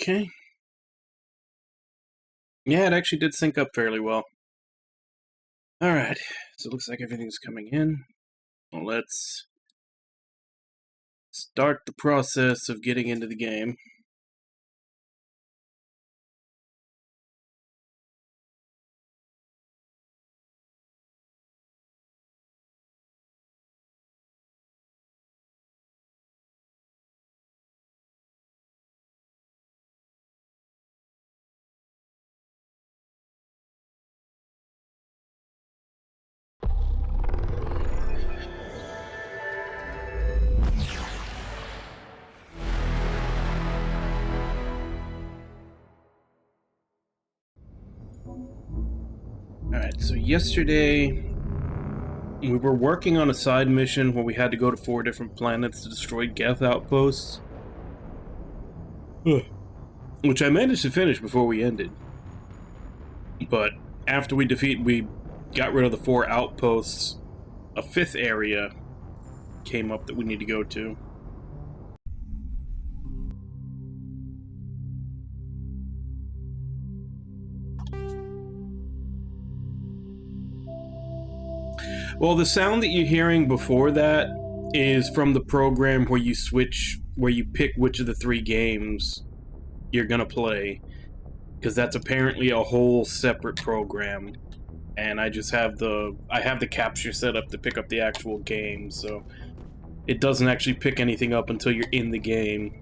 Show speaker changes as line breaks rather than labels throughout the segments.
Okay. Yeah, it actually did sync up fairly well. Alright, so it looks like everything's coming in. Well, let's start the process of getting into the game. Alright, so yesterday we were working on a side mission where we had to go to 4 different planets to destroy Geth outposts. Which I managed to finish before we ended. But after we got rid of the 4 outposts, a 5th area came up that we need to go to. Well, the sound that you're hearing before that is from the program where you pick which of the 3 games you're gonna play, because that's apparently a whole separate program, and I have the capture set up to pick up the actual game, so it doesn't actually pick anything up until you're in the game.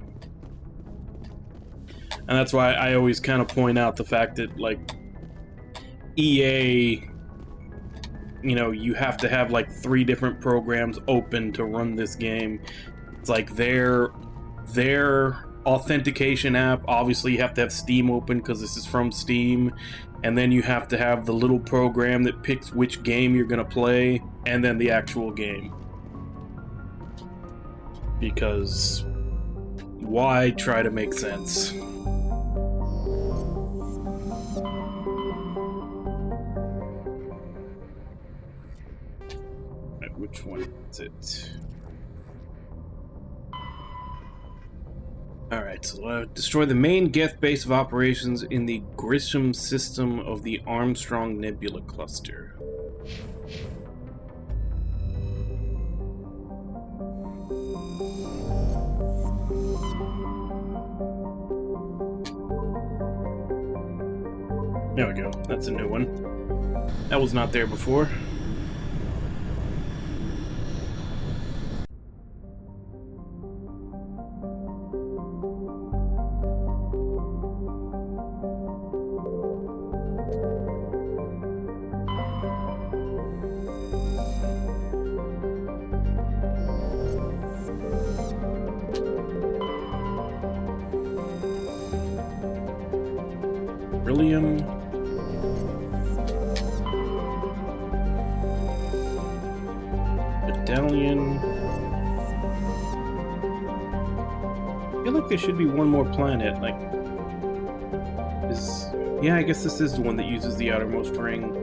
And that's why I always kind of point out the fact that, like, EA, you know, you have to have like 3 different programs open to run this game. It's like their authentication app, obviously you have to have Steam open because this is from Steam, and then you have to have the little program that picks which game you're gonna play, and then the actual game. Because why try to make sense? Which one is it? Alright, so destroy the main Geth base of operations in the Grisham system of the Armstrong Nebula Cluster. There we go, that's a new one. That was not there before. Beryllium. Medallion. I feel like there should be one more planet, like... Yeah, I guess this is the one that uses the outermost ring.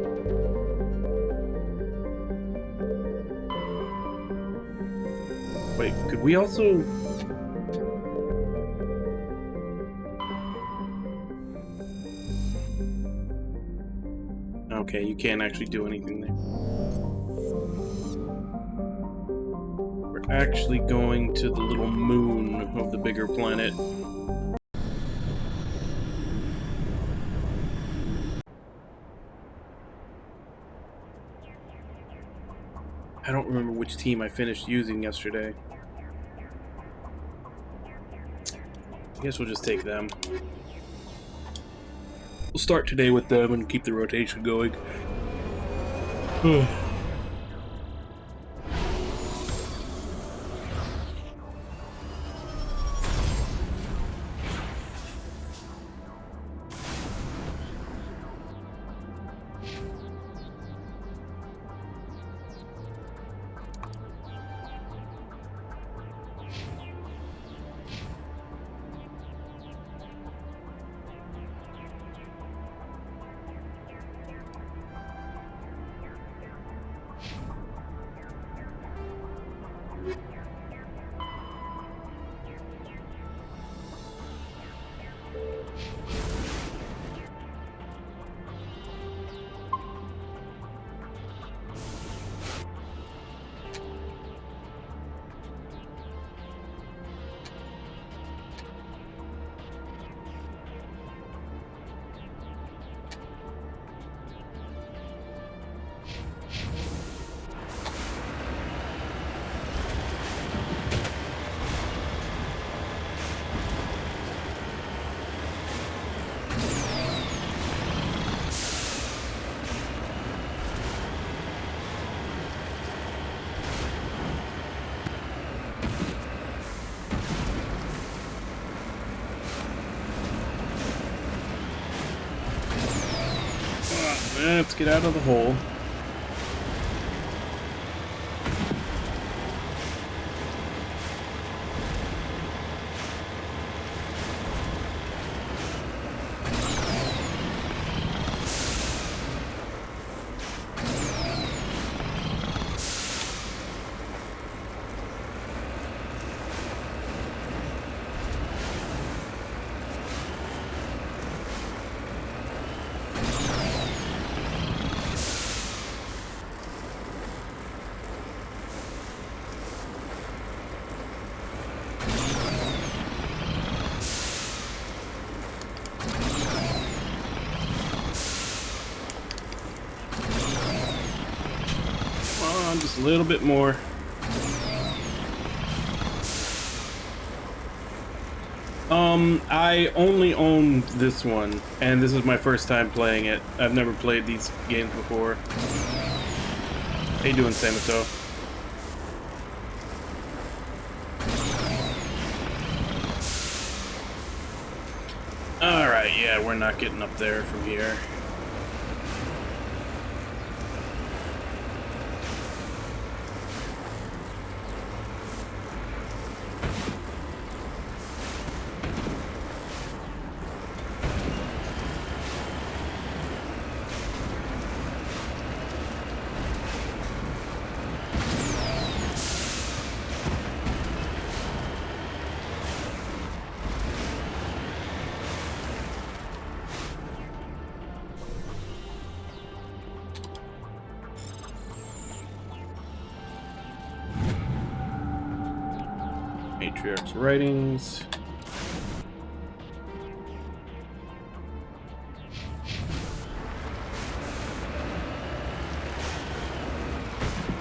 Wait, could we also... Okay, you can't actually do anything there. We're actually going to the little moon of the bigger planet. I don't remember which team I finished using yesterday. I guess we'll just take them. We'll start today with them and keep the rotation going. Let's get out of the hole. Just a little bit more. I only own this one, and this is my first time playing it. I've never played these games before. How you doing, Samato? Alright, yeah, we're not getting up there from here. Matriarch's writings.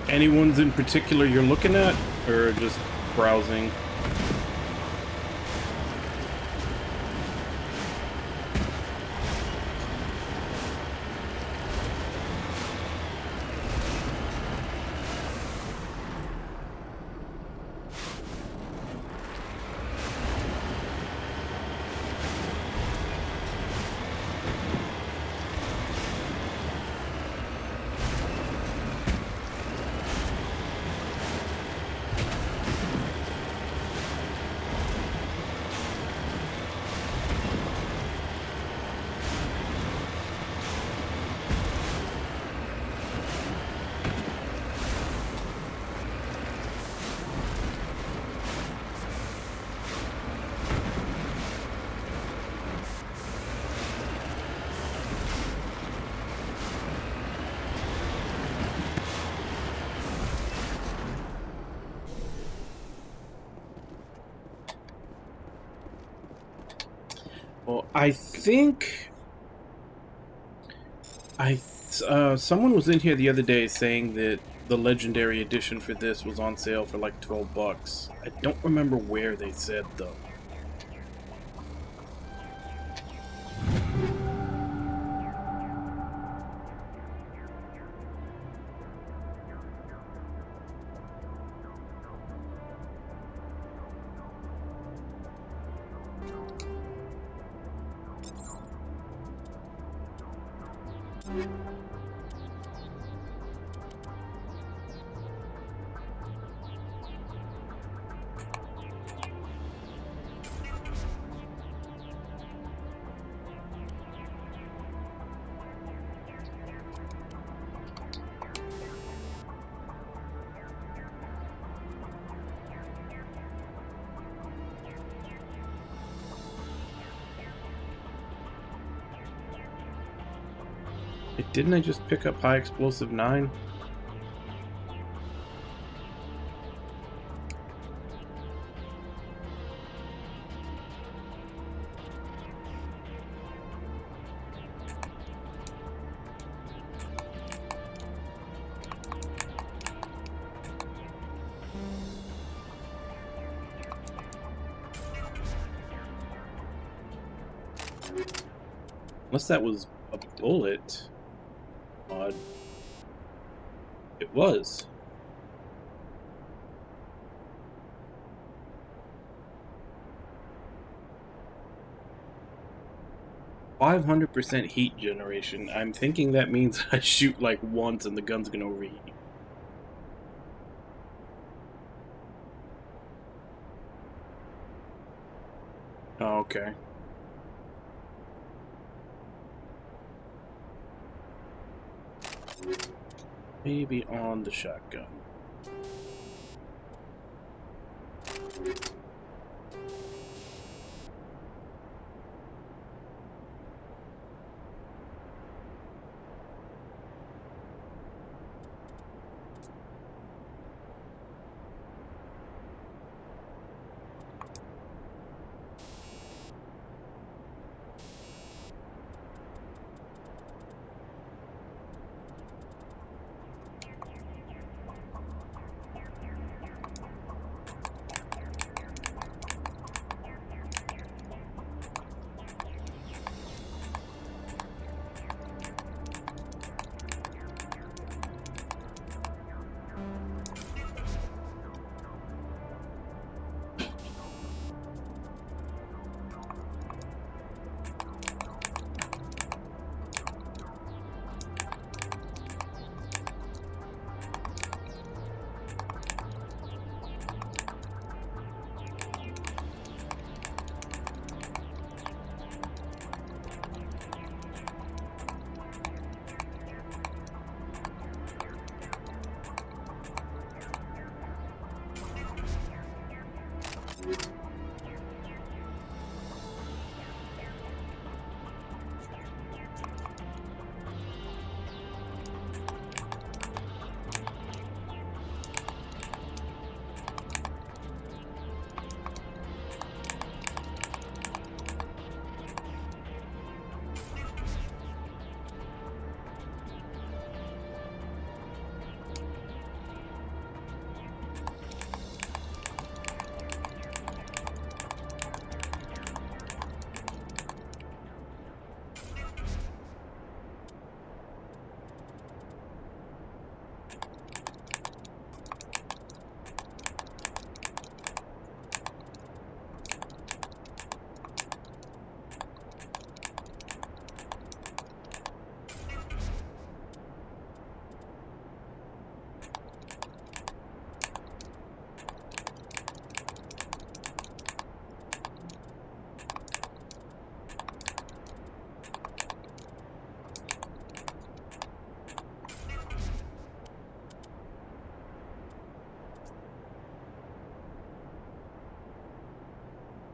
Any ones in particular you're looking at, or just browsing? Well, I think someone was in here the other day saying that the legendary edition for this was on sale for like $12. I don't remember where they said though. Didn't I just pick up high explosive 9? Unless that was a bullet. Odd. It was. 500% heat generation. I'm thinking that means I shoot like once and the gun's gonna overheat. Oh, okay. Maybe on the shotgun.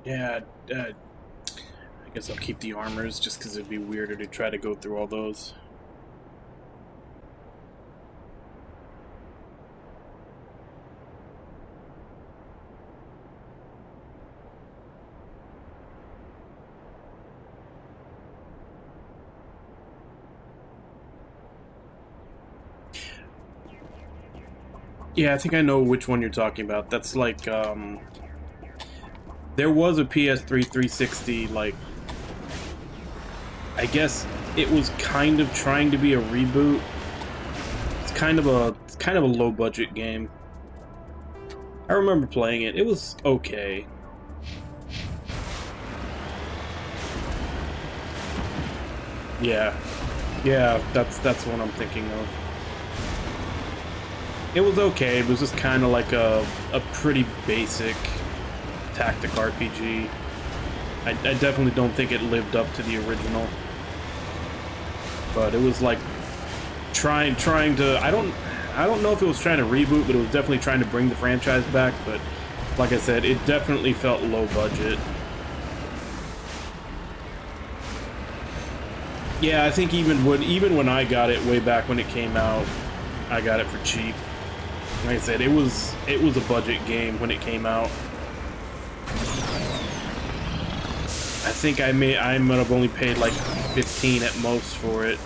Yeah, I guess I'll keep the armors just because it'd be weirder to try to go through all those. Yeah, I think I know which one you're talking about. That's like, there was a PS3 360, like, I guess it was kind of trying to be a reboot. It's kind of a low budget game. I remember playing it. It was okay. Yeah. Yeah, that's what I'm thinking of. It was okay. It was just kind of like a pretty basic tactic RPG. I definitely don't think it lived up to the original. But it was like trying to I don't know if it was trying to reboot, but it was definitely trying to bring the franchise back, but like I said, it definitely felt low budget. Yeah, I think even when I got it way back when it came out, I got it for cheap. Like I said, it was a budget game when it came out. I think I might have only paid like 15 at most for it.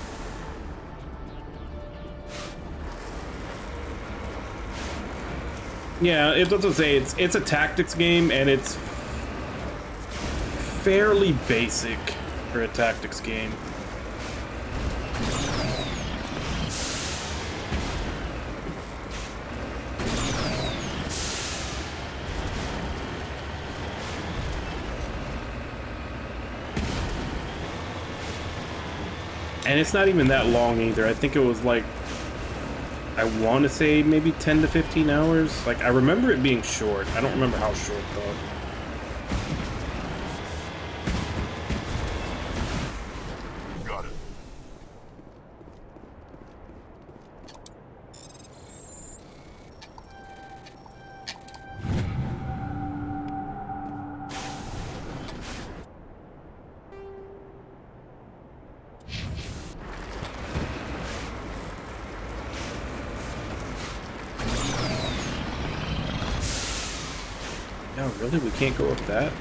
Yeah, it doesn't say it's a tactics game, and it's fairly basic for a tactics game. And it's not even that long either. I think it was like, I want to say maybe 10 to 15 hours. Like, I remember it being short. I don't remember how short, though.
Got it.
Oh, really? We can't go up that?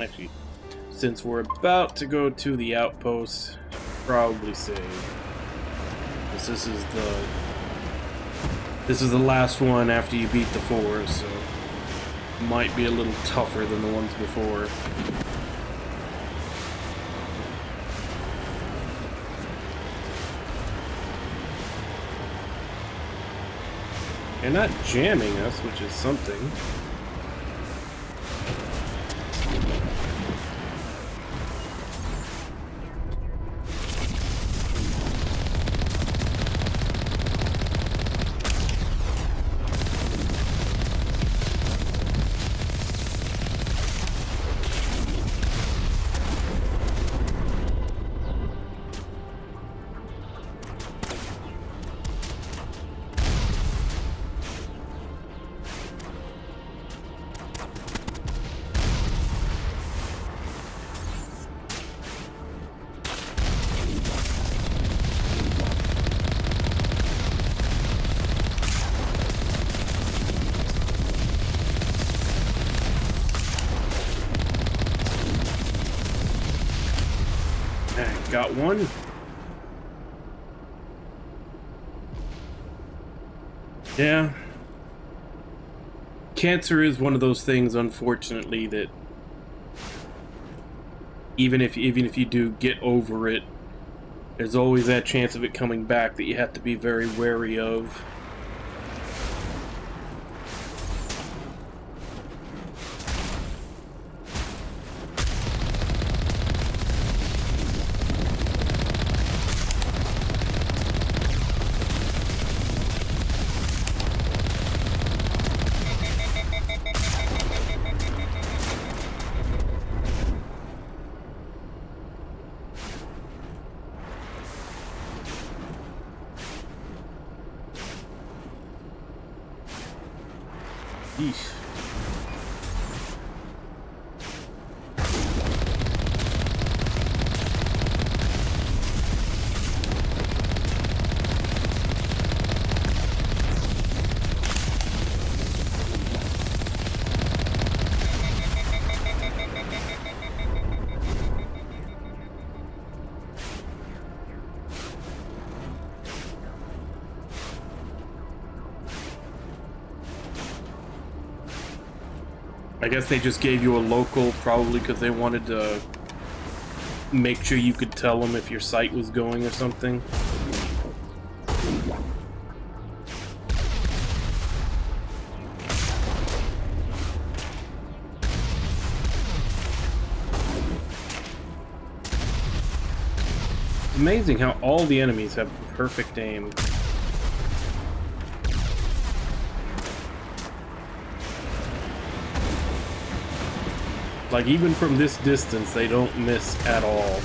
Actually, since we're about to go to the outpost, probably save. Because this is the last one after you beat the 4, so it might be a little tougher than the ones before. They're not jamming us, which is something. Got one. Yeah. Cancer is one of those things, unfortunately, that even if you do get over it, there's always that chance of it coming back that you have to be very wary of. Yeesh. I guess they just gave you a local, probably because they wanted to make sure you could tell them if your site was going or something. Amazing how all the enemies have perfect aim. Like, even from this distance, they don't miss at all.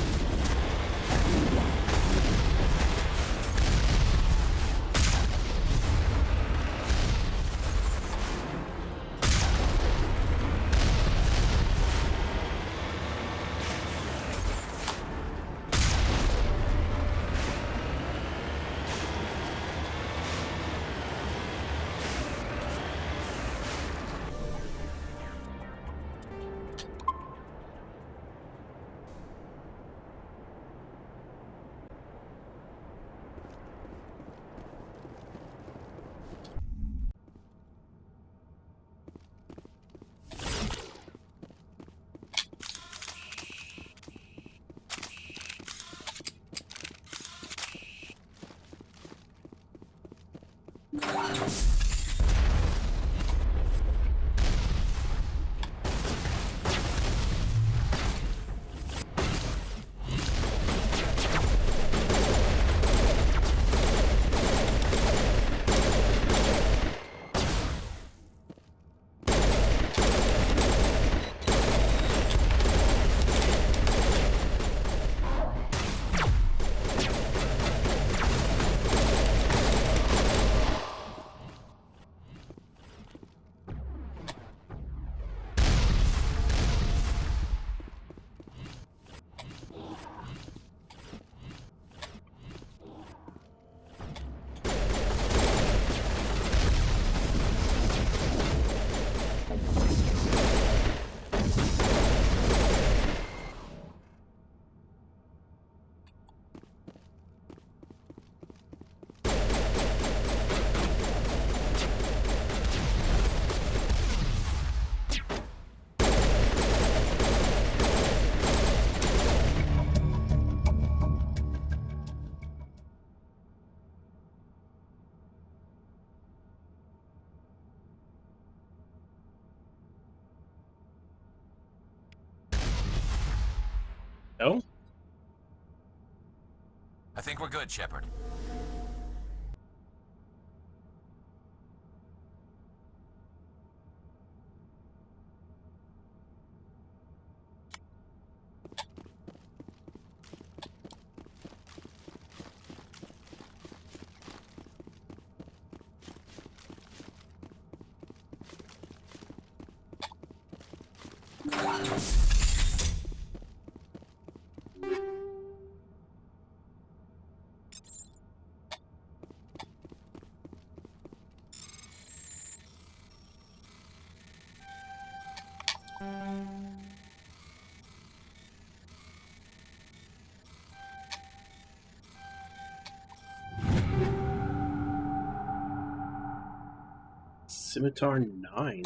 No?
I think we're good, Shepard.
Scimitar 9.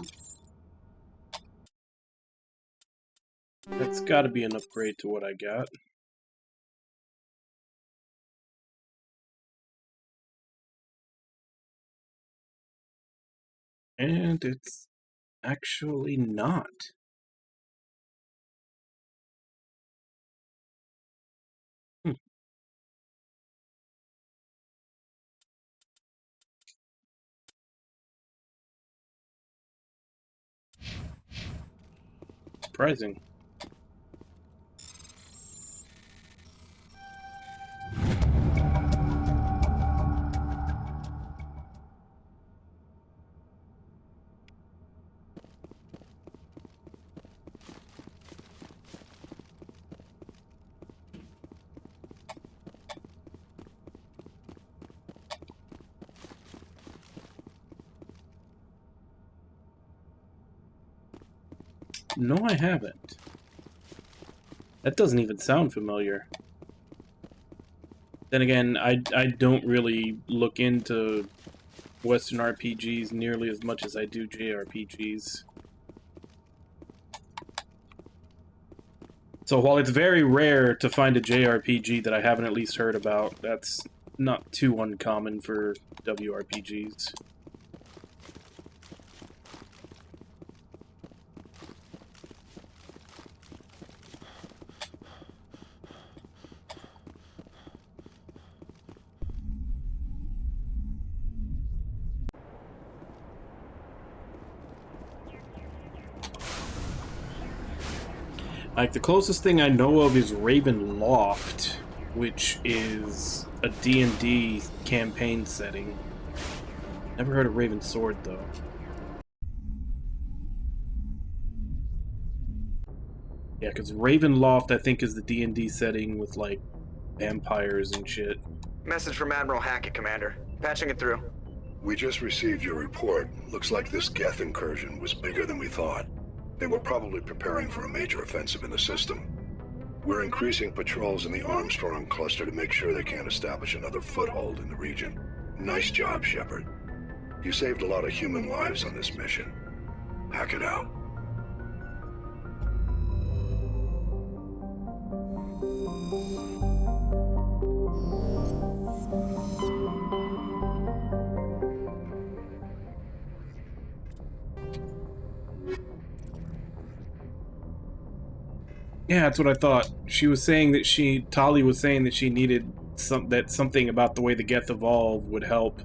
That's gotta be an upgrade to what I got. And it's actually not. Hmm. Surprising. No, I haven't. That doesn't even sound familiar. Then again, I don't really look into Western RPGs nearly as much as I do JRPGs. So while it's very rare to find a JRPG that I haven't at least heard about, that's not too uncommon for WRPGs. Like, the closest thing I know of is Raven Loft, which is a D&D campaign setting. Never heard of Raven Sword, though. Yeah, because Raven Loft, I think, is the D&D setting with, like, vampires and shit.
Message from Admiral Hackett, Commander. Patching it through.
We just received your report. Looks like this Geth incursion was bigger than we thought. They were probably preparing for a major offensive in the system. We're increasing patrols in the Armstrong cluster to make sure they can't establish another foothold in the region. Nice job, Shepard. You saved a lot of human lives on this mission. Hack it out.
Yeah, that's what I thought. She was saying that Tali was saying that she needed something about the way the Geth evolve would help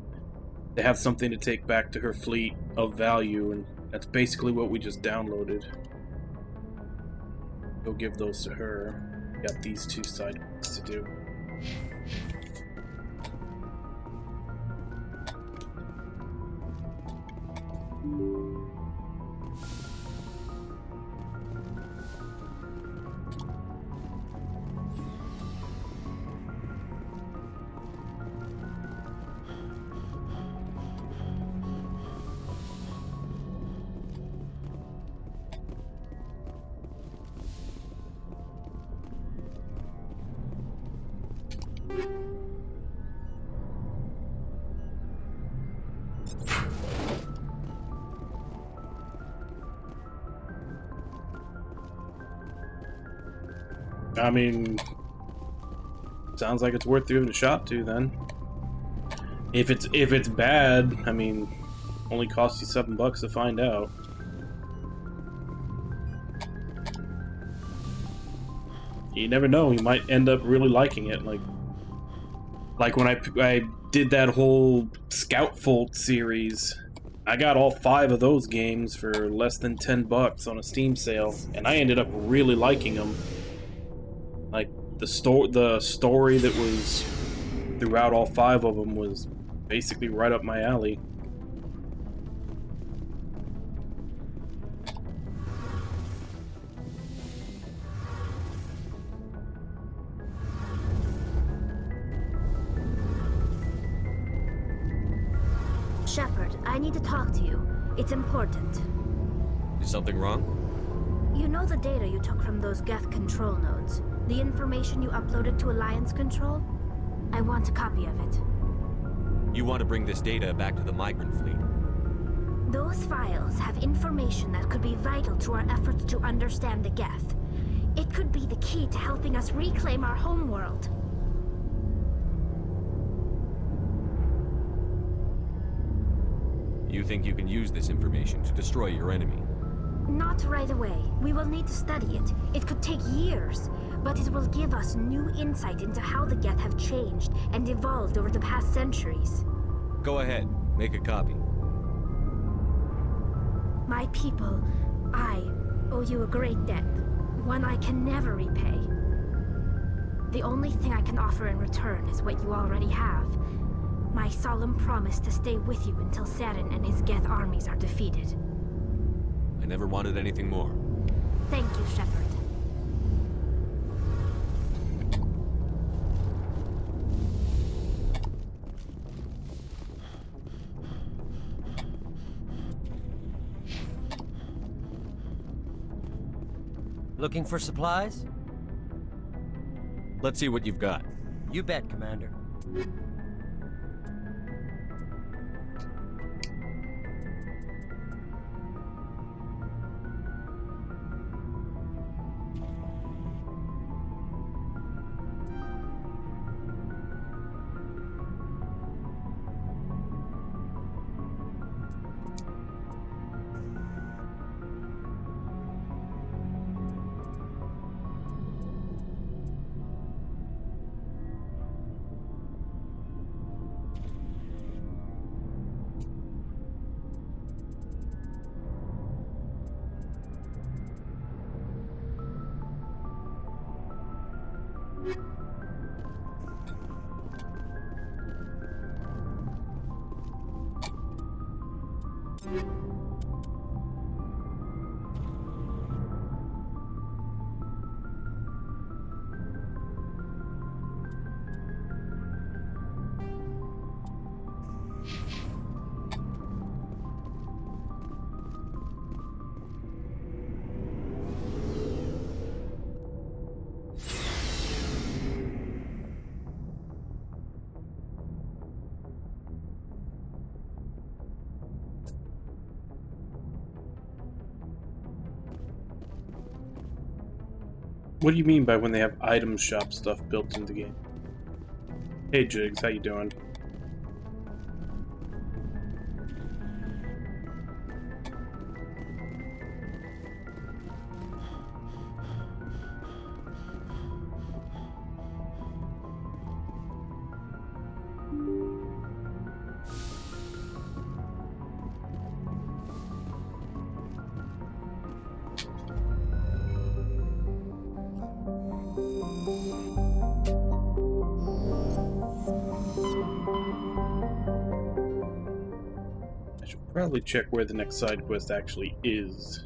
to have something to take back to her fleet of value, and that's basically what we just downloaded. Go give those to her. Got these 2 side quests to do. I mean, sounds like it's worth giving a shot to then. If it's bad, I mean, only costs you $7 to find out. You never know, you might end up really liking it. Like when I did that whole Scoutfold series, I got all 5 of those games for less than $10 on a Steam sale, and I ended up really liking them. Like the story that was throughout all 5 of them was basically right up my alley.
Shepard, I need to talk to you. It's important.
Is something wrong?
You know the data you took from those Geth control nodes? The information you uploaded to Alliance Control? I want a copy of it.
You want to bring this data back to the migrant fleet?
Those files have information that could be vital to our efforts to understand the Geth. It could be the key to helping us reclaim our homeworld.
You think you can use this information to destroy your enemy?
Not right away. We will need to study it. It could take years, but it will give us new insight into how the Geth have changed and evolved over the past centuries.
Go ahead, make a copy.
My people, I owe you a great debt, one I can never repay. The only thing I can offer in return is what you already have. My solemn promise to stay with you until Saren and his Geth armies are defeated.
I never wanted anything more.
Thank you, Shepard.
Looking for supplies?
Let's see what you've got.
You bet, Commander.
What do you mean by when they have item shop stuff built into the game? Hey Jigs, how you doing? I should probably check where the next side quest actually is.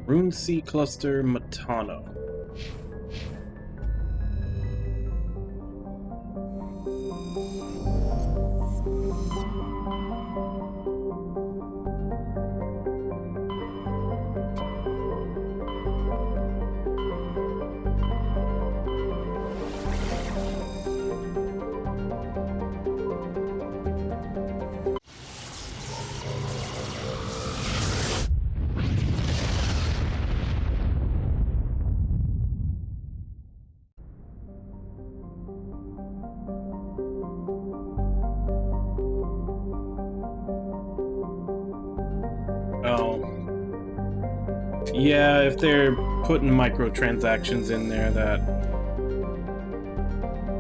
Rune Sea Cluster Matano. Oh. Yeah, if they're putting microtransactions in there, that...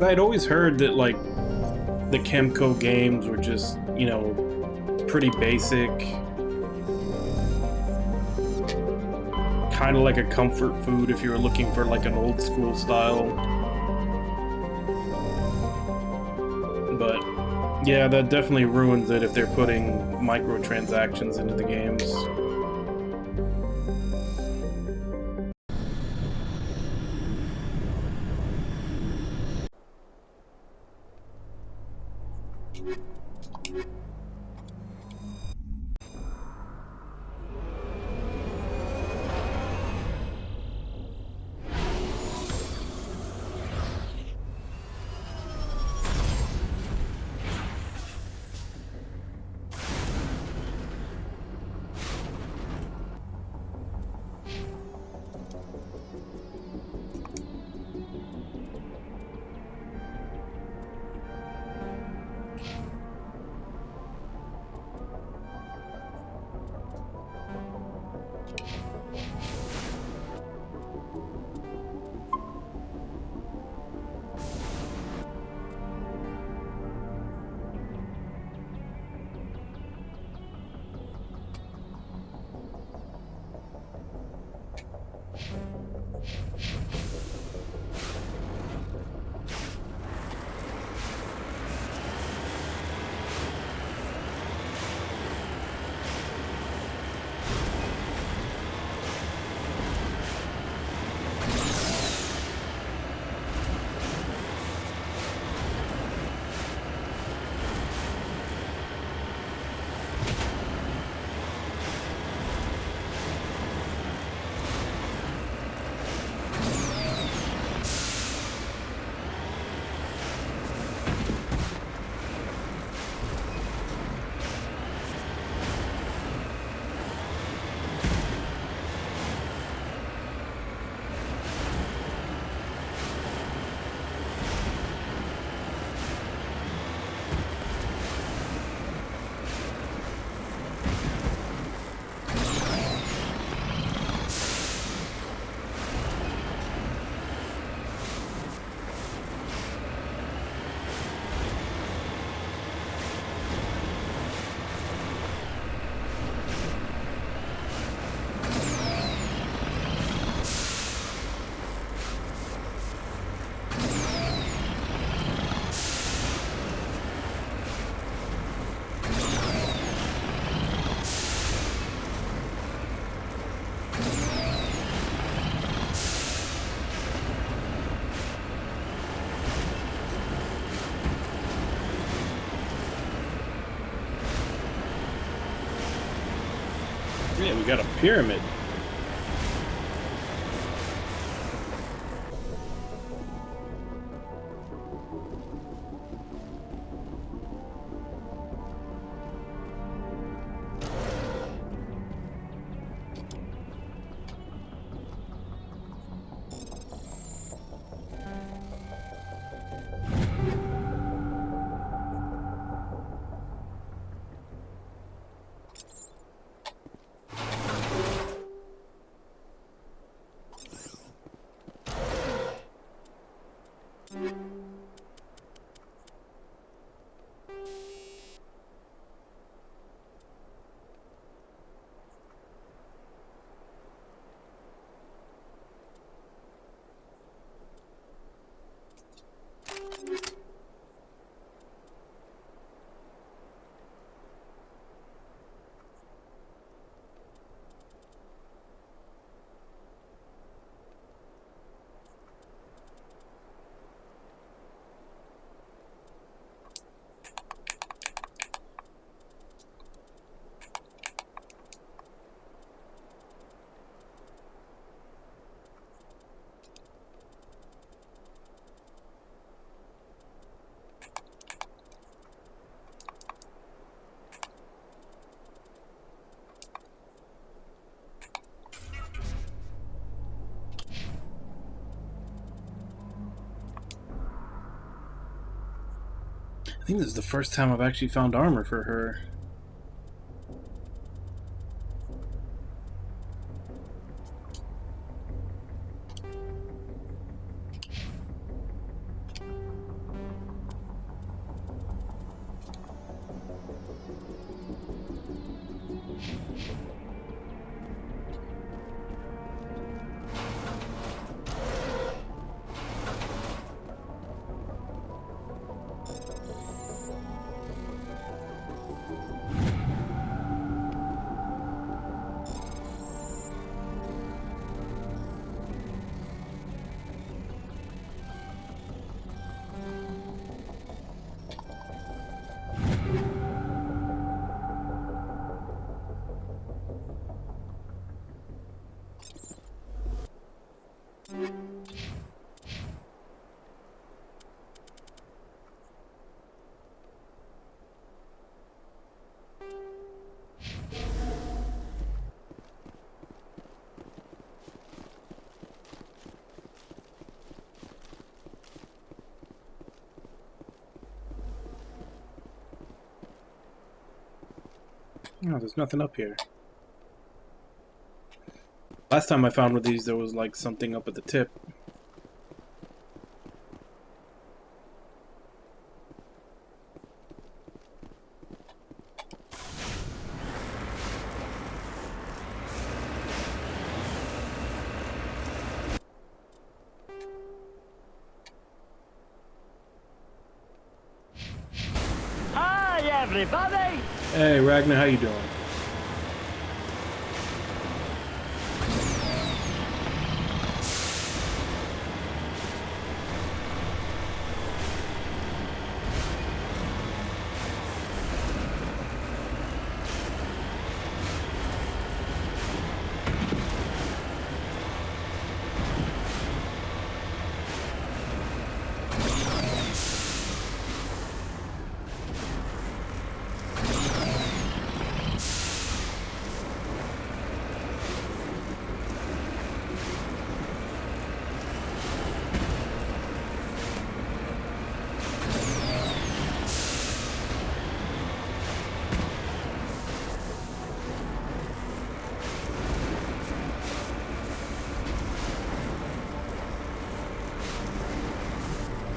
I'd always heard that, like, the Chemco games were just, you know, pretty basic. Kind of like a comfort food if you were looking for, like, an old school style. But, yeah, that definitely ruins it if they're putting microtransactions into the games. Yeah, we got a pyramid. think this is the first time I've actually found armor for her. No, there's nothing up here. Last time I found one of these, there was like something up at the tip.
Hi, everybody!
Hey, Ragnar, how you doing?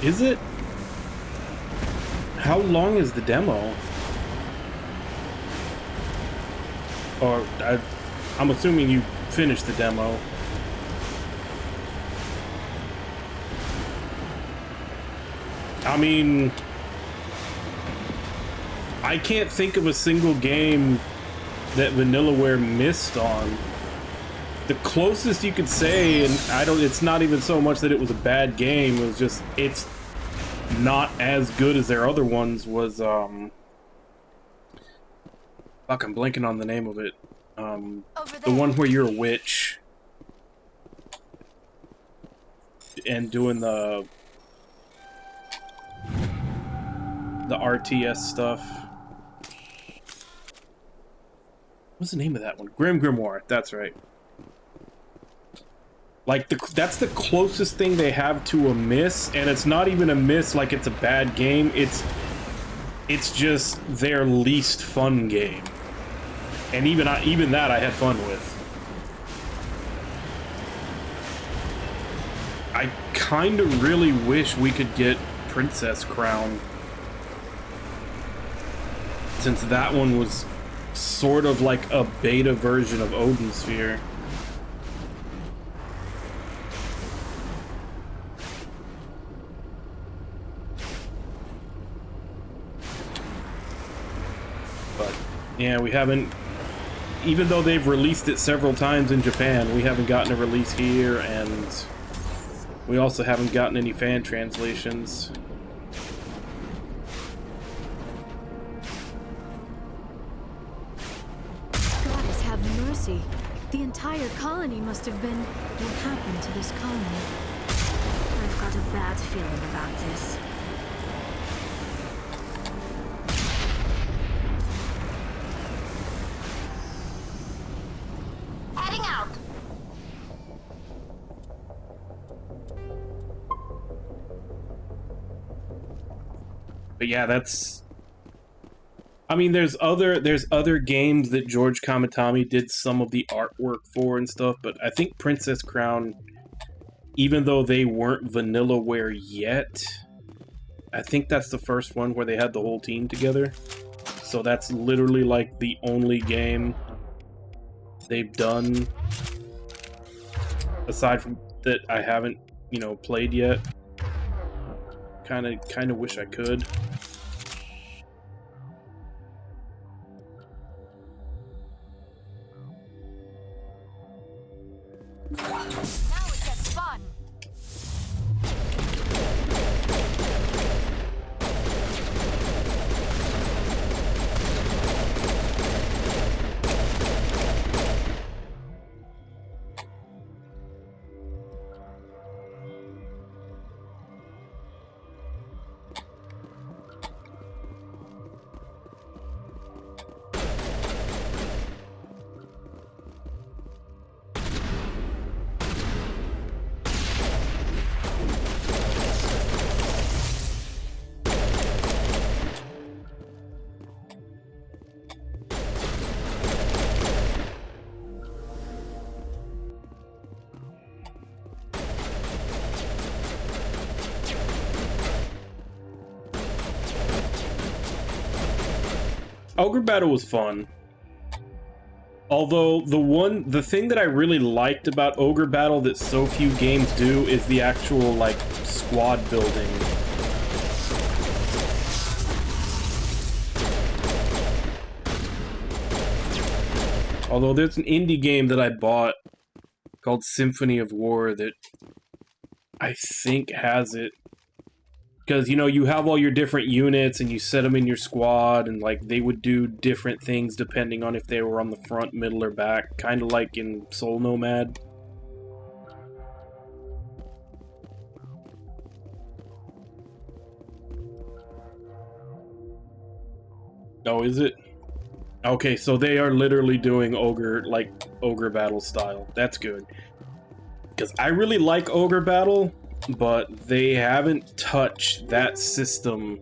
Is it? How long is the demo? Or, I'm assuming you finished the demo. I mean, I can't think of a single game that Vanillaware missed on. The closest you could say, and it's not even so much that it was a bad game, it was just, it's not as good as their other ones, was, fuck, I'm blanking on the name of it. The one where you're a witch. And doing the RTS stuff. What's the name of that one? Grim Grimoire, that's right. Like, that's the closest thing they have to a miss, and it's not even a miss like it's a bad game, it's just their least fun game. And even that I had fun with. I kinda really wish we could get Princess Crown. Since that one was sort of like a beta version of Odin Sphere. Yeah, we haven't, even though they've released it several times in Japan, we haven't gotten a release here, and we also haven't gotten any fan translations.
Goddess have mercy. The entire colony must have been... What happened to this colony?
I've got a bad feeling about this.
Heading out.
But yeah, that's... I mean, there's other games that George Kamitami did some of the artwork for and stuff, but I think Princess Crown, even though they weren't Vanillaware yet, I think that's the first one where they had the whole team together. So that's literally like the only game they've done aside from that I haven't, you know, played yet. Kind of wish I could.
Now it gets fun.
Ogre Battle was fun. Although the thing that I really liked about Ogre Battle that so few games do is the actual, like, squad building. Although there's an indie game that I bought called Symphony of War that I think has it. Because, you know, you have all your different units and you set them in your squad and, like, they would do different things depending on if they were on the front, middle, or back. Kind of like in Soul Nomad. Oh, is it? Okay, so they are literally doing Ogre Battle style. That's good. Because I really like Ogre Battle, but they haven't touched that system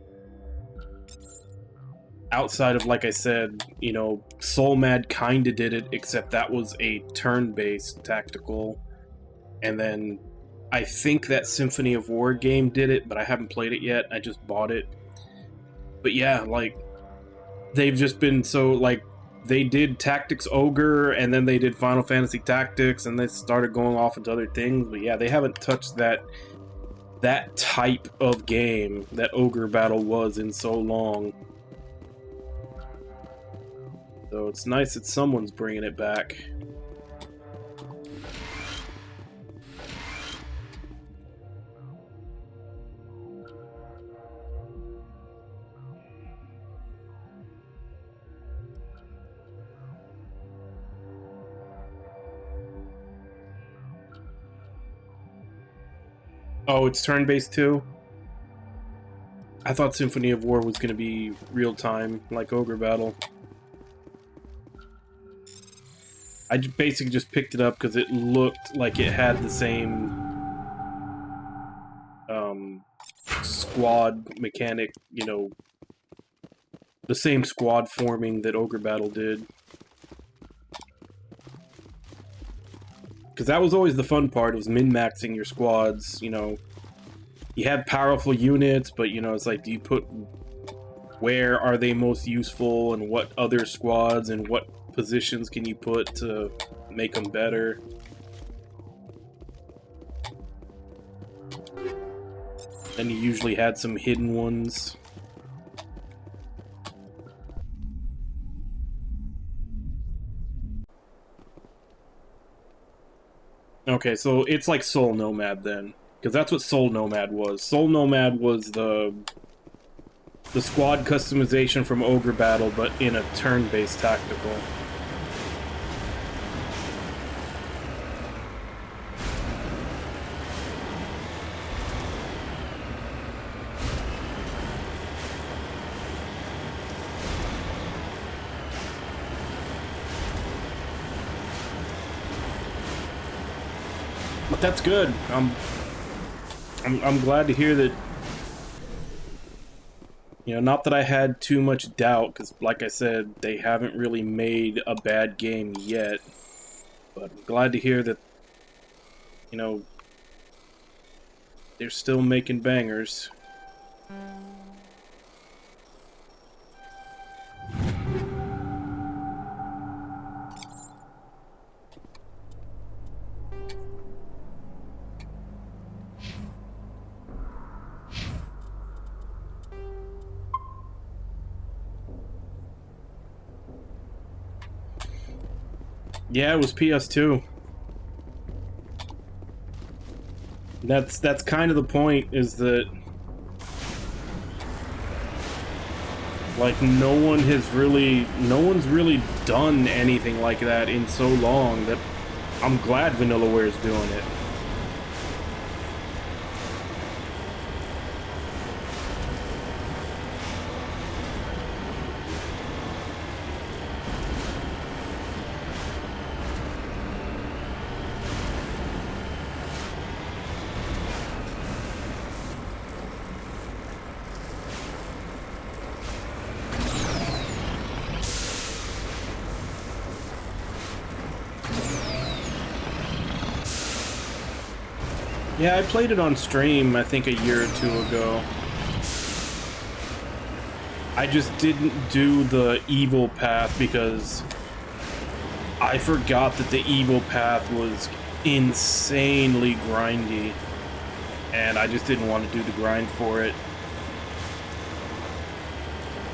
outside of, like I said, you know, Soul Mad kinda did it, except that was a turn-based tactical. And then I think that Symphony of War game did it, but I haven't played it yet. I just bought it. But yeah, like, they've just been so, like, they did Tactics Ogre, and then they did Final Fantasy Tactics, and they started going off into other things. But yeah, they haven't touched that type of game that Ogre Battle was in so long. So it's nice that someone's bringing it back. Oh, it's turn-based too? I thought Symphony of War was going to be real-time, like Ogre Battle. I basically just picked it up because it looked like it had the same squad mechanic, you know, the same squad forming that Ogre Battle did. Because that was always the fun part, was min-maxing your squads, you know. You had powerful units, but, you know, it's like, do you put... where are they most useful, and what other squads, and what positions can you put to make them better? And you usually had some hidden ones. Okay, so it's like Soul Nomad then, because that's what Soul Nomad was. Soul Nomad was the squad customization from Ogre Battle, but in a turn-based tactical. But that's good. I'm glad to hear that You know, not that I had too much doubt, because like I said, they haven't really made a bad game yet. But I'm glad to hear that, you know, they're still making bangers. Yeah, it was PS2. That's kind of the point, is that like no one's really done anything like that in so long that I'm glad Vanillaware's doing it. Yeah, I played it on stream, I think a year or two ago. I just didn't do the evil path because I forgot that the evil path was insanely grindy. And I just didn't want to do the grind for it.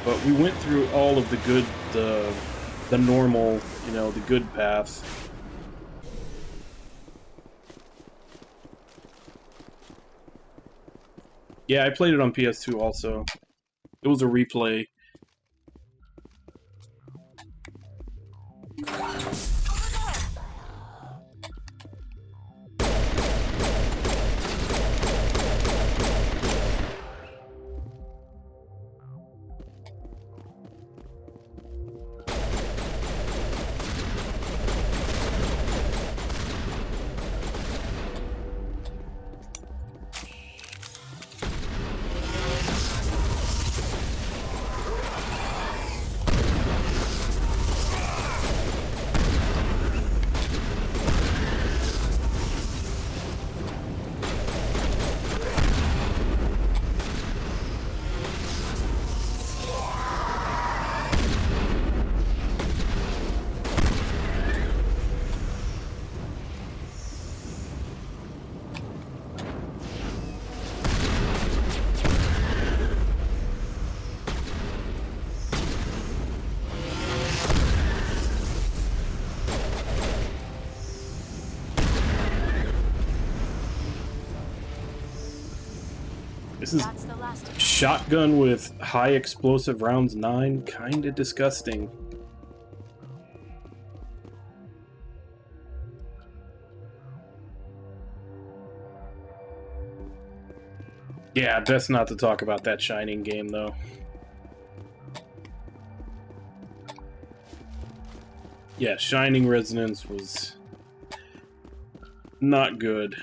But we went through all of the normal, you know, the good path. Yeah, I played it on PS2 also. It was a replay. This is shotgun with high explosive rounds 9, kinda disgusting. Yeah, best not to talk about that Shining game though. Yeah, Shining Resonance was not good.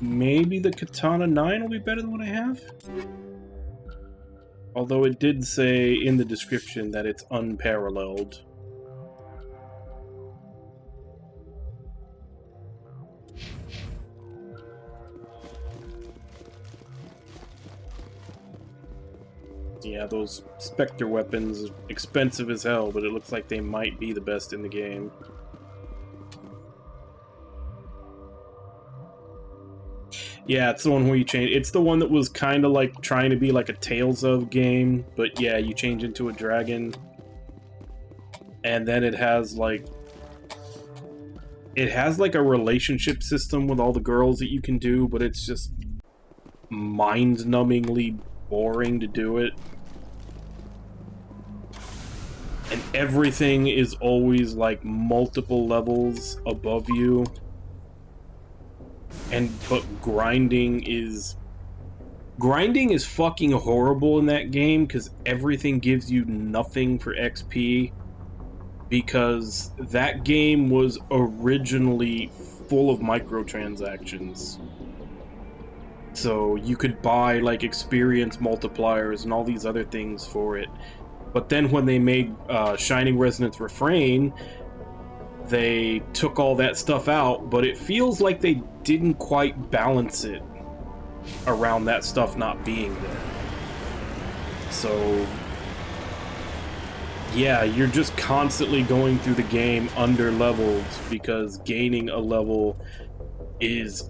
Maybe the Katana 9 will be better than what I have? Although it did say in the description that it's unparalleled. Yeah, those Spectre weapons are expensive as hell, but it looks like they might be the best in the game. Yeah, it's the one where you change. It's the one that was kind of like trying to be like a Tales of game, but yeah, you change into a dragon. And then it has like a relationship system with all the girls that you can do, but it's just mind-numbingly boring to do it. And everything is always like multiple levels above you. But grinding is fucking horrible in that game because everything gives you nothing for XP, because that game was originally full of microtransactions. So you could buy like experience multipliers and all these other things for it. But then when they made Shining Resonance Refrain, they took all that stuff out, but it feels like they didn't quite balance it around that stuff not being there. So yeah, you're just constantly going through the game under leveled, because gaining a level is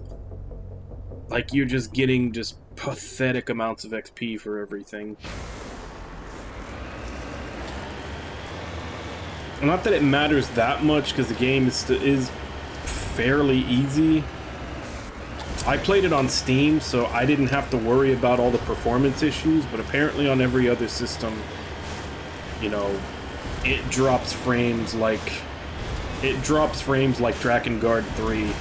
like you're just getting just pathetic amounts of XP for everything. Not that it matters that much, because the game is fairly easy. I played it on Steam, so I didn't have to worry about all the performance issues, but apparently on every other system, you know, it drops frames like Drakengard 3.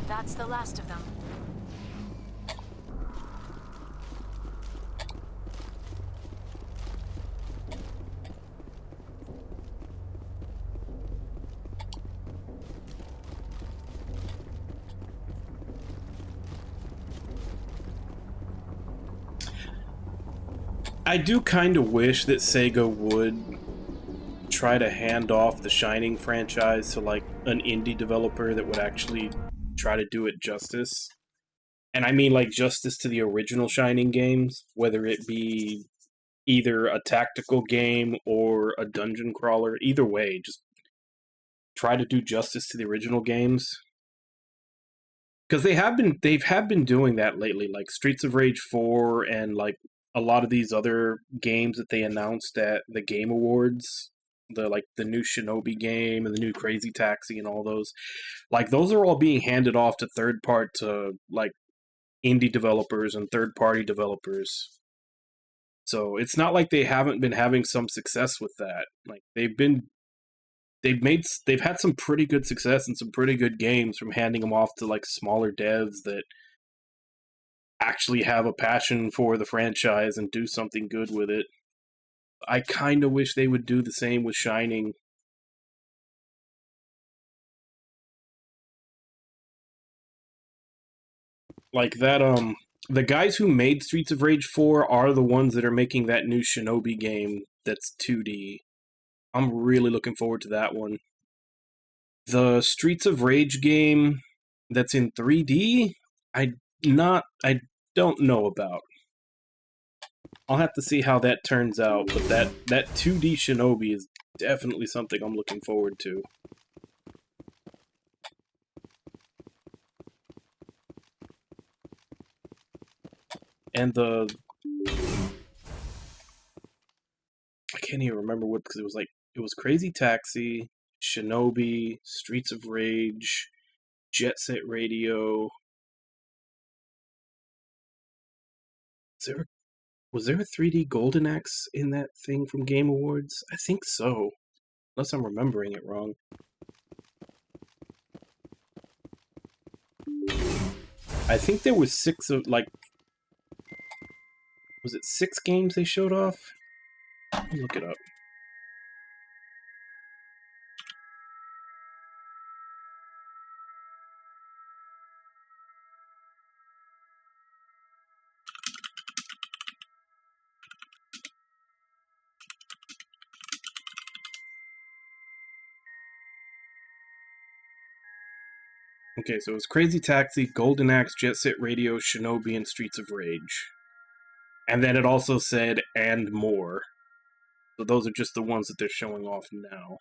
That's the last of them.
I do kind of wish that Sega would try to hand off the Shining franchise to like an indie developer that would actually try to do it justice. And I mean like justice to the original Shining games, whether it be either a tactical game or a dungeon crawler. Either way, just try to do justice to the original games. Because they have been doing that lately, like Streets of Rage 4 and like a lot of these other games that they announced at the Game Awards, the new Shinobi game and the new Crazy Taxi and all those. Like those are all being handed off to like indie developers and third-party developers. So it's not like they haven't been having some success with that. Like they've had some pretty good success and some pretty good games from handing them off to like smaller devs that actually have a passion for the franchise and do something good with it. I kind of wish they would do the same with Shining. Like that, the guys who made Streets of Rage 4 are the ones that are making that new Shinobi game that's 2D. I'm really looking forward to that one. The Streets of Rage game that's in 3D, I don't know about. I'll have to see how that turns out, but that 2D Shinobi is definitely something I'm looking forward to. And I can't even remember what, because it was Crazy Taxi, Shinobi, Streets of Rage, Jet Set Radio. Was there a 3D Golden Axe in that thing from Game Awards? I think so. Unless I'm remembering it wrong. I think there was was it 6 games they showed off? Let me look it up. Okay, so it's Crazy Taxi, Golden Axe, Jet Set Radio, Shinobi, and Streets of Rage. And then it also said, and more. So those are just the ones that they're showing off now.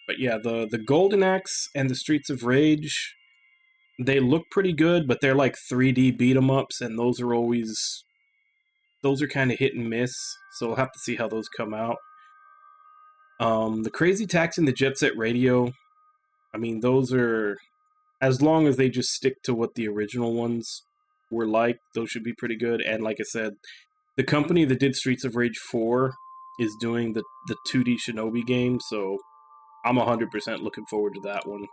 But yeah, the Golden Axe and the Streets of Rage, they look pretty good, but they're like 3D beat 'em ups, and those are kind of hit and miss. So we'll have to see how those come out. The Crazy Taxi and the Jet Set Radio, I mean, those are, as long as they just stick to what the original ones were like, those should be pretty good. And like I said, the company that did Streets of Rage 4 is doing the 2D Shinobi game, so I'm 100% looking forward to that one.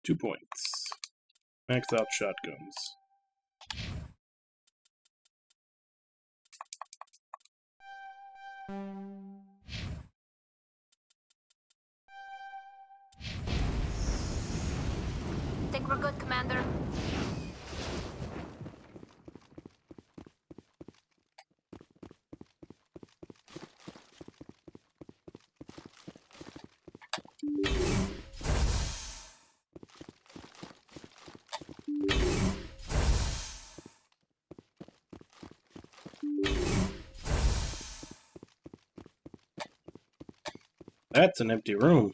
Two points. Max out shotguns.
Think we're good, Commander?
That's an empty room.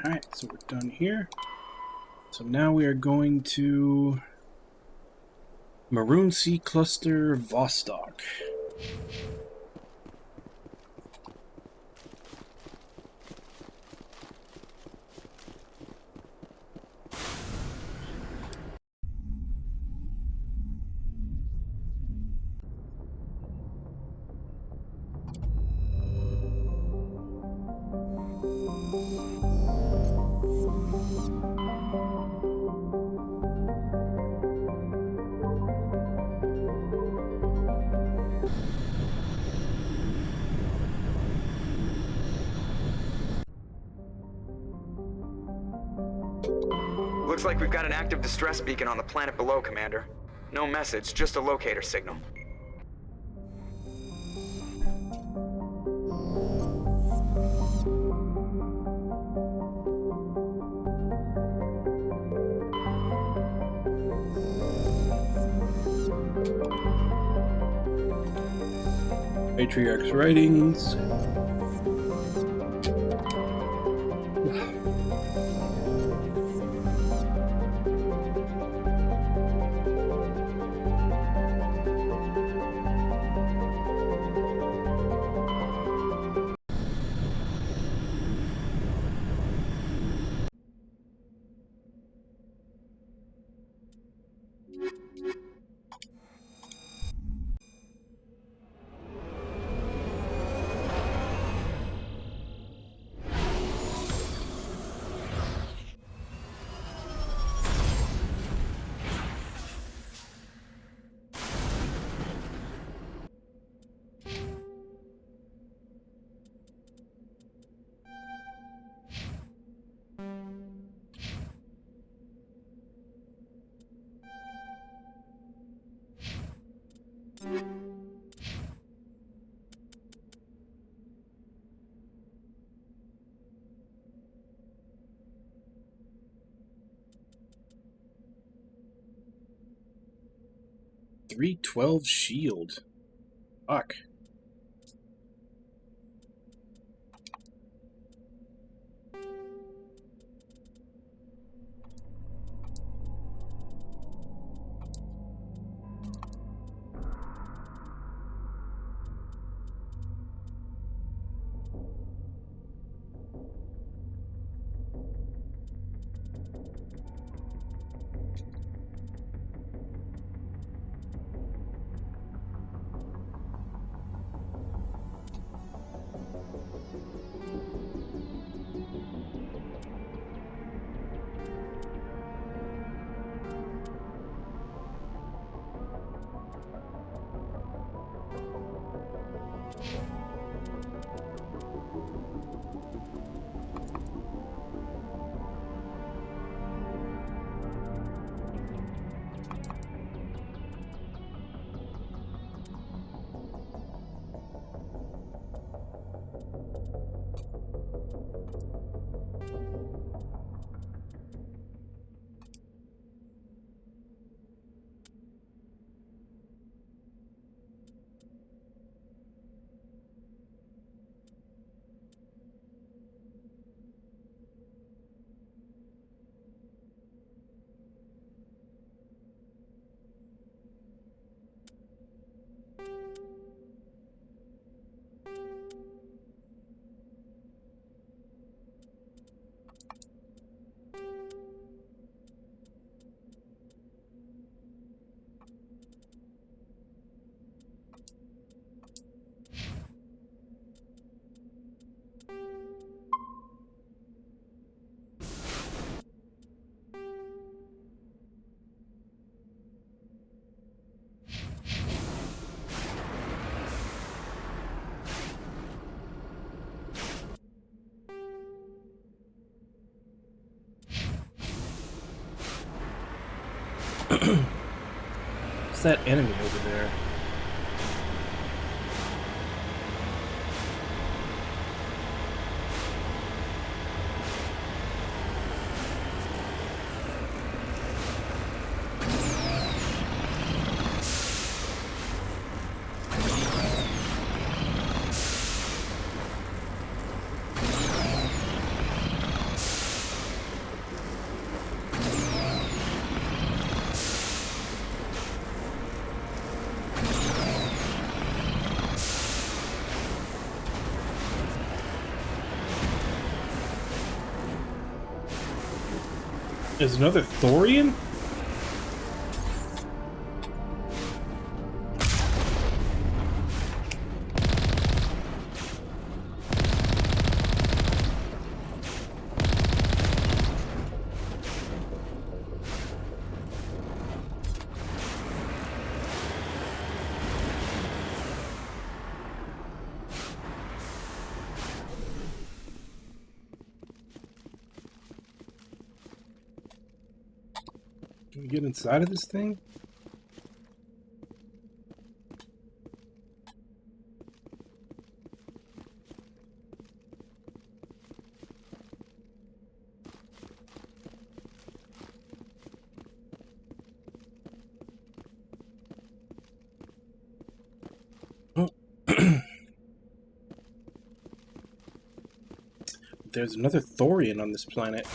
Alright, so we're done here. So now we are going to Maroon Sea Cluster Vostok.
Looks like we've got an active distress beacon on the planet below, Commander. No message, just a locator signal.
Patriarch's writings. .312 shield. Fuck. What's that enemy over there? There's another Thorian? Can we get inside of this thing? Oh. There's another Thorian on this planet.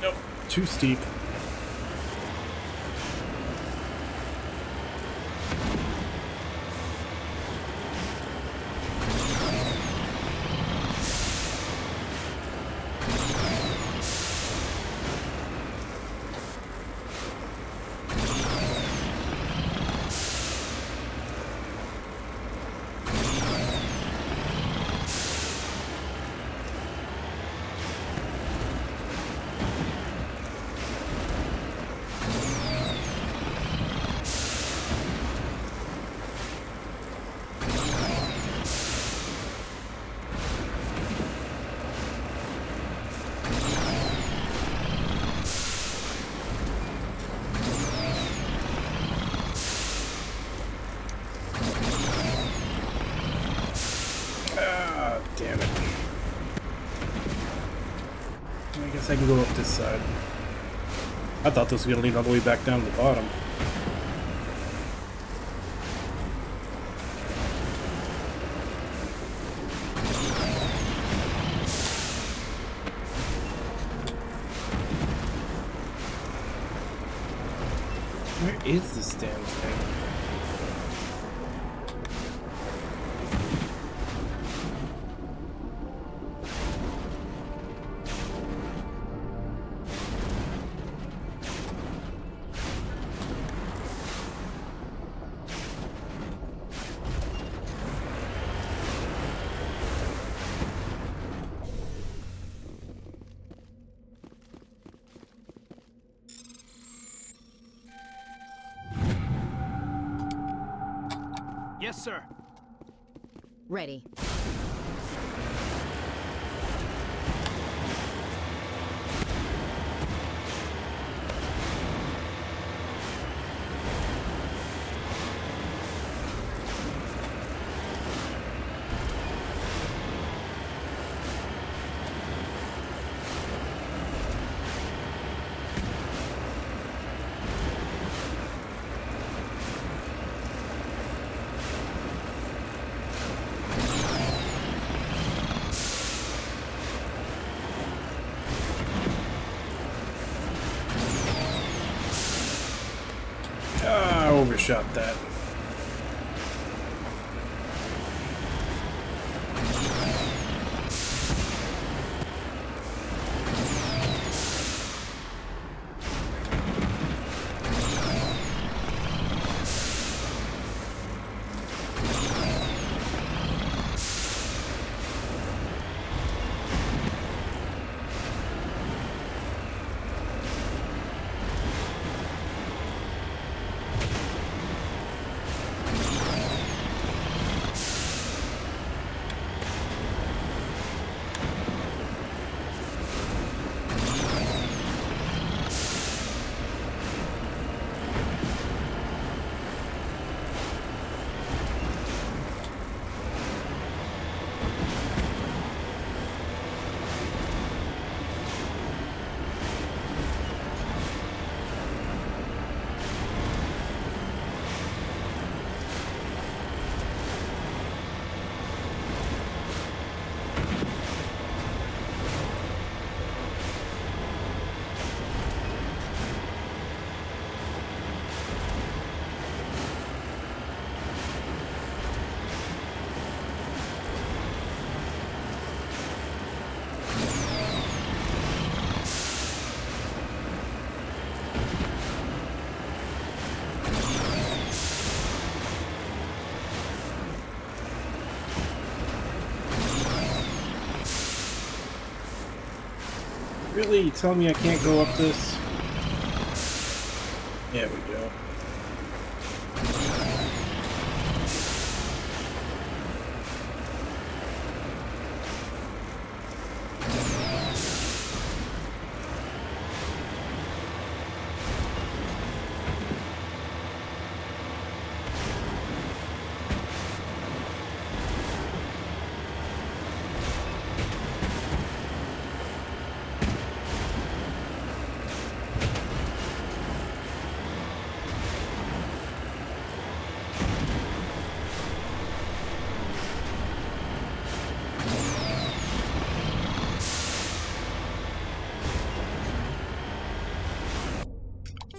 Nope, too steep. Damn it. I guess I can go up this side. I thought this was going to lead all the way back down to the bottom. Where is this damn thing?
Yes, sir.
Ready.
one-shot that. Really? You tell me I can't go up this? There we go.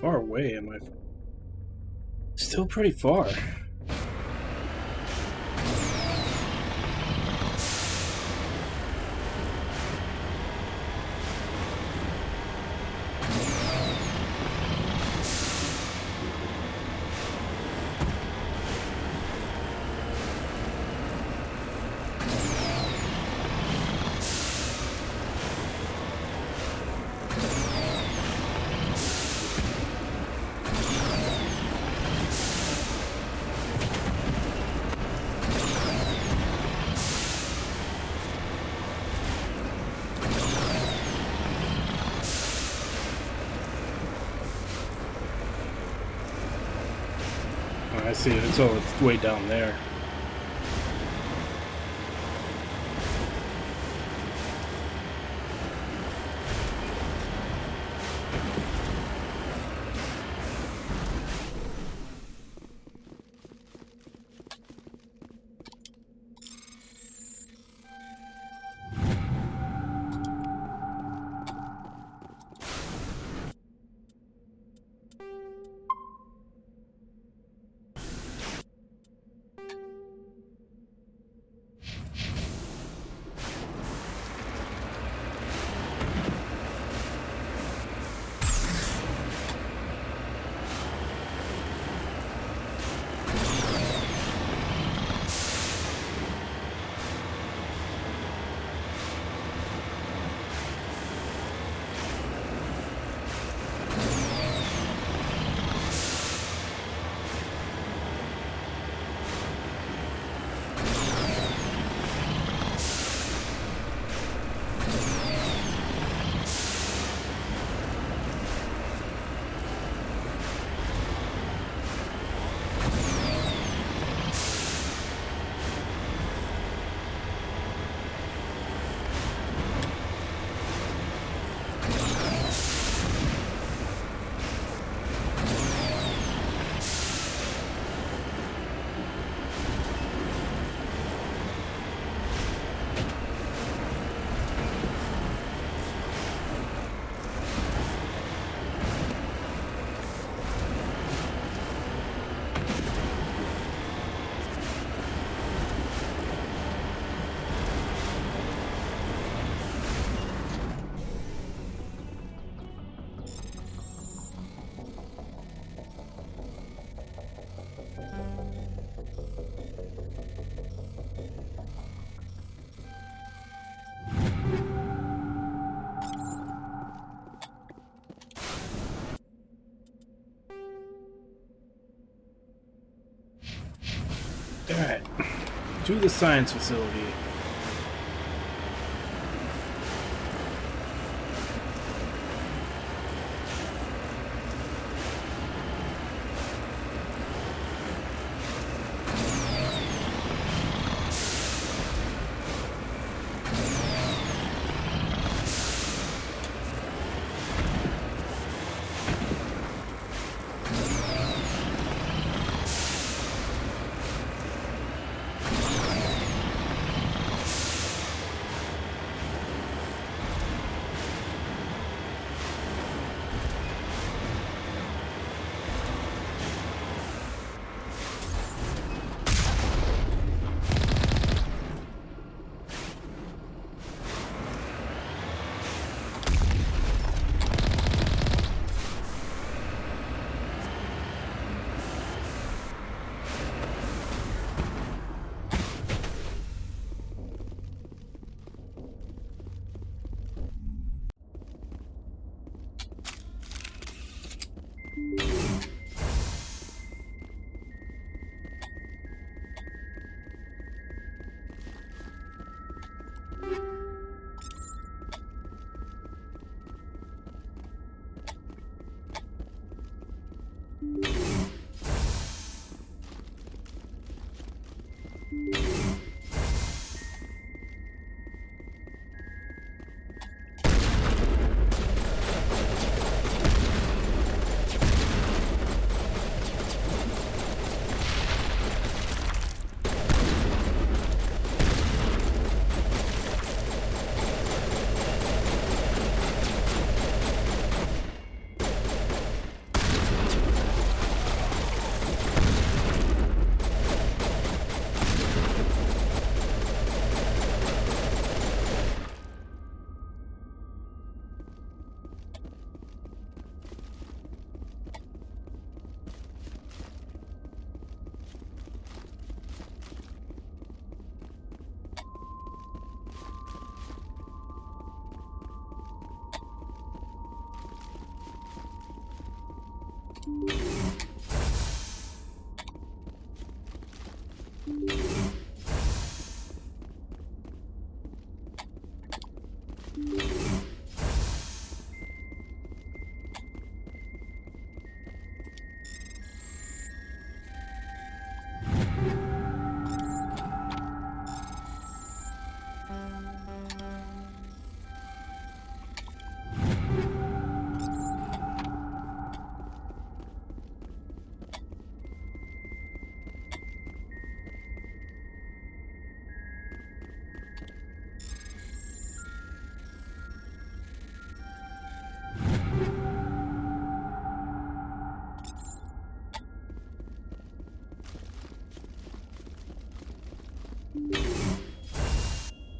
Far away am I? Still pretty far. I see it. It's way down there. Alright. To the science facility.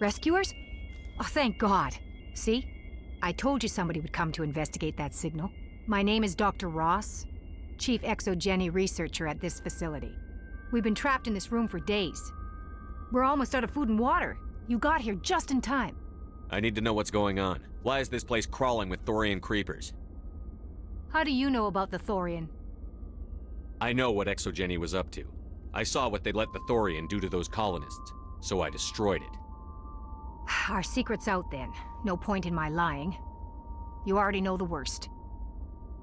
Rescuers? Oh, thank God. See? I told you somebody would come to investigate that signal. My name is Dr. Ross, Chief Exogeny Researcher at this facility. We've been trapped in this room for days. We're almost out of food and water. You got here just in time.
I need to know what's going on. Why is this place crawling with Thorian creepers?
How do you know about the Thorian?
I know what Exogeny was up to. I saw what they let the Thorian do to those colonists, so I destroyed it.
Our secret's out then. No point in my lying. You already know the worst.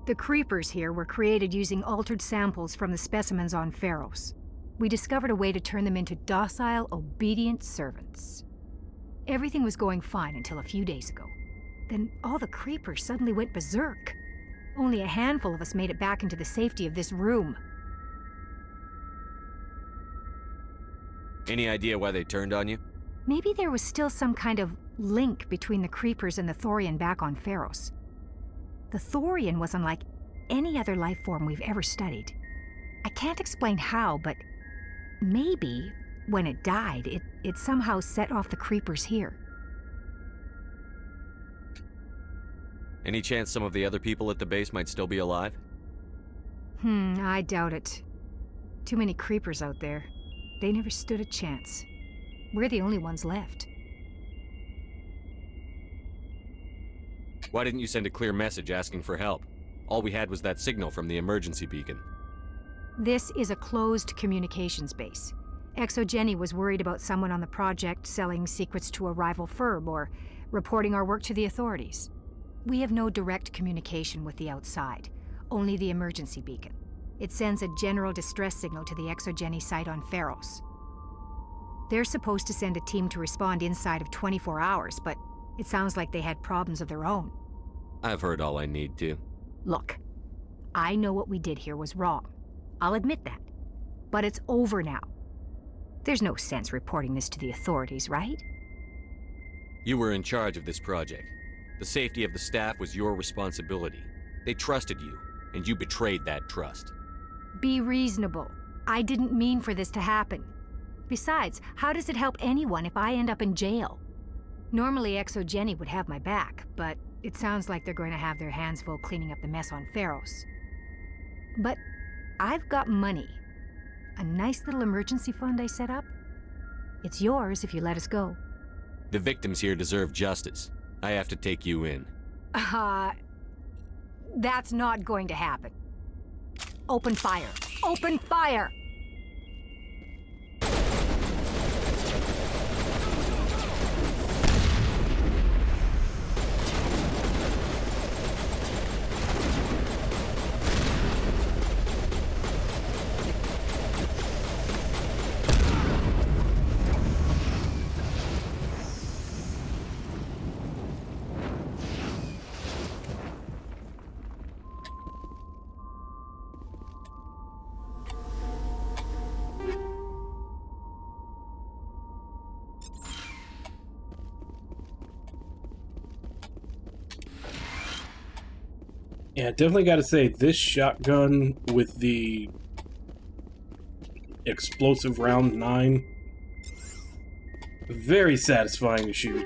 The creepers here were created using altered samples from the specimens on Pharos. We discovered a way to turn them into docile, obedient servants. Everything was going fine until a few days ago. Then all the creepers suddenly went berserk. Only a handful of us made it back into the safety of this room.
Any idea why they turned on you?
Maybe there was still some kind of link between the creepers and the Thorian back on Pharos. The Thorian was unlike any other life form we've ever studied. I can't explain how, but maybe when it died, it somehow set off the creepers here.
Any chance some of the other people at the base might still be alive?
I doubt it. Too many creepers out there. They never stood a chance. We're the only ones left.
Why didn't you send a clear message asking for help? All we had was that signal from the emergency beacon.
This is a closed communications base. Exogeny was worried about someone on the project selling secrets to a rival firm or reporting our work to the authorities. We have no direct communication with the outside, only the emergency beacon. It sends a general distress signal to the Exogeny site on Pharos. They're supposed to send a team to respond inside of 24 hours, but it sounds like they had problems of their own.
I've heard all I need to.
Look, I know what we did here was wrong. I'll admit that. But it's over now. There's no sense reporting this to the authorities, right?
You were in charge of this project. The safety of the staff was your responsibility. They trusted you, and you betrayed that trust.
Be reasonable. I didn't mean for this to happen. Besides, how does it help anyone if I end up in jail? Normally Exogeny would have my back, but it sounds like they're going to have their hands full cleaning up the mess on Pharos. But I've got money. A nice little emergency fund I set up. It's yours if you let us go.
The victims here deserve justice. I have to take you in.
That's not going to happen. Open fire. Open fire!
Yeah, definitely got to say, this shotgun with the explosive round 9, very satisfying to shoot.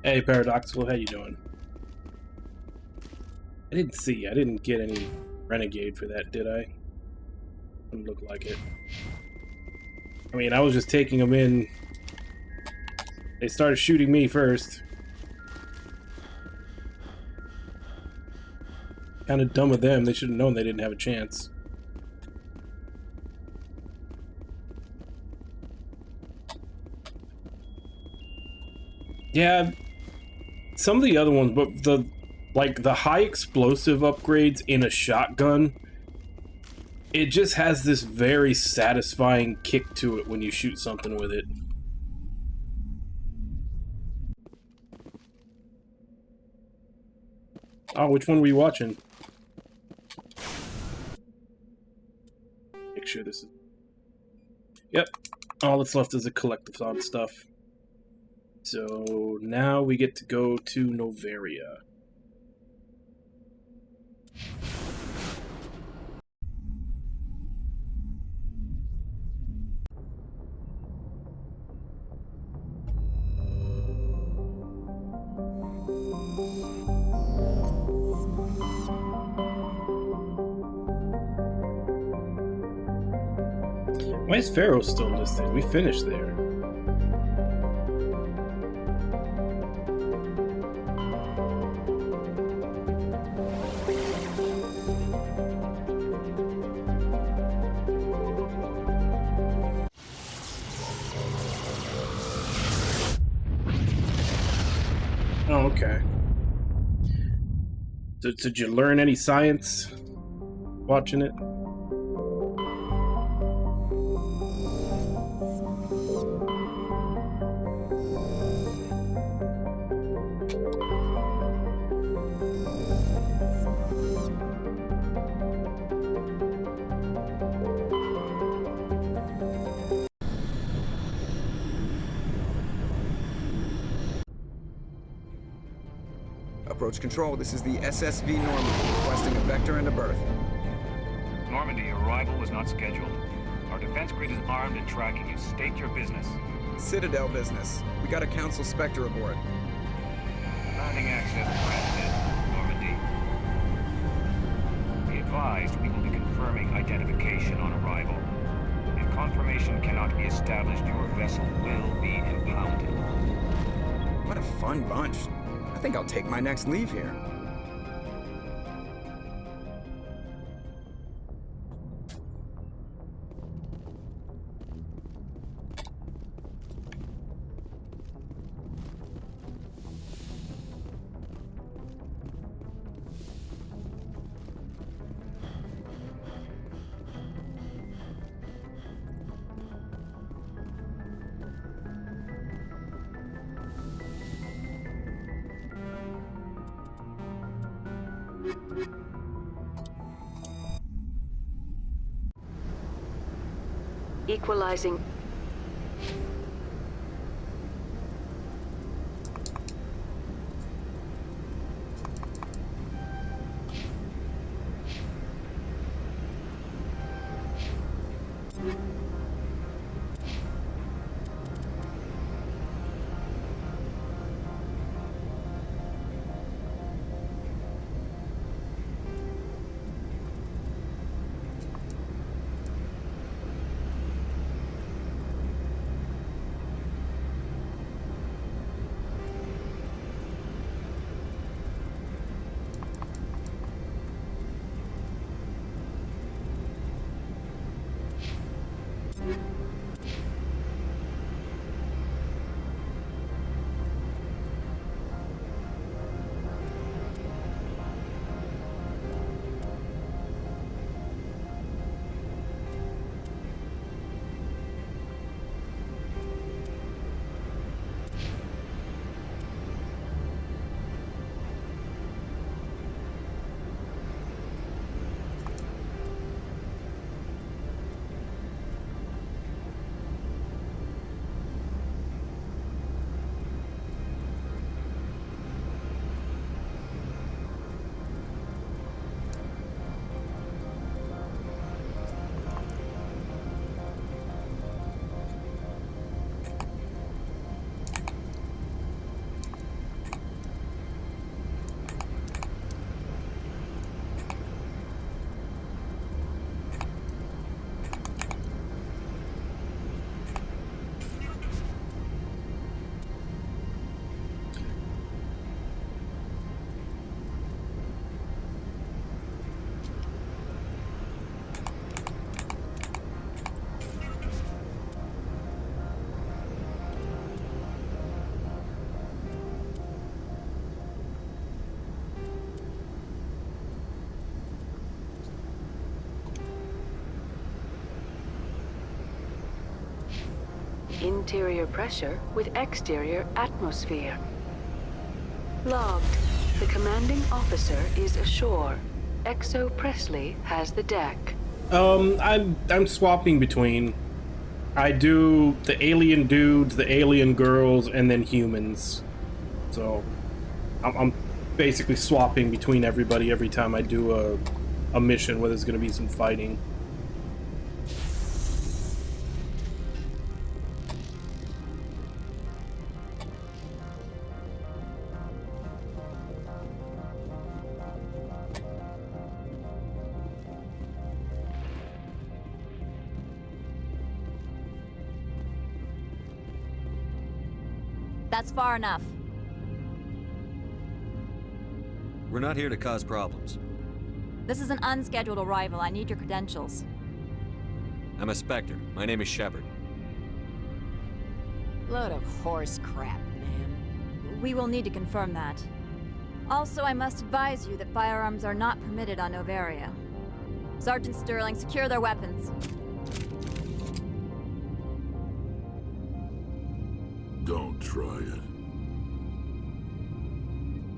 Hey, Paradoxical, how you doing? I didn't get any Renegade for that, did I? Didn't look like it. I mean, I was just taking them in. They started shooting me first. Kind of dumb of them. They should have known they didn't have a chance. Yeah, some of the other ones, but the high explosive upgrades in a shotgun, it just has this very satisfying kick to it when you shoot something with it. Oh, which one were you watching? Make sure this is... Yep. All that's left is a collectathon stuff. So now we get to go to Novaria. Why is Pharos still listed? We finished there. Oh, okay. So, did you learn any science watching it?
Approach control, this is the SSV Normandy, requesting a vector and a berth.
Normandy, arrival was not scheduled. Our defense grid is armed and tracking you. State your business.
Citadel business. We got a Council Spectre aboard.
Landing access granted, Normandy. Be advised, we will be confirming identification on arrival. If confirmation cannot be established, your vessel will be impounded.
What a fun bunch. I think I'll take my next leave here.
Equalizing. Interior pressure with exterior atmosphere. Logged. The commanding officer is ashore. Exo Presley has the deck.
I'm swapping between. I do the alien dudes, the alien girls, and then humans. So I'm basically swapping between everybody every time I do a mission where there's going to be some fighting.
That's far enough.
We're not here to cause problems.
This is an unscheduled arrival. I need your credentials.
I'm a Spectre. My name is Shepard.
Load of horse crap, man.
We will need to confirm that. Also, I must advise you that firearms are not permitted on Novaria. Sergeant Sterling, secure their weapons.
Don't try it.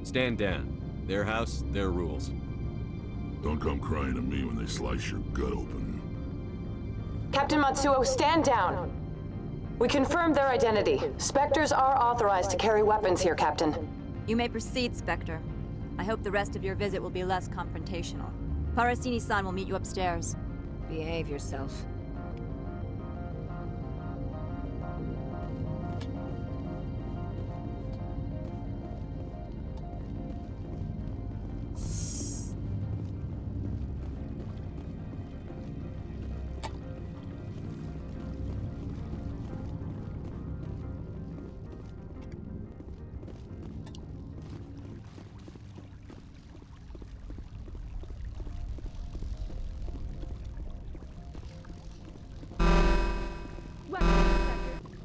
Stand down. Their house, their rules.
Don't come crying to me when they slice your gut open.
Captain Matsuo, stand down. We confirmed their identity. Spectres are authorized to carry weapons here, Captain.
You may proceed, Spectre. I hope the rest of your visit will be less confrontational. Parasini-san will meet you upstairs.
Behave yourself.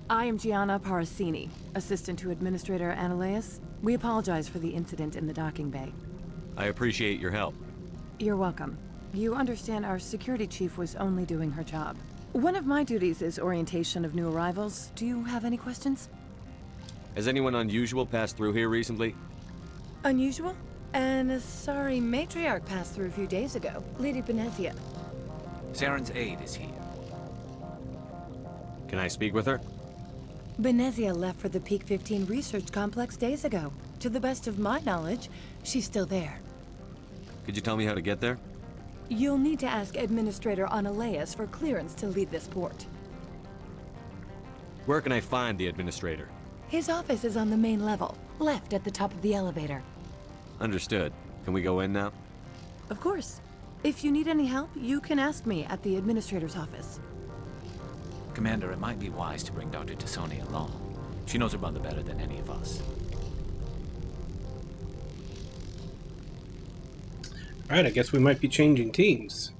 I am Gianna Parasini, assistant to Administrator Ananias. We apologize for the incident in the docking bay.
I appreciate your help.
You're welcome. You understand our security chief was only doing her job. One of my duties is orientation of new arrivals. Do you have any questions?
Has anyone unusual passed through here recently?
Unusual? And a sorry matriarch passed through a few days ago. Lady Benezia.
Saren's aide is here.
Can I speak with her?
Benezia left for the Peak 15 research complex days ago. To the best of my knowledge, she's still there.
Could you tell me how to get there?
You'll need to ask Administrator Analeas for clearance to leave this port.
Where can I find the Administrator?
His office is on the main level, left at the top of the elevator.
Understood. Can we go in now?
Of course. If you need any help, you can ask me at the Administrator's office.
Commander, it might be wise to bring Dr. Tassoni along. She knows her mother better than any of us.
Alright, I guess we might be changing teams.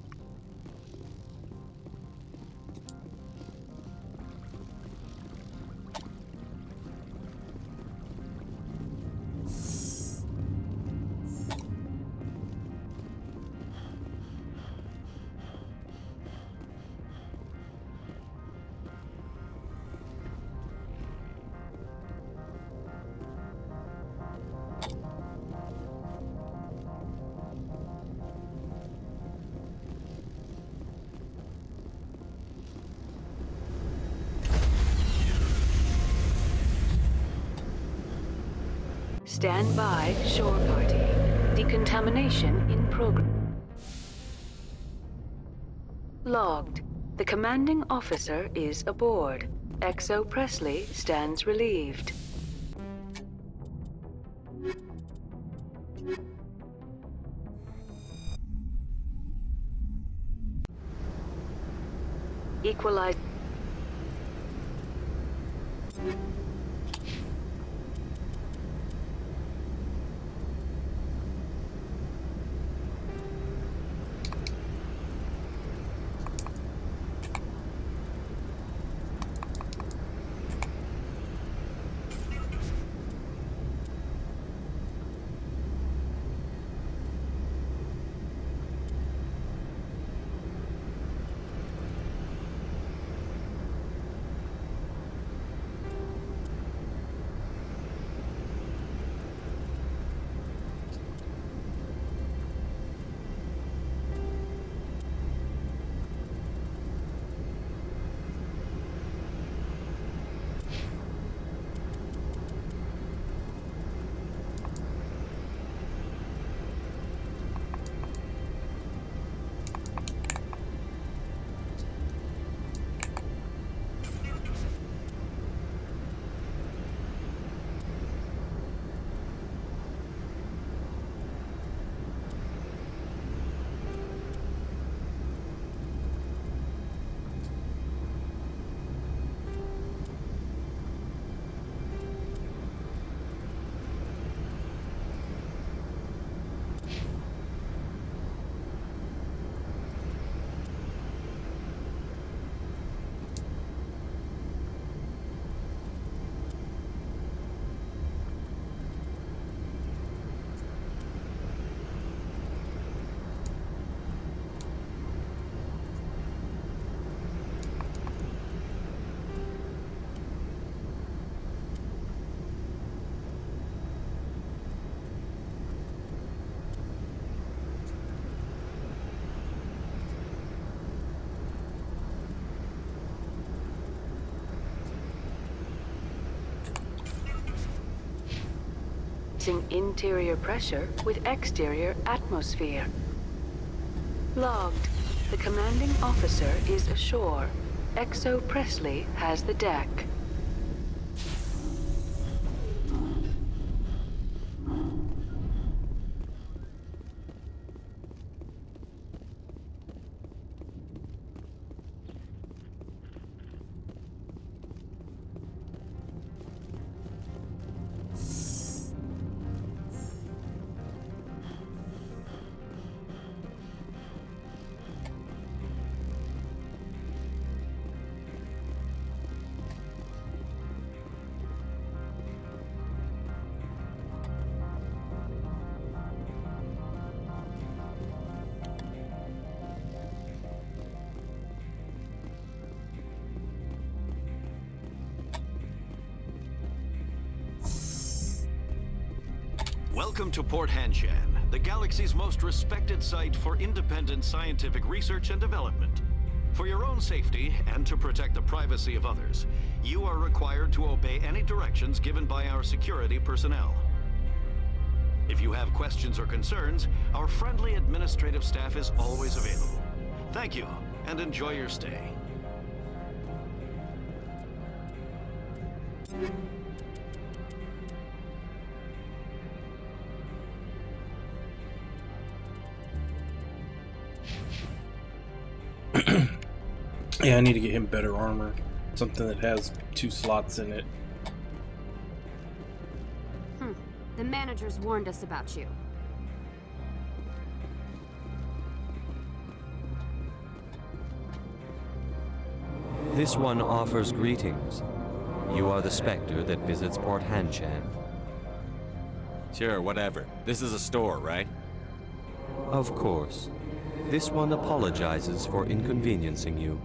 Stand by, shore party. Decontamination in progress. Logged. The commanding officer is aboard. XO Presley stands relieved. Equalize. Interior pressure with exterior atmosphere. Logged. The commanding officer is ashore. XO Presley has the deck.
Welcome to Port Hanshan, the galaxy's most respected site for independent scientific research and development. For your own safety and to protect the privacy of others, you are required to obey any directions given by our security personnel. If you have questions or concerns, our friendly administrative staff is always available. Thank you, and enjoy your stay.
Yeah, I need to get him better armor. Something that has 2 slots in it.
The managers warned us about you.
This one offers greetings. You are the specter that visits Port Hanchan.
Sure, whatever. This is a store, right?
Of course. This one apologizes for inconveniencing you.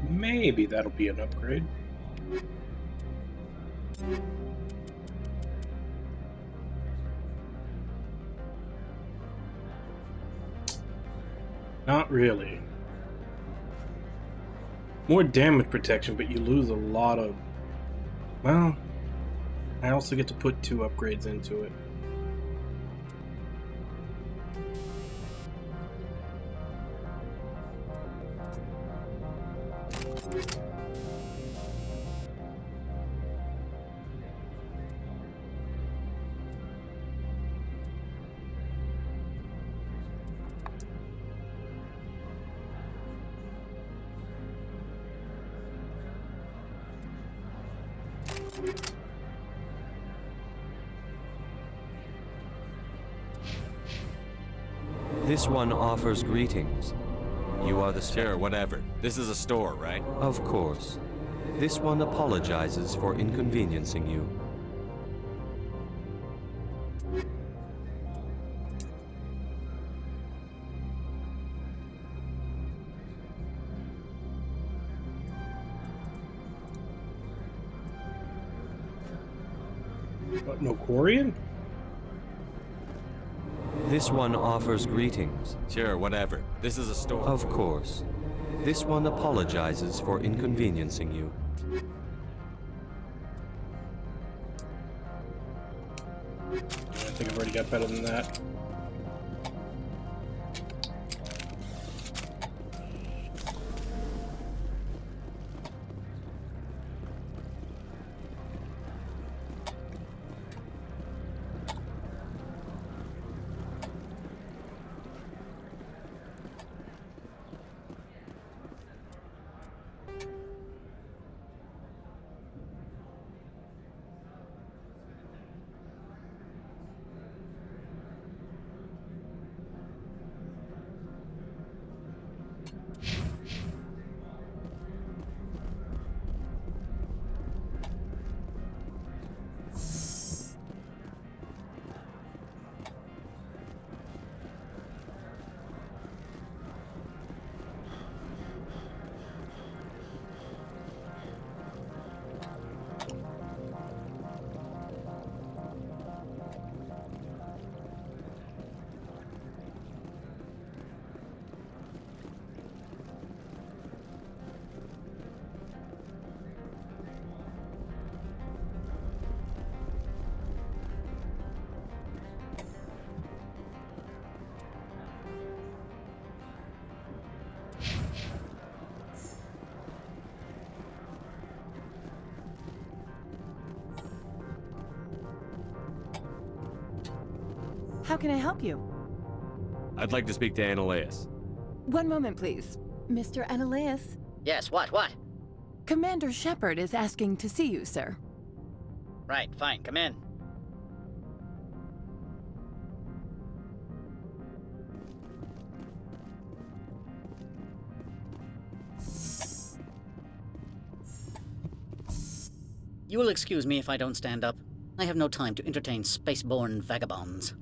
Maybe that'll be an upgrade. Not really. More damage protection, but you lose a lot of... Well, I also get to put 2 upgrades into it.
This one offers greetings. You are the
Sure, whatever. This is a store, right?
Of course. This one apologizes for inconveniencing you.
What, no Quarian?
This one offers greetings.
Sure, whatever. This is a store.
Of course. This one apologizes for inconveniencing you.
I think I've already got better than that.
How can I help you?
I'd like to speak to Annaleus.
One moment, please. Mr. Annaleus?
Yes, what?
Commander Shepard is asking to see you, sir.
Right, fine, come in. You will excuse me if I don't stand up. I have no time to entertain spaceborne vagabonds.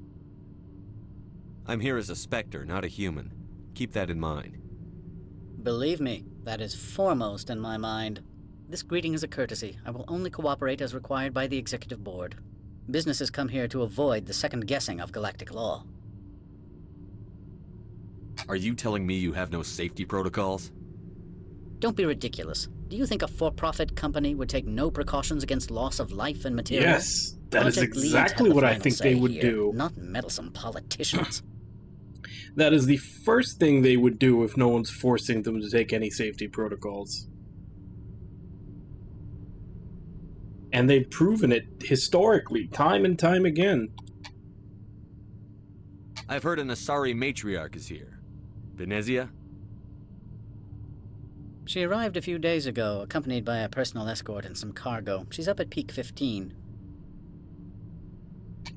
I'm here as a Spectre, not a human. Keep that in mind.
Believe me, that is foremost in my mind. This greeting is a courtesy. I will only cooperate as required by the Executive Board. Businesses come here to avoid the second guessing of galactic law.
Are you telling me you have no safety protocols?
Don't be ridiculous. Do you think a for-profit company would take no precautions against loss of life and material?
Yes, that is
Project Leads
exactly
have the
what I
final
think
say
they would
here,
do.
Not meddlesome politicians.
That is the first thing they would do if no one's forcing them to take any safety protocols. And they've proven it historically, time and time again.
I've heard an Asari matriarch is here. Benezia?
She arrived a few days ago, accompanied by a personal escort and some cargo. She's up at Peak 15.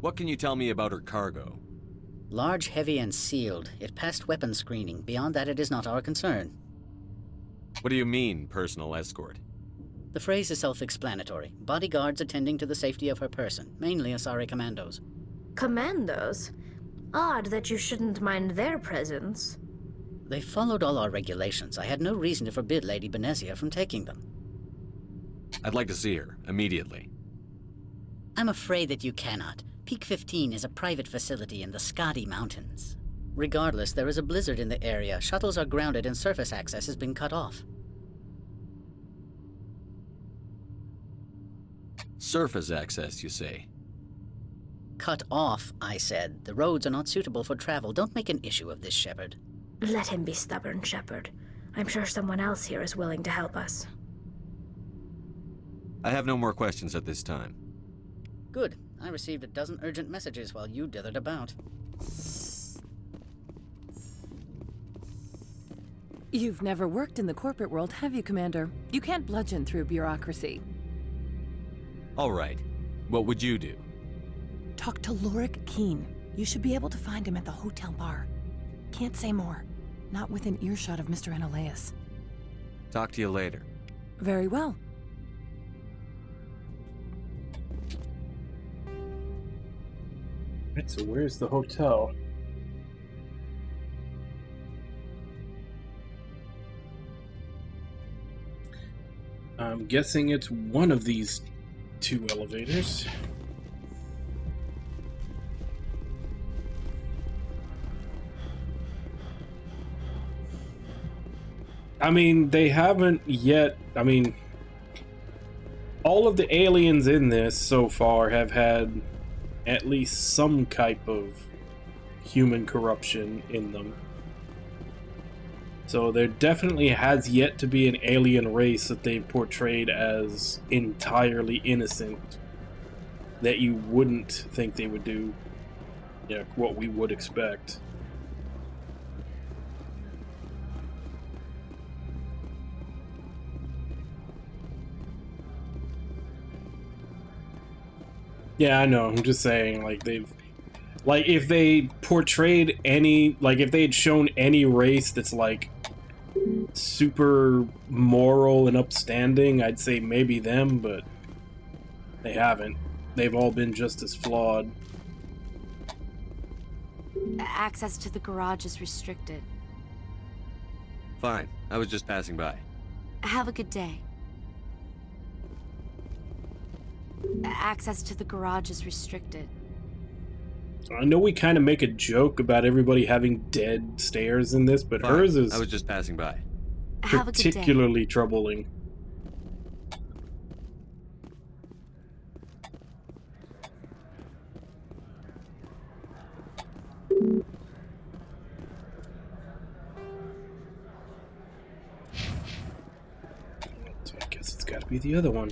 What can you tell me about her cargo?
Large, heavy, and sealed. It passed weapons screening. Beyond that, it is not our concern.
What do you mean, personal escort?
The phrase is self-explanatory. Bodyguards attending to the safety of her person, mainly Asari commandos.
Commandos? Odd that you shouldn't mind their presence.
They followed all our regulations. I had no reason to forbid Lady Benezia from taking them.
I'd like to see her, immediately.
I'm afraid that you cannot. Peak 15 is a private facility in the Skadi Mountains. Regardless, there is a blizzard in the area. Shuttles are grounded and surface access has been cut off.
Surface access, you say?
Cut off, I said. The roads are not suitable for travel. Don't make an issue of this, Shepard.
Let him be stubborn, Shepard. I'm sure someone else here is willing to help us.
I have no more questions at this time.
Good. I received a dozen urgent messages while you dithered about.
You've never worked in the corporate world, have you, Commander? You can't bludgeon through bureaucracy.
All right. What would you do?
Talk to Lorik Keen. You should be able to find him at the hotel bar. Can't say more. Not within earshot of Mr. Ananias.
Talk to you later.
Very well.
Right, so where's the hotel? I'm guessing it's one of these two elevators. I mean, they haven't yet. I mean, all of the aliens in this so far have had at least some type of human corruption in them. So there definitely has yet to be an alien race that they've portrayed as entirely innocent, that you wouldn't think they would do, you know, what we would expect. Yeah, I know. I'm just saying, like, if they portrayed any, like, if they had shown any race that's, like, super moral and upstanding, I'd say maybe them, but they haven't. They've all been just as flawed.
Access to the garage is restricted.
Fine. I was just passing by.
Have a good day. Access to the garage is restricted.
I know we kind of make a joke about everybody having dead stairs in this, but
Fine.
hers is
I was just passing by.
Have a good day.
particularly troubling. So I guess it's got to be the other one.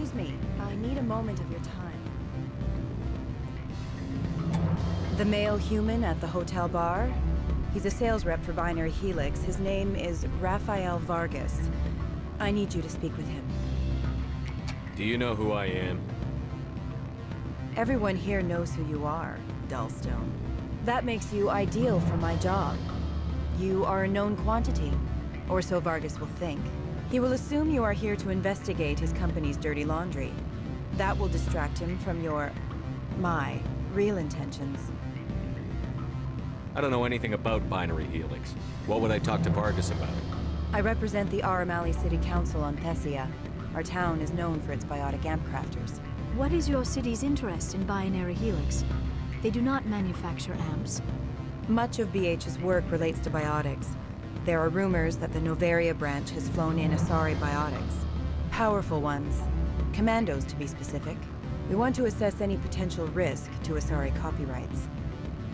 Excuse me, I need a moment of your time. The male human at the hotel bar? He's a sales rep for Binary Helix. His name is Rafael Vargas. I need you to speak with him.
Do you know who I am?
Everyone here knows who you are, Dullstone. That makes you ideal for my job. You are a known quantity, or so Vargas will think. He will assume you are here to investigate his company's dirty laundry. That will distract him from my real intentions.
I don't know anything about Binary Helix. What would I talk to Vargas about?
I represent the Aramali City Council on Thessia. Our town is known for its biotic amp crafters.
What is your city's interest in Binary Helix? They do not manufacture amps.
Much of BH's work relates to biotics. There are rumors that the Novaria branch has flown in Asari biotics. Powerful ones. Commandos, to be specific. We want to assess any potential risk to Asari copyrights.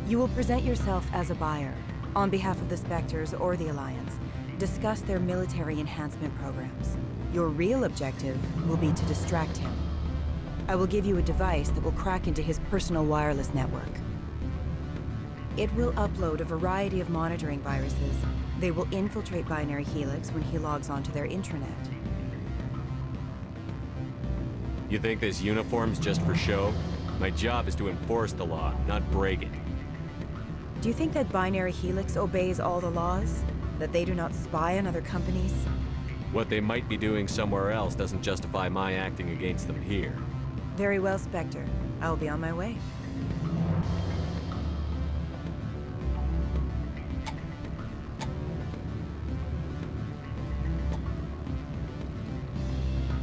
You will present yourself as a buyer, on behalf of the Spectres or the Alliance. Discuss their military enhancement programs. Your real objective will be to distract him. I will give you a device that will crack into his personal wireless network. It will upload a variety of monitoring viruses. They will infiltrate Binary Helix when he logs onto their intranet.
You think this uniform's just for show? My job is to enforce the law, not break it.
Do you think that Binary Helix obeys all the laws? That they do not spy on other companies?
What they might be doing somewhere else doesn't justify my acting against them here.
Very well, Spectre. I will be on my way.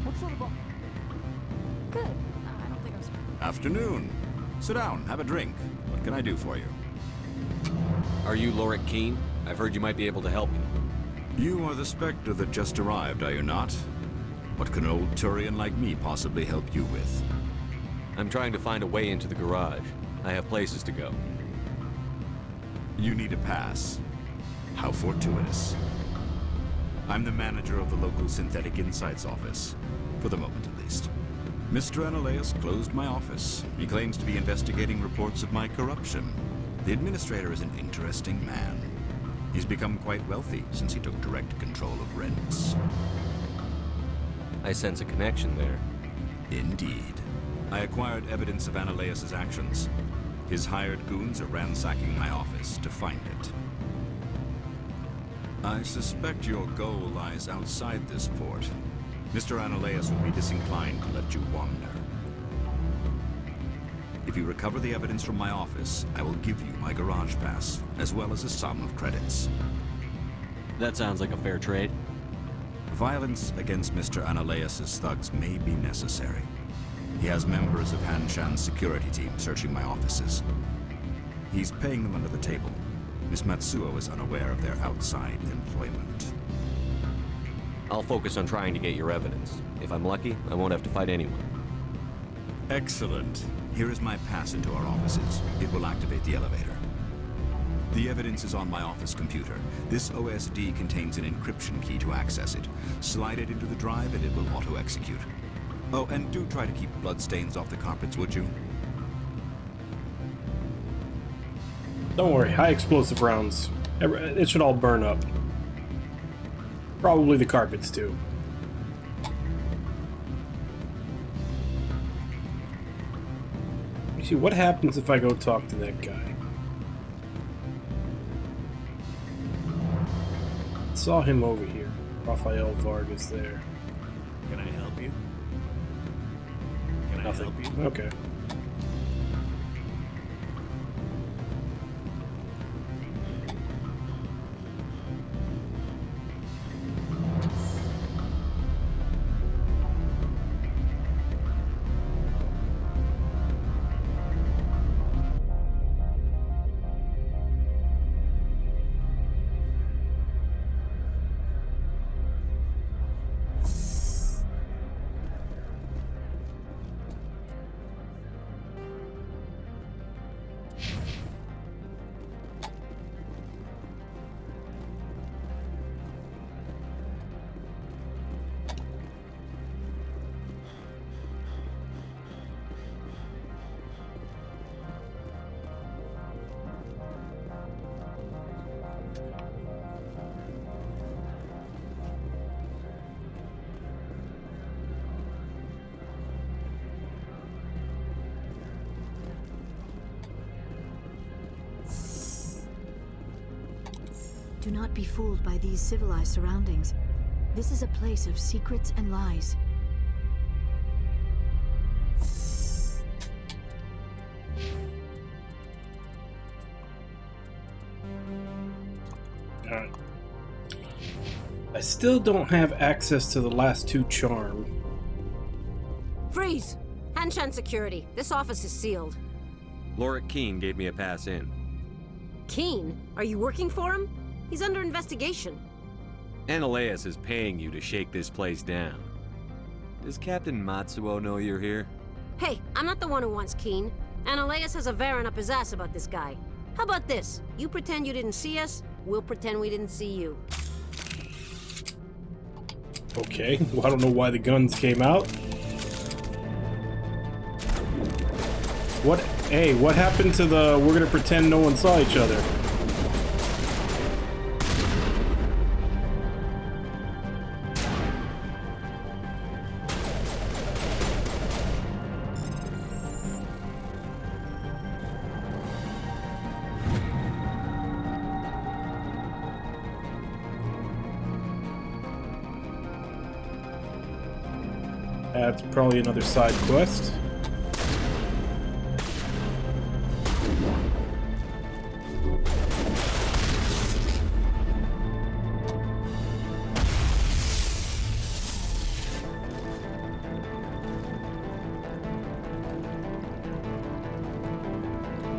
What sort of a... Good. I don't think I'm...
Afternoon. Sit down, have a drink. What can I do for you?
Are you Lorik Keen? I've heard you might be able to help me.
You are the Spectre that just arrived, are you not? What can an old Turian like me possibly help you with?
I'm trying to find a way into the garage. I have places to go.
You need a pass. How fortuitous. I'm the manager of the local Synthetic Insights office. For the moment, at least. Mr. Analeus closed my office. He claims to be investigating reports of my corruption. The administrator is an interesting man. He's become quite wealthy since he took direct control of rents.
I sense a connection there.
Indeed. I acquired evidence of Analeus' actions. His hired goons are ransacking my office to find it. I suspect your goal lies outside this port. Mr. Analeus would be disinclined to let you wander. If you recover the evidence from my office, I will give you my garage pass, as well as a sum of credits.
That sounds like a fair trade.
Violence against Mr. Analeus' thugs may be necessary. He has members of Hanshan's security team searching my offices. He's paying them under the table. Miss Matsuo is unaware of their outside employment.
I'll focus on trying to get your evidence. If I'm lucky, I won't have to fight anyone.
Excellent. Here is my pass into our offices. It will activate the elevator. The evidence is on my office computer. This OSD contains an encryption key to access it. Slide it into the drive and it will auto-execute. Oh, and do try to keep bloodstains off the carpets, would you?
Don't worry, high explosive rounds. It should all burn up. Probably the carpets, too. You see, what happens if I go talk to that guy? Saw him over here. Rafael Vargas there.
Can I help you?
Nothing. Okay.
Do not be fooled by these civilized surroundings. This is a place of secrets and lies.
Alright. I still don't have access to the last 2 charm.
Freeze! Hanshan security. This office is sealed.
Lorik Keen gave me a pass in.
Keen? Are you working for him? He's under investigation.
Ananias is paying you to shake this place down. Does Captain Matsuo know you're here?
Hey, I'm not the one who wants Keen. Ananias has a Varen up his ass about this guy. How about this? You pretend you didn't see us, we'll pretend we didn't see you.
Okay, well, I don't know why the guns came out. What? Hey, what happened to the we're gonna pretend no one saw each other? That's probably another side quest.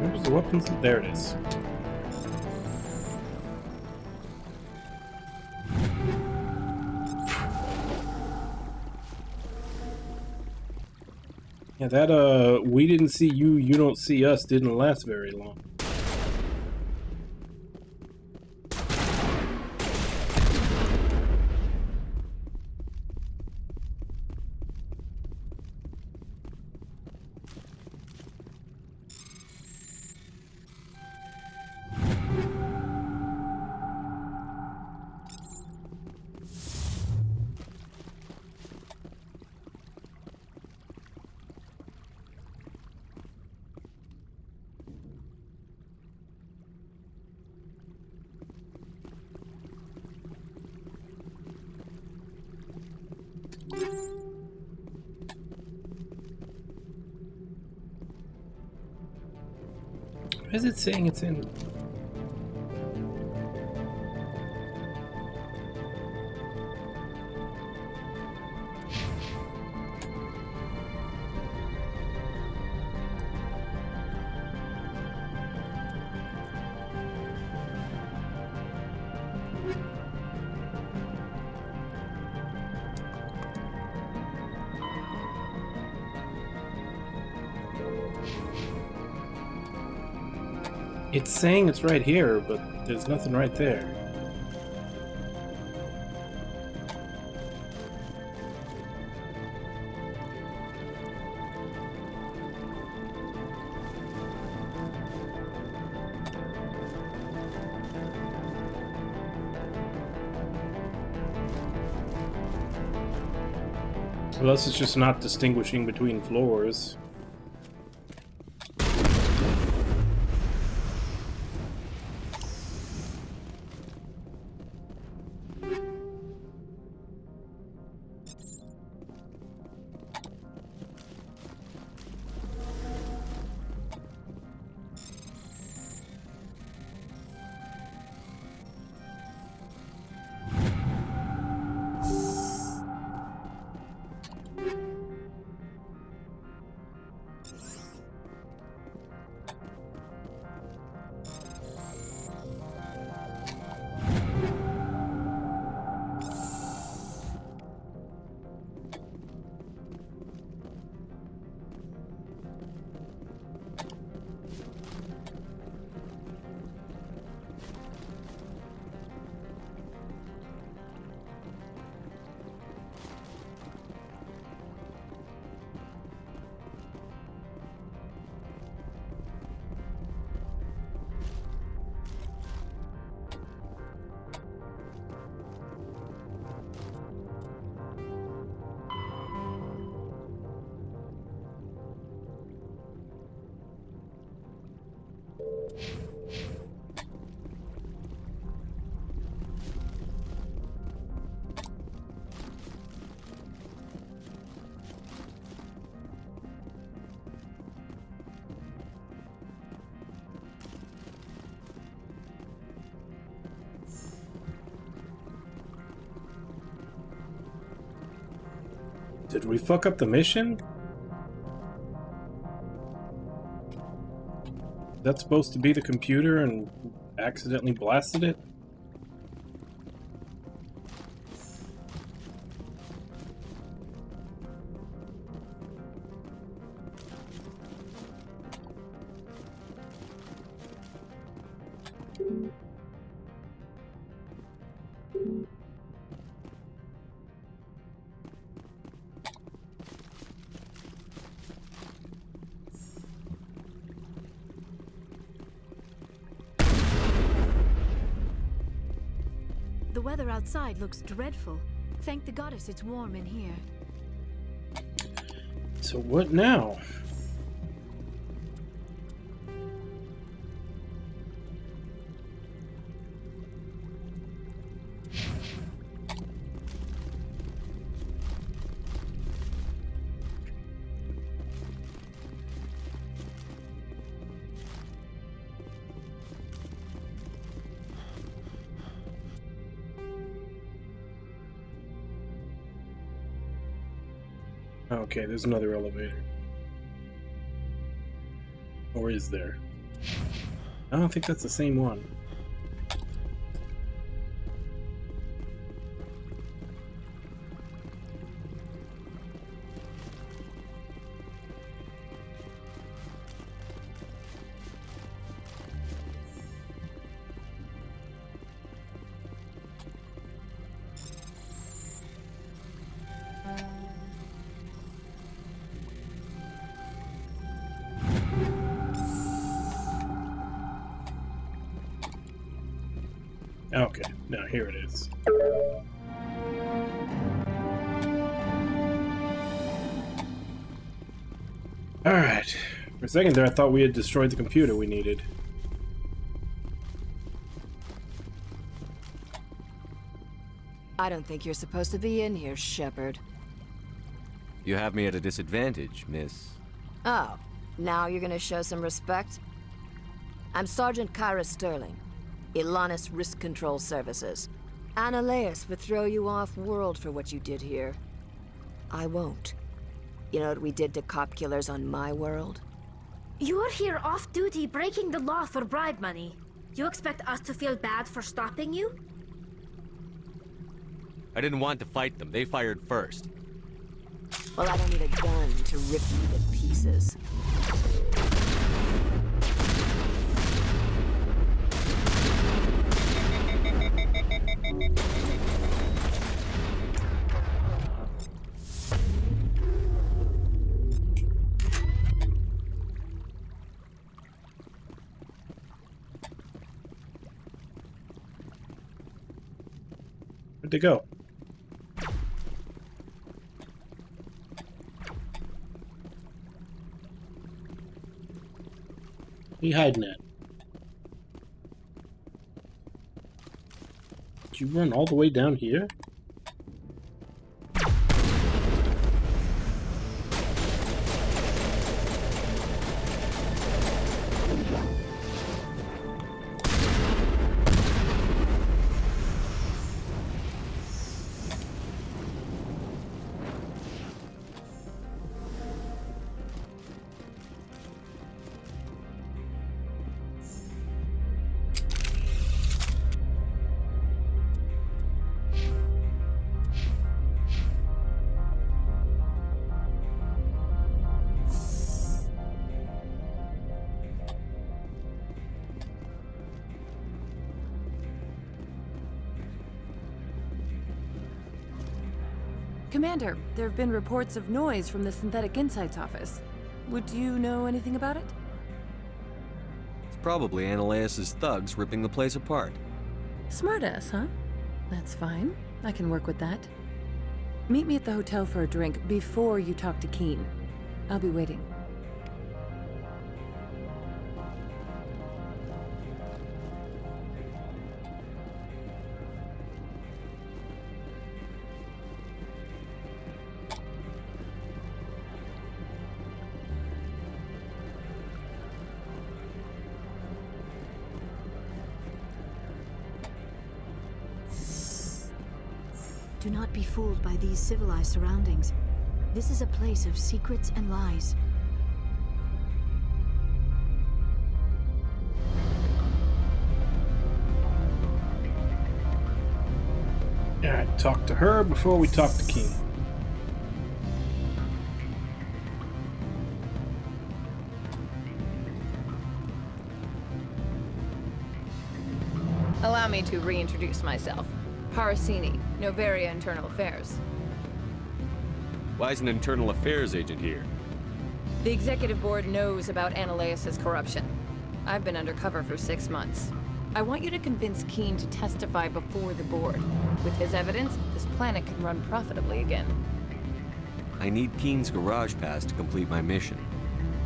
Where's the weapons? There it is. Yeah, that, we didn't see you, you don't see us didn't last very long. What is it saying it's in? It's saying it's right here, but there's nothing right there. Unless it's just not distinguishing between floors. Did we fuck up the mission? That's supposed to be the computer and accidentally blasted it?
The weather outside looks dreadful. Thank the goddess it's warm in here.
So what now? Okay, there's another elevator. Or is there? I don't think that's the same one. Okay, now here it is. Alright. For a second there, I thought we had destroyed the computer we needed.
I don't think you're supposed to be in here, Shepard.
You have me at a disadvantage, miss.
Oh, now you're gonna show some respect? I'm Sergeant Kyra Sterling, Ilanis Risk Control Services. Ananias would throw you off-world for what you did here. I won't. You know what we did to cop killers on my world?
You're here off-duty breaking the law for bribe money. You expect us to feel bad for stopping you?
I didn't want to fight them. They fired first.
Well, I don't need a gun to rip you to pieces.
Where'd they go? What are you hiding at? Did you run all the way down here?
Commander, there have been reports of noise from the Synthetic Insights office. Would you know anything about it?
It's probably Ananias' thugs ripping the place apart.
Smartass, huh? That's fine. I can work with that. Meet me at the hotel for a drink before you talk to Keen. I'll be waiting.
Do not be fooled by these civilized surroundings. This is a place of secrets and lies.
Alright, talk to her before we talk to Keen.
Allow me to reintroduce myself. Parasini, Novaria Internal Affairs.
Why is an internal affairs agent here?
The executive board knows about Ananias' corruption. I've been undercover for 6 months. I want you to convince Keen to testify before the board. With his evidence, this planet can run profitably again.
I need Keen's garage pass to complete my mission.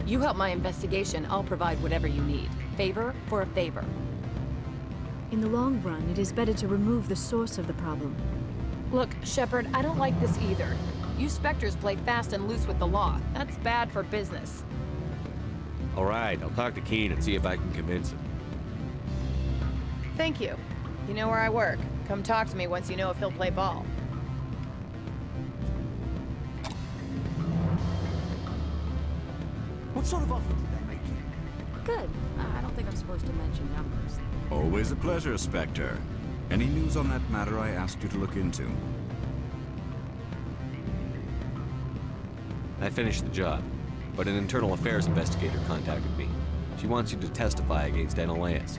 You help my investigation, I'll provide whatever you need. Favor for a favor.
In the long run, it is better to remove the source of the problem.
Look, Shepard, I don't like this either. You Spectres play fast and loose with the law. That's bad for business.
Alright, I'll talk to Keen and see if I can convince him.
Thank you. You know where I work. Come talk to me once you know if he'll play ball.
What sort of offer did they make you?
Good. I don't think I'm supposed to mention numbers.
Always a pleasure, Spectre. Any news on that matter I asked you to look into?
I finished the job, but an internal affairs investigator contacted me. She wants you to testify against Ananias.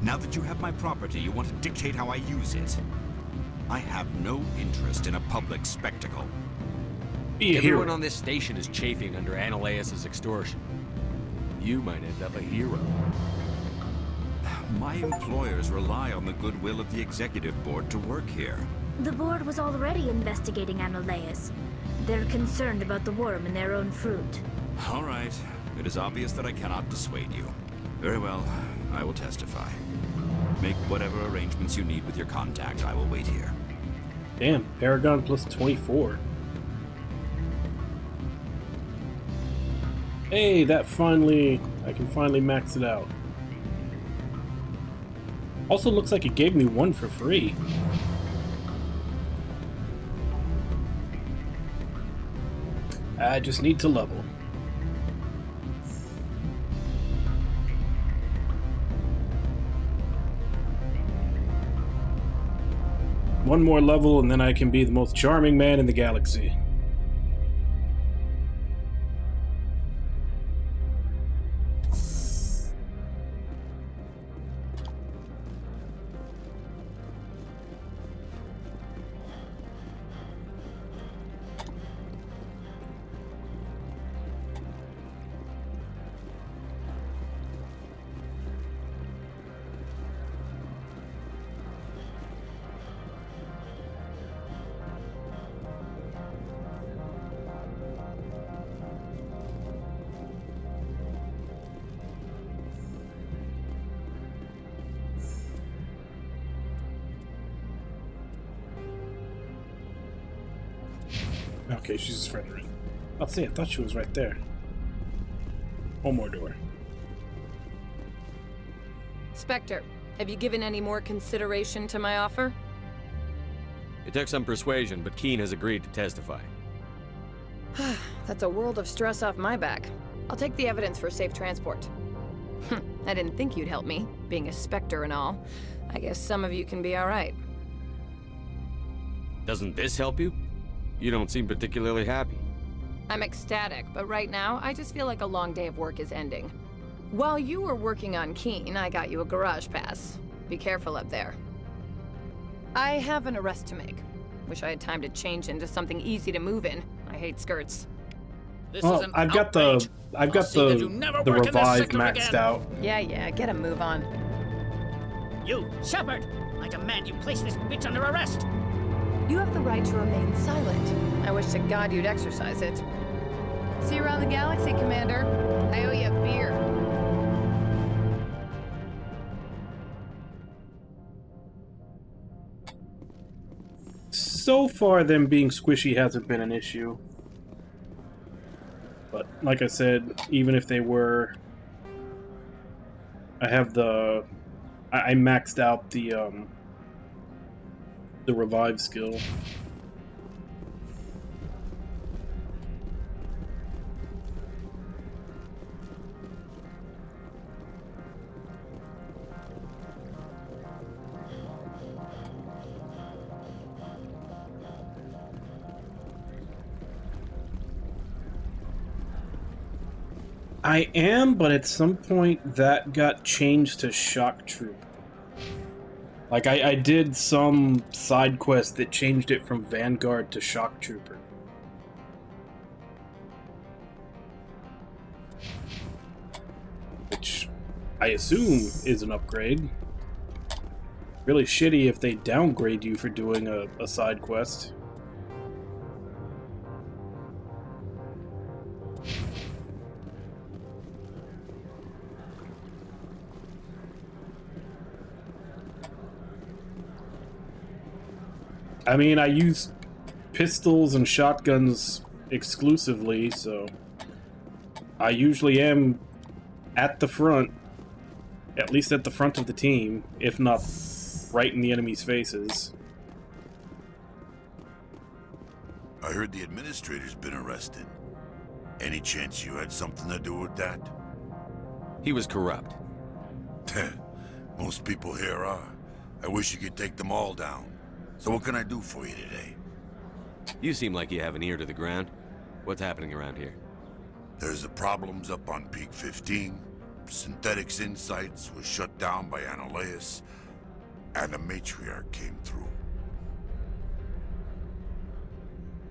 Now that you have my property, you want to dictate how I use it. I have no interest in a public spectacle.
Everyone on this station is chafing under Ananias' extortion. You might end up a hero.
My employers rely on the goodwill of the executive board to work here.
The board was already investigating Ananias. They're concerned about the worm in their own fruit.
All right. It is obvious that I cannot dissuade you. Very well. I will testify. Make whatever arrangements you need with your contact. I will wait here.
Damn, Paragon plus 24. Hey, I can finally max it out. Also looks like it gave me one for free. I just need to level. One more level and then I can be the most charming man in the galaxy. Okay, she's just further in. I thought she was right there. One more door.
Spectre, have you given any more consideration to my offer?
It took some persuasion, but Keen has agreed to testify.
That's a world of stress off my back. I'll take the evidence for safe transport. I didn't think you'd help me, being a Spectre and all. I guess some of you can be alright.
Doesn't this help you? You don't seem particularly happy.
I'm ecstatic, but right now, I just feel like a long day of work is ending. While you were working on Keen, I got you a garage pass. Be careful up there. I have an arrest to make. Wish I had time to change into something easy to move in. I hate skirts.
Well, I've got the revive maxed out.
Yeah, get a move on.
You, Shepard! I demand you place this bitch under arrest!
You have the right to remain silent. I wish to God you'd exercise it. See you around the galaxy, Commander. I owe you a beer.
So far, them being squishy hasn't been an issue. But, like I said, even if they were... I maxed out the revive skill. I am, but at some point that got changed to Shock Troop. Like, I did some side quest that changed it from Vanguard to Shock Trooper. Which I assume is an upgrade. Really shitty if they downgrade you for doing a side quest. I mean, I use pistols and shotguns exclusively, so I usually am at the front, at least at the front of the team, if not right in the enemy's faces.
I heard the administrator's been arrested. Any chance you had something to do with that?
He was corrupt.
Most people here are. I wish you could take them all down. So what can I do for you today?
You seem like you have an ear to the ground. What's happening around here?
There's the problems up on Peak 15. Synthetics Insights was shut down by Analaeus, and the Matriarch came through.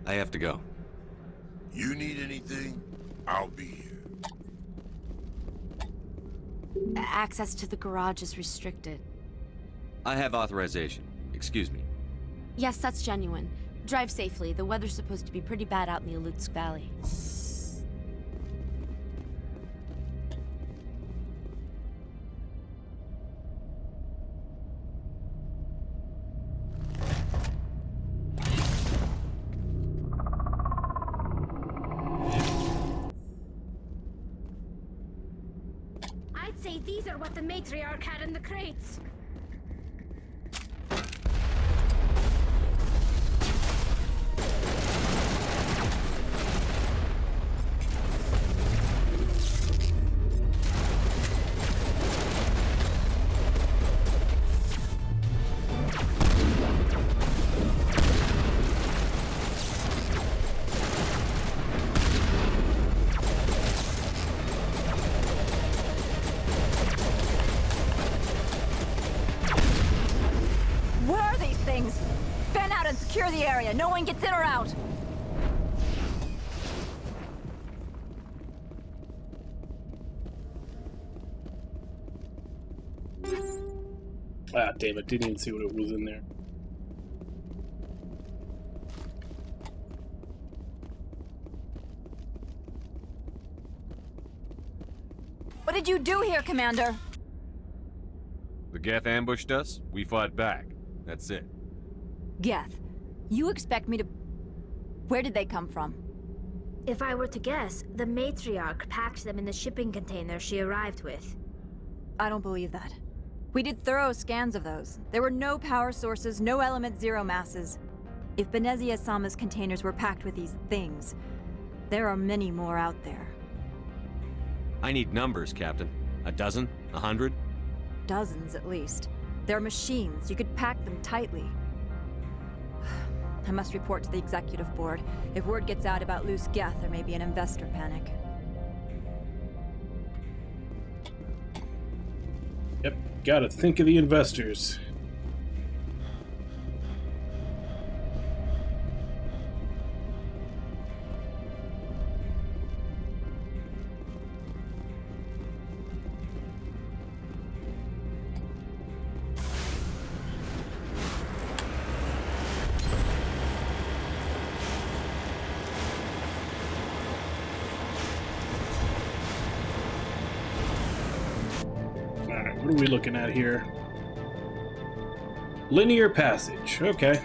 I have to go.
You need anything? I'll be here.
Access to the garage is restricted.
I have authorization. Excuse me.
Yes, that's genuine. Drive safely. The weather's supposed to be pretty bad out in the Alutsk Valley.
I'd say these are what the Matriarch had in the crates.
Secure the area. No one gets in or out.
Ah, damn it. Didn't even see what it was in there.
What did you do here, Commander?
The Geth ambushed us. We fought back. That's it.
Geth. You expect me to... Where did they come from?
If I were to guess, the Matriarch packed them in the shipping container she arrived with.
I don't believe that. We did thorough scans of those. There were no power sources, no element zero masses. If Benezia Sama's containers were packed with these things, there are many more out there.
I need numbers, Captain. A dozen? 100?
Dozens, at least. They're machines. You could pack them tightly. I must report to the executive board. If word gets out about loose Geth, there may be an investor panic.
Yep, gotta think of the investors. What are we looking at here? Linear passage. Okay.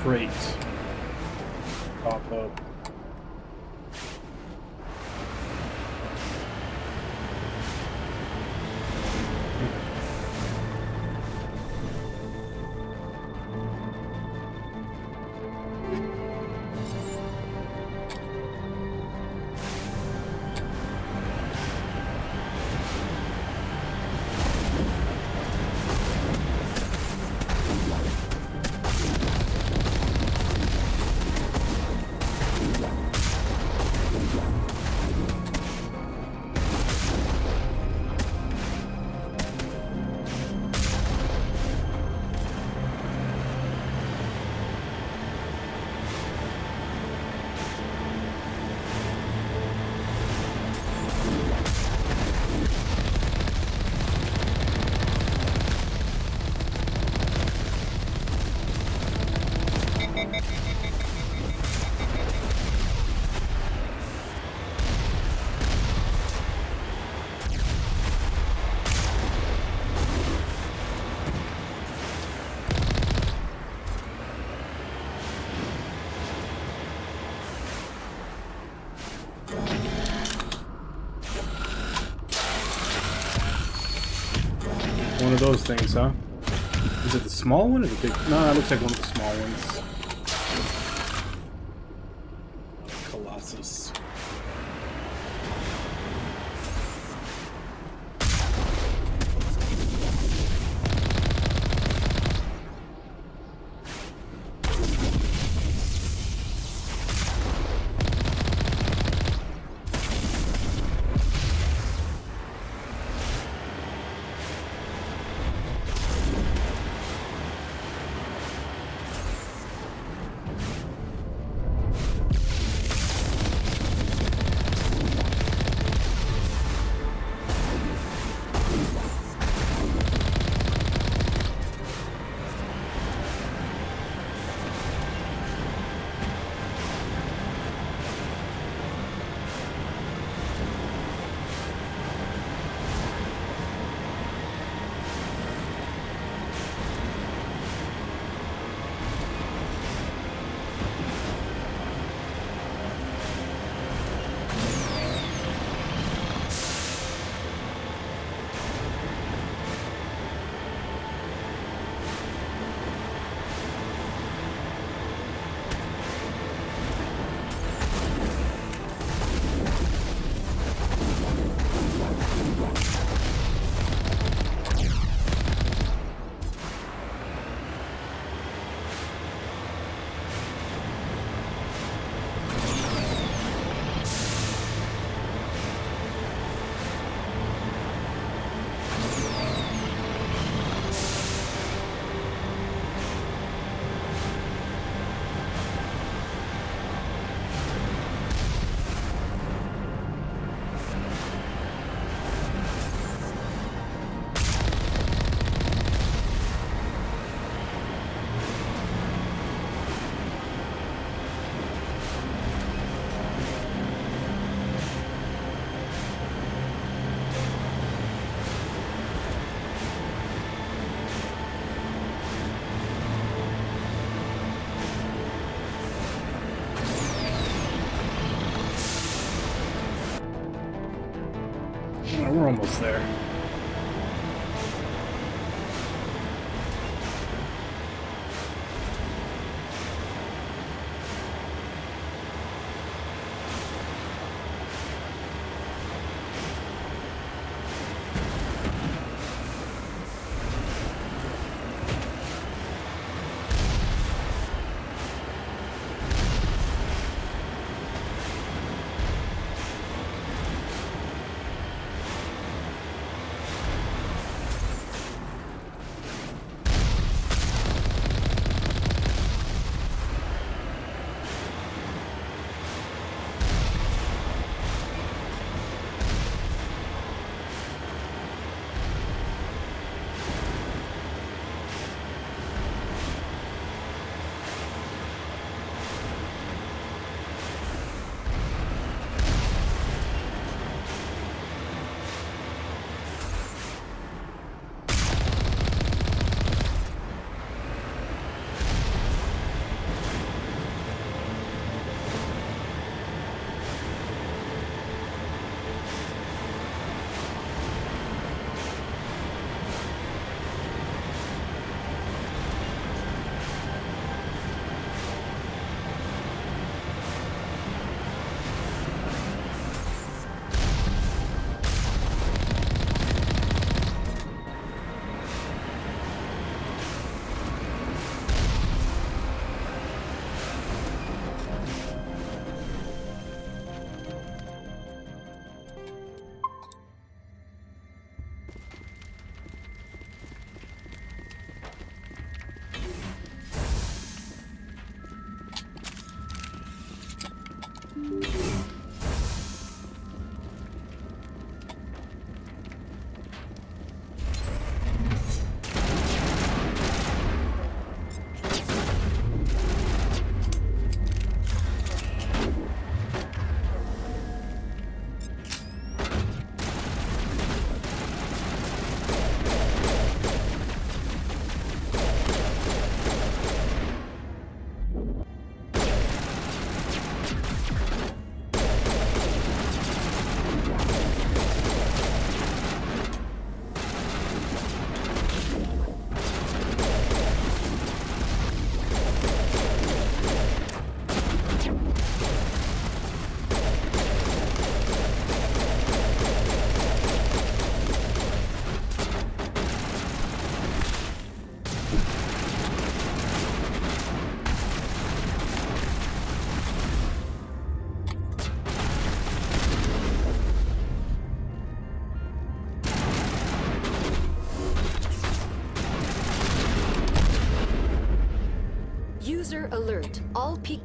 crate pop up. One of those things, huh? Is it the small one or the big? No, it looks like one of the small ones. Colossus. Oh, we're almost there.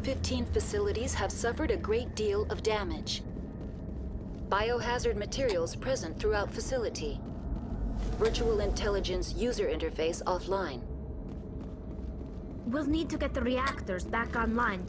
P-15 facilities have suffered a great deal of damage. Biohazard materials present throughout facility. Virtual intelligence user interface offline.
We'll need to get the reactors back online.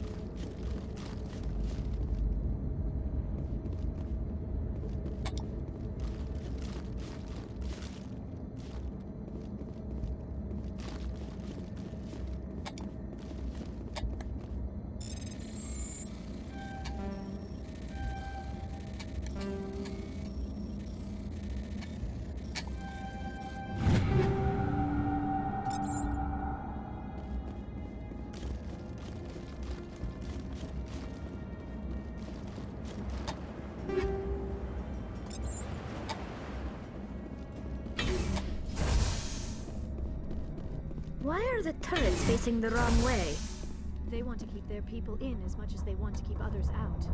Why are the turrets facing the wrong way?
They want to keep their people in as much as they want to keep others out.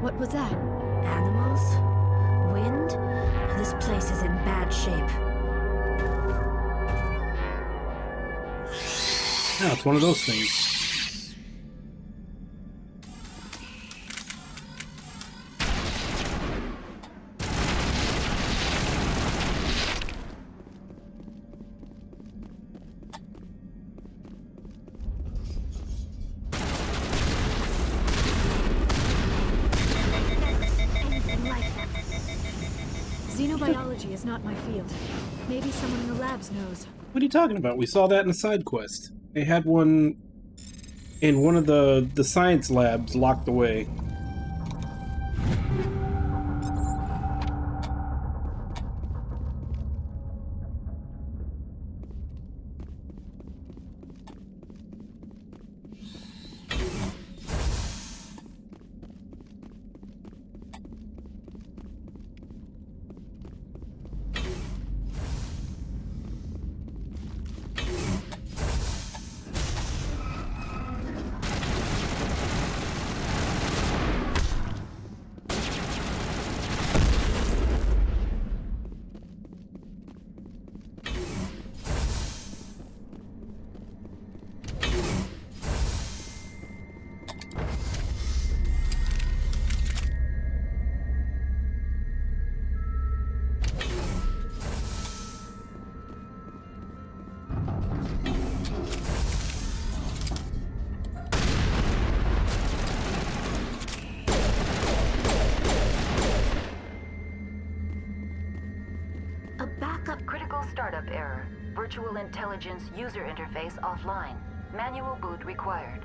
What was that?
Animals? Wind? This place is in bad shape.
Yeah, it's one of those things.
Xenobiology is not my field. Maybe someone in the labs knows.
What are you talking about? We saw that in a side quest. They had one in one of the science labs locked away.
Critical startup error. Virtual intelligence user interface offline. Manual boot required.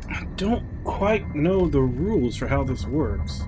I don't quite know the rules for how this works.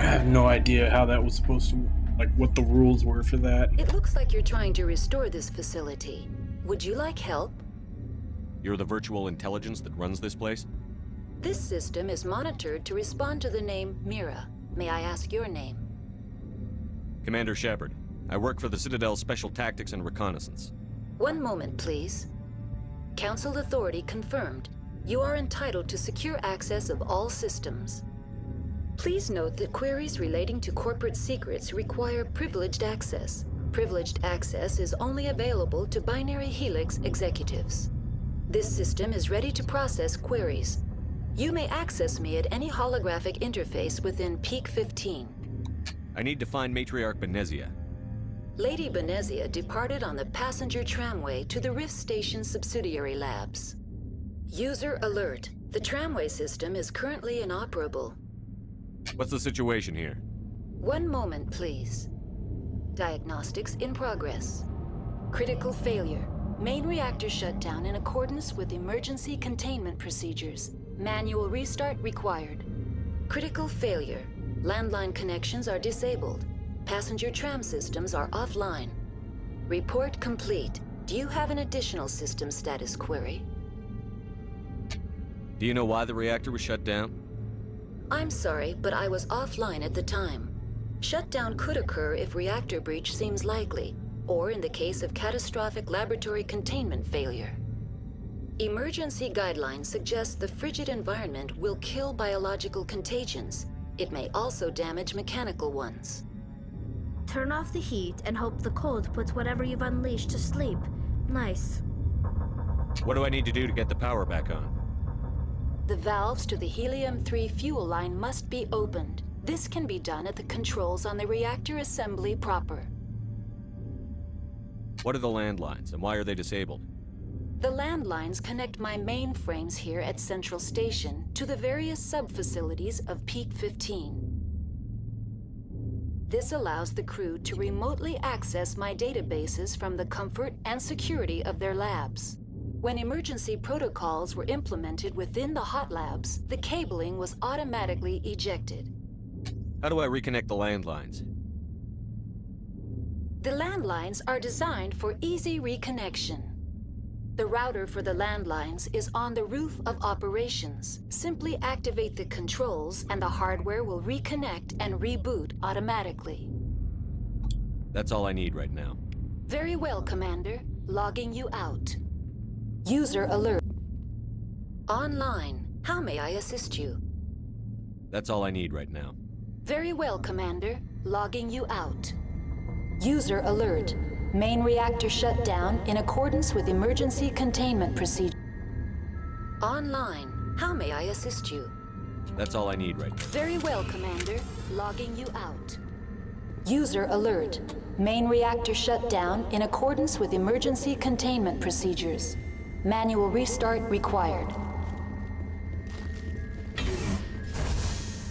I have no idea how that was supposed to, like, what the rules were for that.
It looks like you're trying to restore this facility. Would you like help?
You're the virtual intelligence that runs this place?
This system is monitored to respond to the name Mira. May I ask your name?
Commander Shepard. I work for the Citadel's Special Tactics and Reconnaissance.
One moment, please. Council authority confirmed. You are entitled to secure access of all systems. Please note that queries relating to corporate secrets require privileged access. Privileged access is only available to Binary Helix executives. This system is ready to process queries. You may access me at any holographic interface within Peak 15.
I need to find Matriarch Benezia.
Lady Benezia departed on the passenger tramway to the Rift Station subsidiary labs. User alert. The tramway system is currently inoperable.
What's the situation here?
One moment, please. Diagnostics in progress. Critical failure. Main reactor shut down in accordance with emergency containment procedures. Manual restart required. Critical failure. Landline connections are disabled. Passenger tram systems are offline. Report complete. Do you have an additional system status query?
Do you know why the reactor was shut down?
I'm sorry, but I was offline at the time. Shutdown could occur if reactor breach seems likely, or in the case of catastrophic laboratory containment failure. Emergency guidelines suggest the frigid environment will kill biological contagions. It may also damage mechanical ones.
Turn off the heat and hope the cold puts whatever you've unleashed to sleep. Nice.
What do I need to do to get the power back on?
The valves to the helium-3 fuel line must be opened. This can be done at the controls on the reactor assembly proper.
What are the landlines, and why are they disabled?
The landlines connect my mainframes here at Central Station to the various sub-facilities of Peak 15. This allows the crew to remotely access my databases from the comfort and security of their labs. When emergency protocols were implemented within the hot labs, the cabling was automatically ejected.
How do I reconnect the landlines?
The landlines are designed for easy reconnection. The router for the landlines is on the roof of operations. Simply activate the controls and the hardware will reconnect and reboot automatically.
That's all I need right now.
Very well, Commander. Logging you out. User alert. Online. How may I assist you?
That's all I need right now.
Very well, Commander. Logging you out. User alert. Main reactor shut down in accordance with emergency containment procedure. Online. How may I assist you?
That's all I need right now.
Very well, Commander. Logging you out. User alert. Main reactor shut down in accordance with emergency containment procedures. Manual restart required.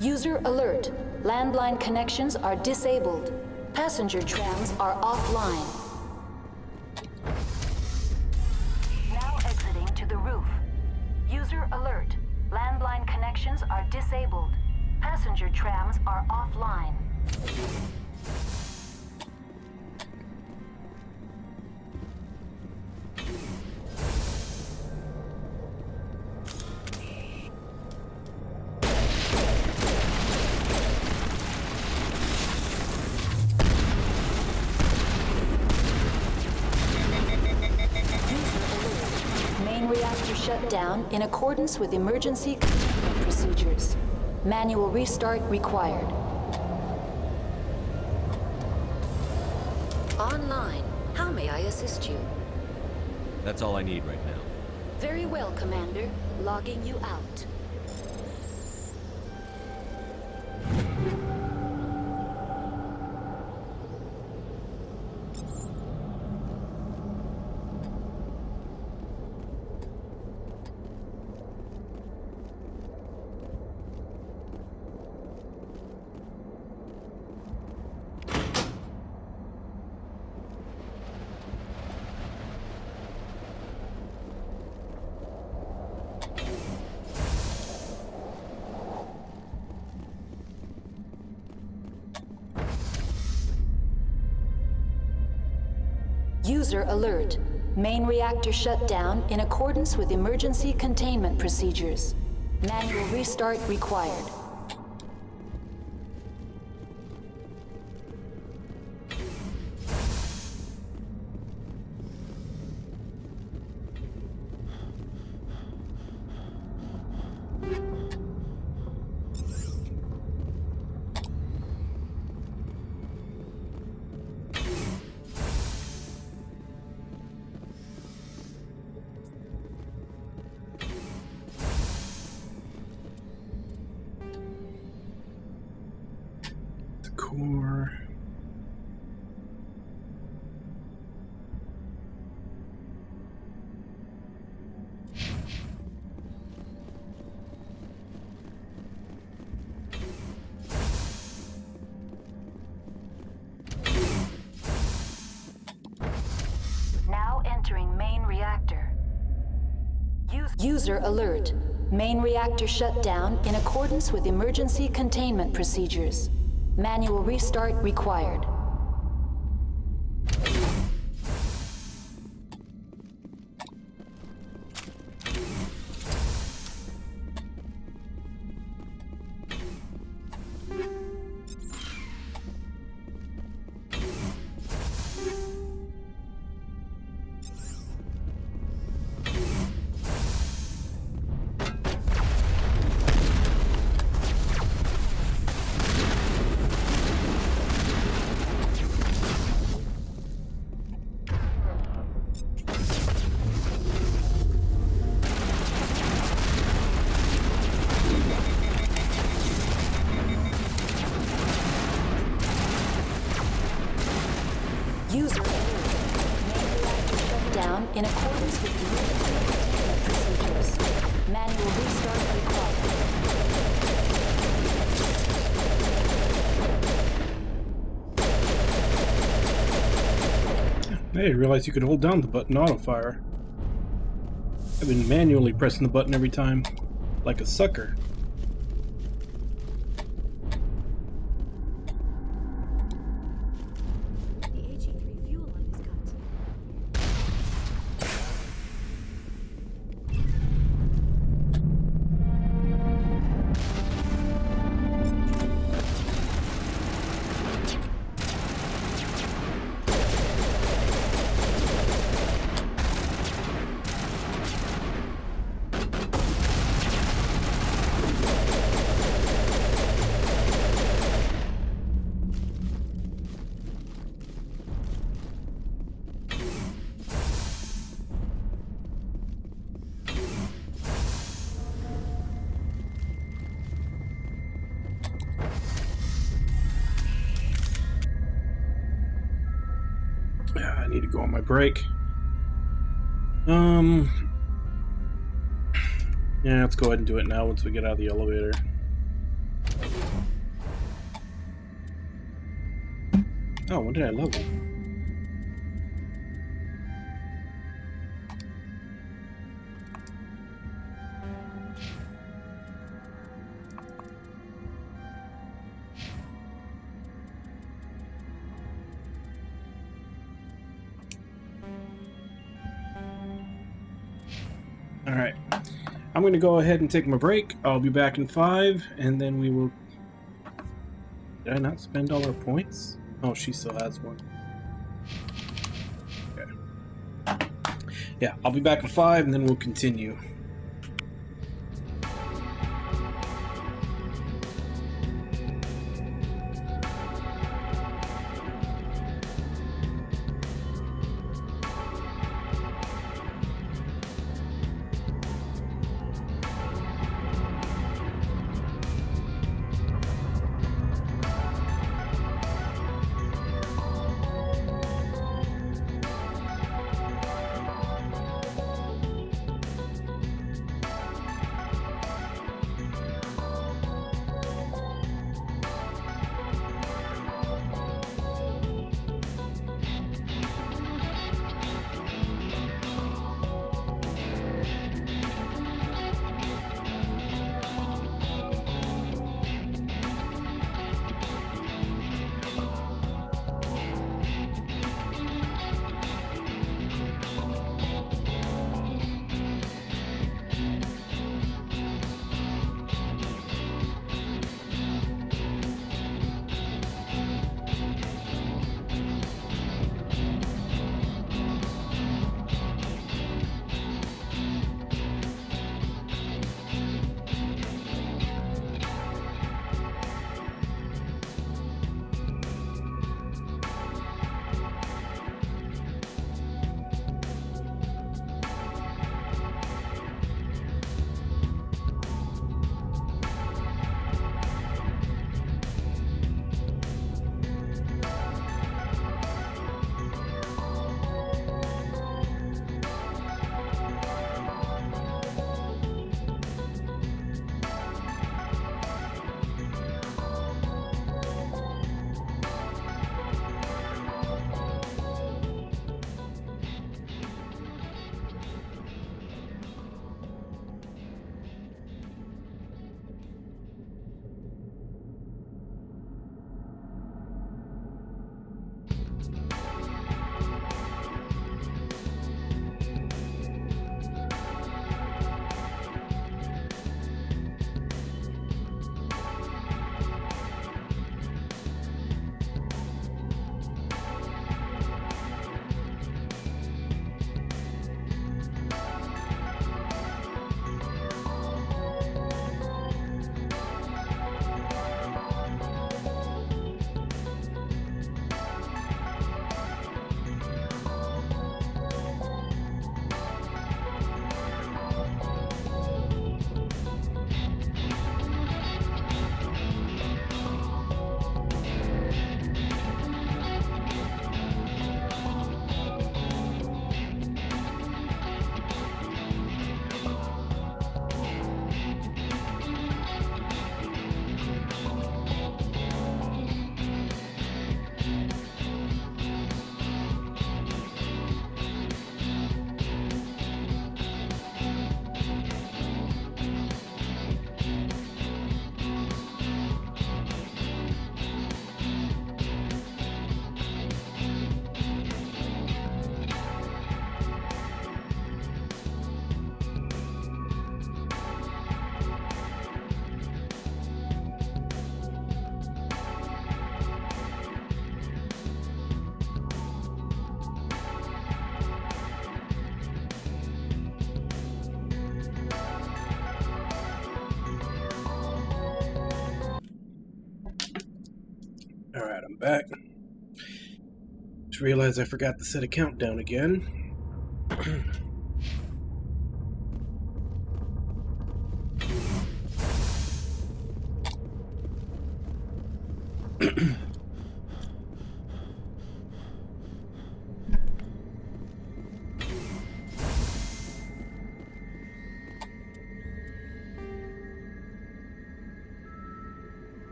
User alert. Landline connections are disabled. Passenger trams are offline. Now exiting to the roof. User alert. Landline connections are disabled. Passenger trams are offline. Shut down in accordance with emergency containment procedures. Manual restart required. Online. How may I assist you?
That's all I need right now.
Very well, Commander. Logging you out. User alert. Main reactor shut down in accordance with emergency containment procedures. Manual restart required.
Core.
Now entering main reactor. User alert. Main reactor shut down in accordance with emergency containment procedures. Manual restart required. User shut down in accordance with emergency procedures. Manual restart required.
Hey, I realized you could hold down the button auto fire. I've been manually pressing the button every time, like a sucker. I need to go on my break. Yeah, let's go ahead and do it now once we get out of the elevator. Oh, what did I level? Alright, I'm going to go ahead and take my break. I'll be back in 5, and then we will... Did I not spend all our points? Oh, she still has one. Okay. Yeah, I'll be back in 5, and then we'll continue. back. Just realized I forgot to set a countdown again.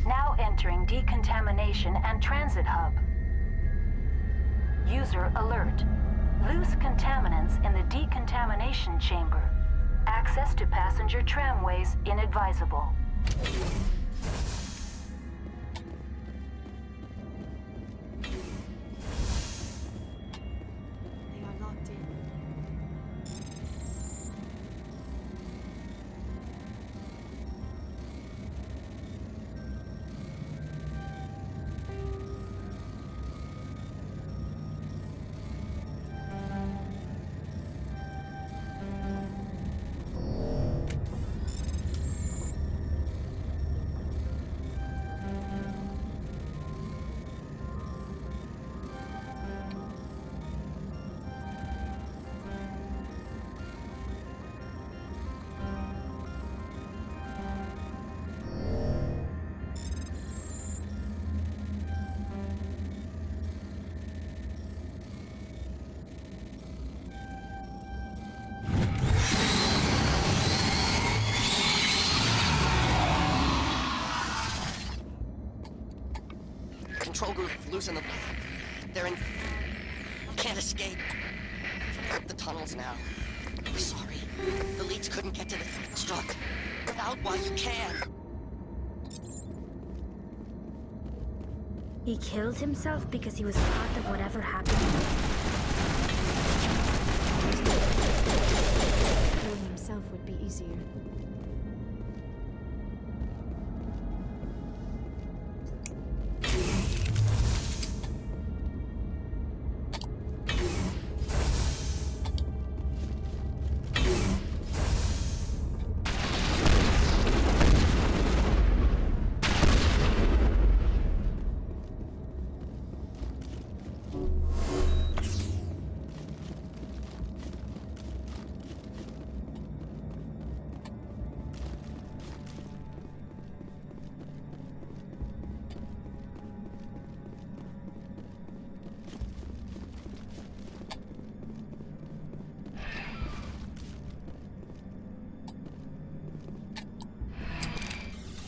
Now entering decontamination and transit hub. User alert. Loose contaminants in the decontamination chamber. Access to passenger tramways inadvisable.
They are locked in.
Control group, losing them. They're in... Can't escape. Up the tunnels now. Sorry. The leads couldn't get to the struck. Get out while you can.
He killed himself because he was part of whatever happened.
Killing himself would be easier.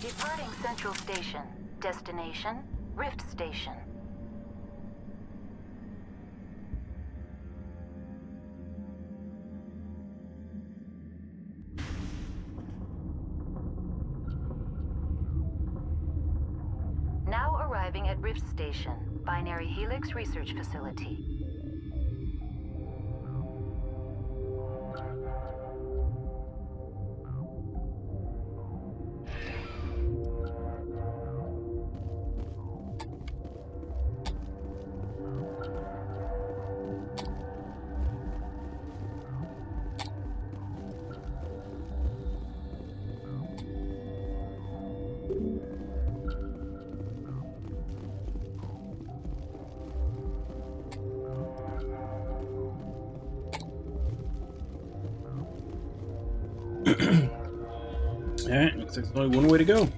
Departing Central Station. Destination, Rift Station. Now arriving at Rift Station, Binary Helix Research Facility.
Alright, looks like there's only one way to go.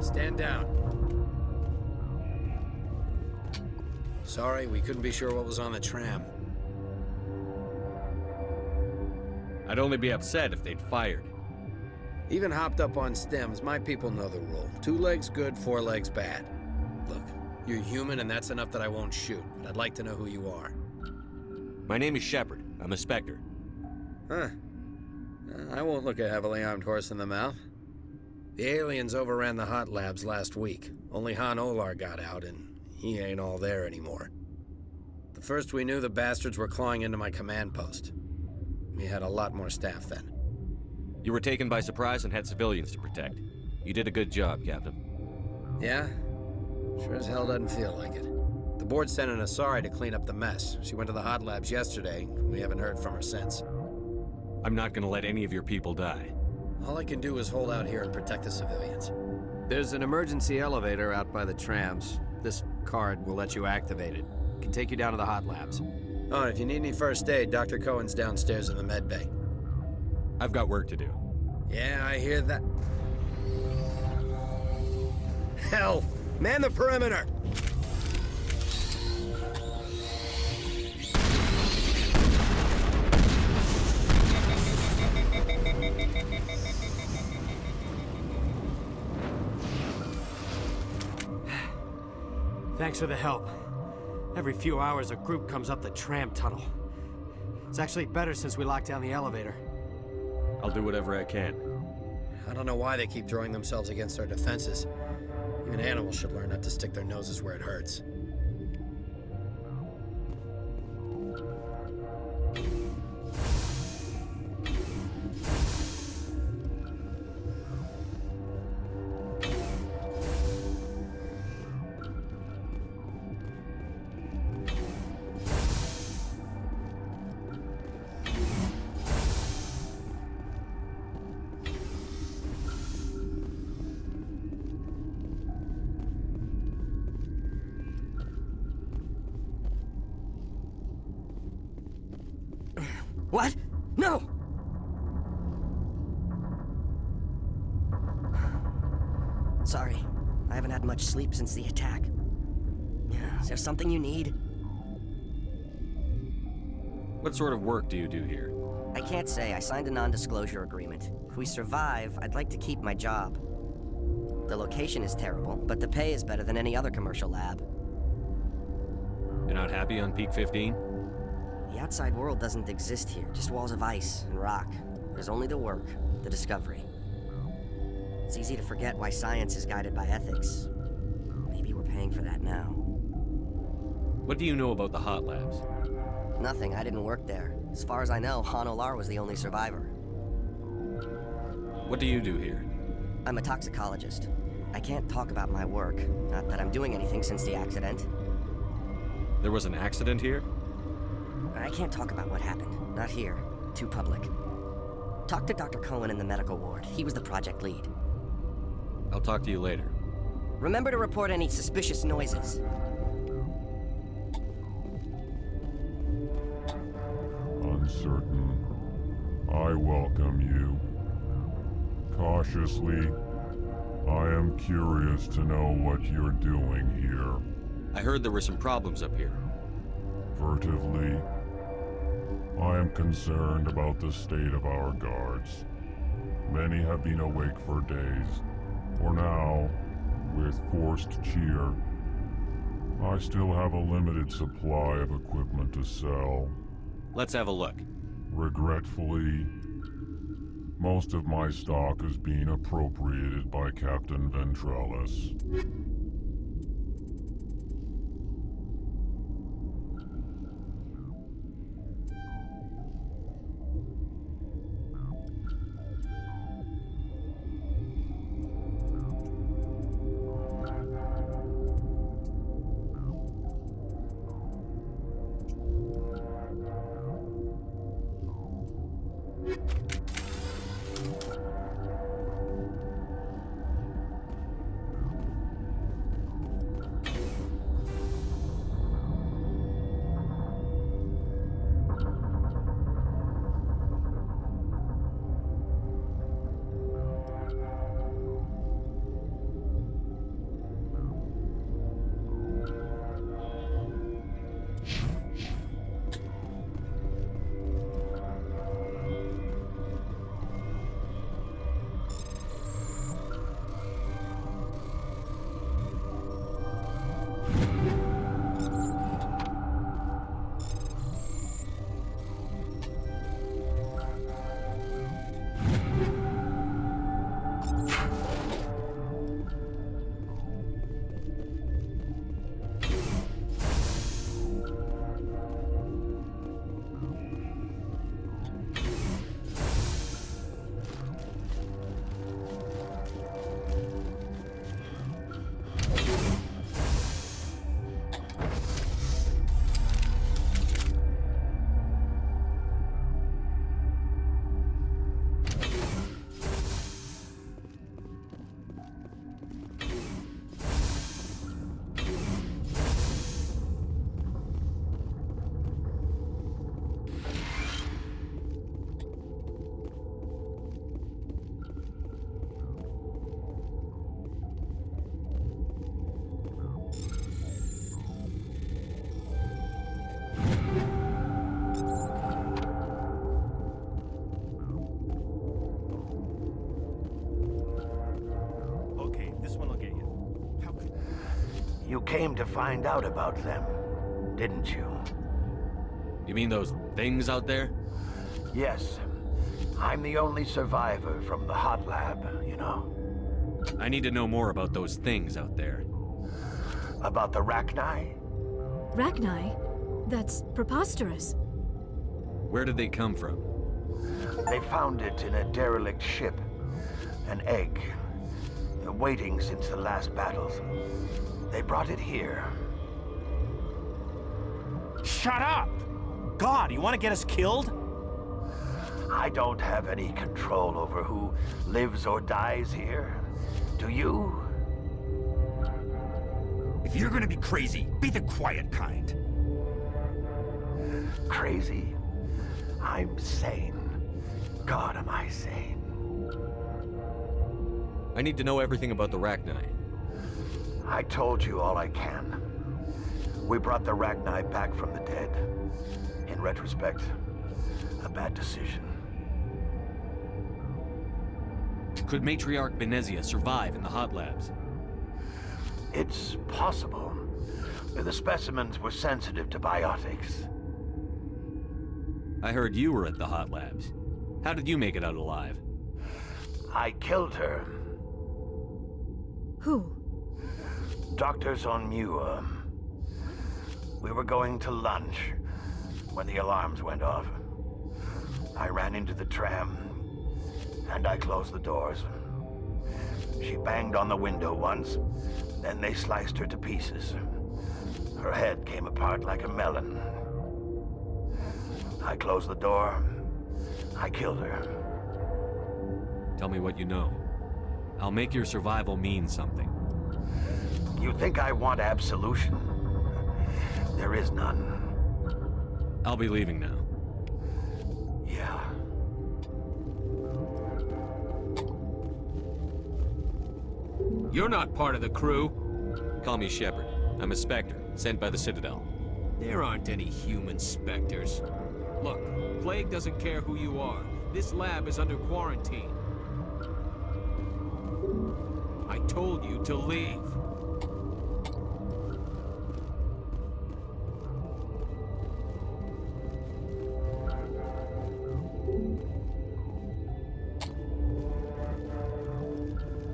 Stand down. Sorry, we couldn't be sure what was on the tram.
I'd only be upset if they'd fired.
Even hopped up on stems, my people know the rule. 2 legs good, 4 legs bad. Look, you're human and that's enough that I won't shoot, but I'd like to know who you are.
My name is Shepard. I'm a Spectre.
Huh. I won't look a heavily armed horse in the mouth. The aliens overran the hot labs last week. Only Han Olar got out, and he ain't all there anymore. The first we knew, the bastards were clawing into my command post. We had a lot more staff then.
You were taken by surprise and had civilians to protect. You did a good job, Captain.
Yeah? Sure as hell doesn't feel like it. The board sent an Asari to clean up the mess. She went to the hot labs yesterday. We haven't heard from her since.
I'm not gonna let any of your people die.
All I can do is hold out here and protect the civilians. There's an emergency elevator out by the trams. This card will let you activate it. It can take you down to the hot labs. Oh, and if you need any first aid, Dr. Cohen's downstairs in the med bay.
I've got work to do.
Yeah, I hear that. Hell! Man the perimeter!
Thanks for the help. Every few hours, a group comes up the tram tunnel. It's actually better since we locked down the elevator.
I'll do whatever I can.
I don't know why they keep throwing themselves against our defenses. Even animals should learn not to stick their noses where it hurts.
What? No! Sorry, I haven't had much sleep since the attack. Is there something you need?
What sort of work do you do here?
I can't say. I signed a non-disclosure agreement. If we survive, I'd like to keep my job. The location is terrible, but the pay is better than any other commercial lab.
You're not happy on Peak 15?
The outside world doesn't exist here, just walls of ice and rock. There's only the work, the discovery. It's easy to forget why science is guided by ethics. Maybe we're paying for that now.
What do you know about the hot labs?
Nothing, I didn't work there. As far as I know, Han Olar was the only survivor.
What do you do here?
I'm a toxicologist. I can't talk about my work, not that I'm doing anything since the accident.
There was an accident here?
I can't talk about what happened. Not here. Too public. Talk to Dr. Cohen in the medical ward. He was the project lead.
I'll talk to you later.
Remember to report any suspicious noises.
Uncertain. I welcome you. Cautiously, I am curious to know what you're doing here.
I heard there were some problems up here.
Furtively, I am concerned about the state of our guards. Many have been awake for days, for now, with forced cheer, I still have a limited supply of equipment to sell.
Let's have a look.
Regretfully, most of my stock is being appropriated by Captain Ventrellis.
You came to find out about them, didn't you?
You mean those things out there?
Yes. I'm the only survivor from the hot lab, you know.
I need to know more about those things out there.
About the Rachni?
Rachni? That's preposterous.
Where did they come from?
They found it in a derelict ship. An egg. Waiting since the last battles. They brought it here.
Shut up! God, you want to get us killed?
I don't have any control over who lives or dies here. Do you?
If you're gonna be crazy, be the quiet kind.
Crazy? I'm sane. God, am I sane.
I need to know everything about the Rachni.
I told you all I can. We brought the Rachni back from the dead. In retrospect, a bad decision.
Could Matriarch Benezia survive in the hot labs?
It's possible. The specimens were sensitive to biotics.
I heard you were at the hot labs. How did you make it out alive?
I killed her.
Who?
Doctors on Muir. We were going to lunch when the alarms went off. I ran into the tram, and I closed the doors. She banged on the window once, then they sliced her to pieces. Her head came apart like a melon. I closed the door. I killed her.
Tell me what you know. I'll make your survival mean something.
You think I want absolution? There is none.
I'll be leaving now.
Yeah.
You're not part of the crew.
Call me Shepard. I'm a Spectre, sent by the Citadel.
There aren't any human specters. Look, Plague doesn't care who you are. This lab is under quarantine. I told you to leave.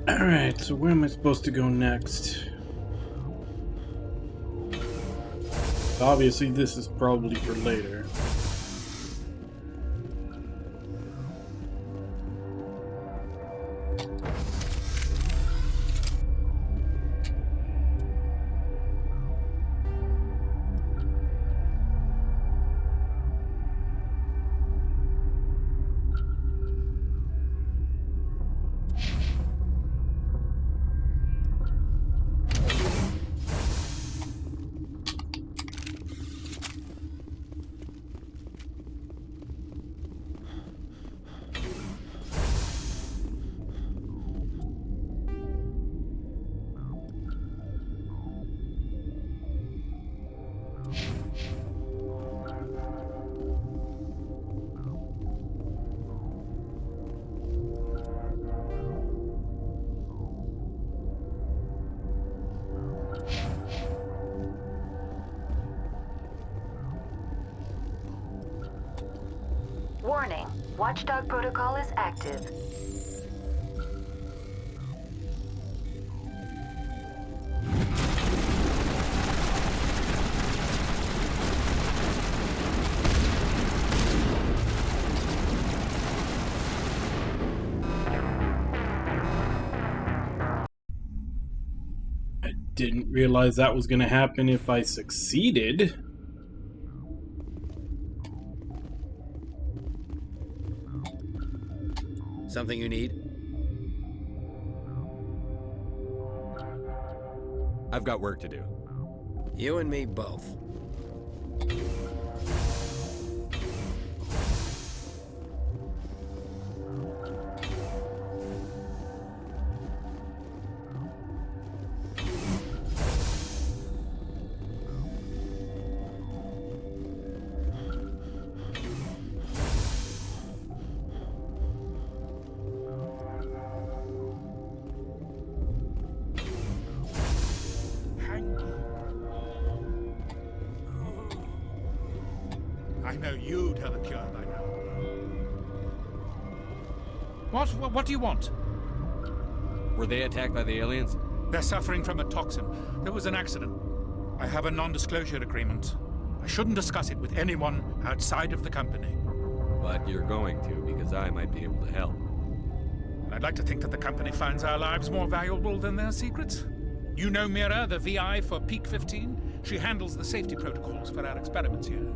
Alright, so where am I supposed to go next? Obviously, this is probably for later.
Warning, Watchdog protocol is active.
I didn't realize that was going to happen if I succeeded.
Something you need?
I've got work to do.
You and me both.
Hang on.
I know you'd have a cure by now. What do you want?
Were they attacked by the aliens?
They're suffering from a toxin. There was an accident. I have a non-disclosure agreement. I shouldn't discuss it with anyone outside of the company.
But you're going to, because I might be able to help.
And I'd like to think that the company finds our lives more valuable than their secrets. You know Mira, the VI for Peak 15? She handles the safety protocols for our experiments here.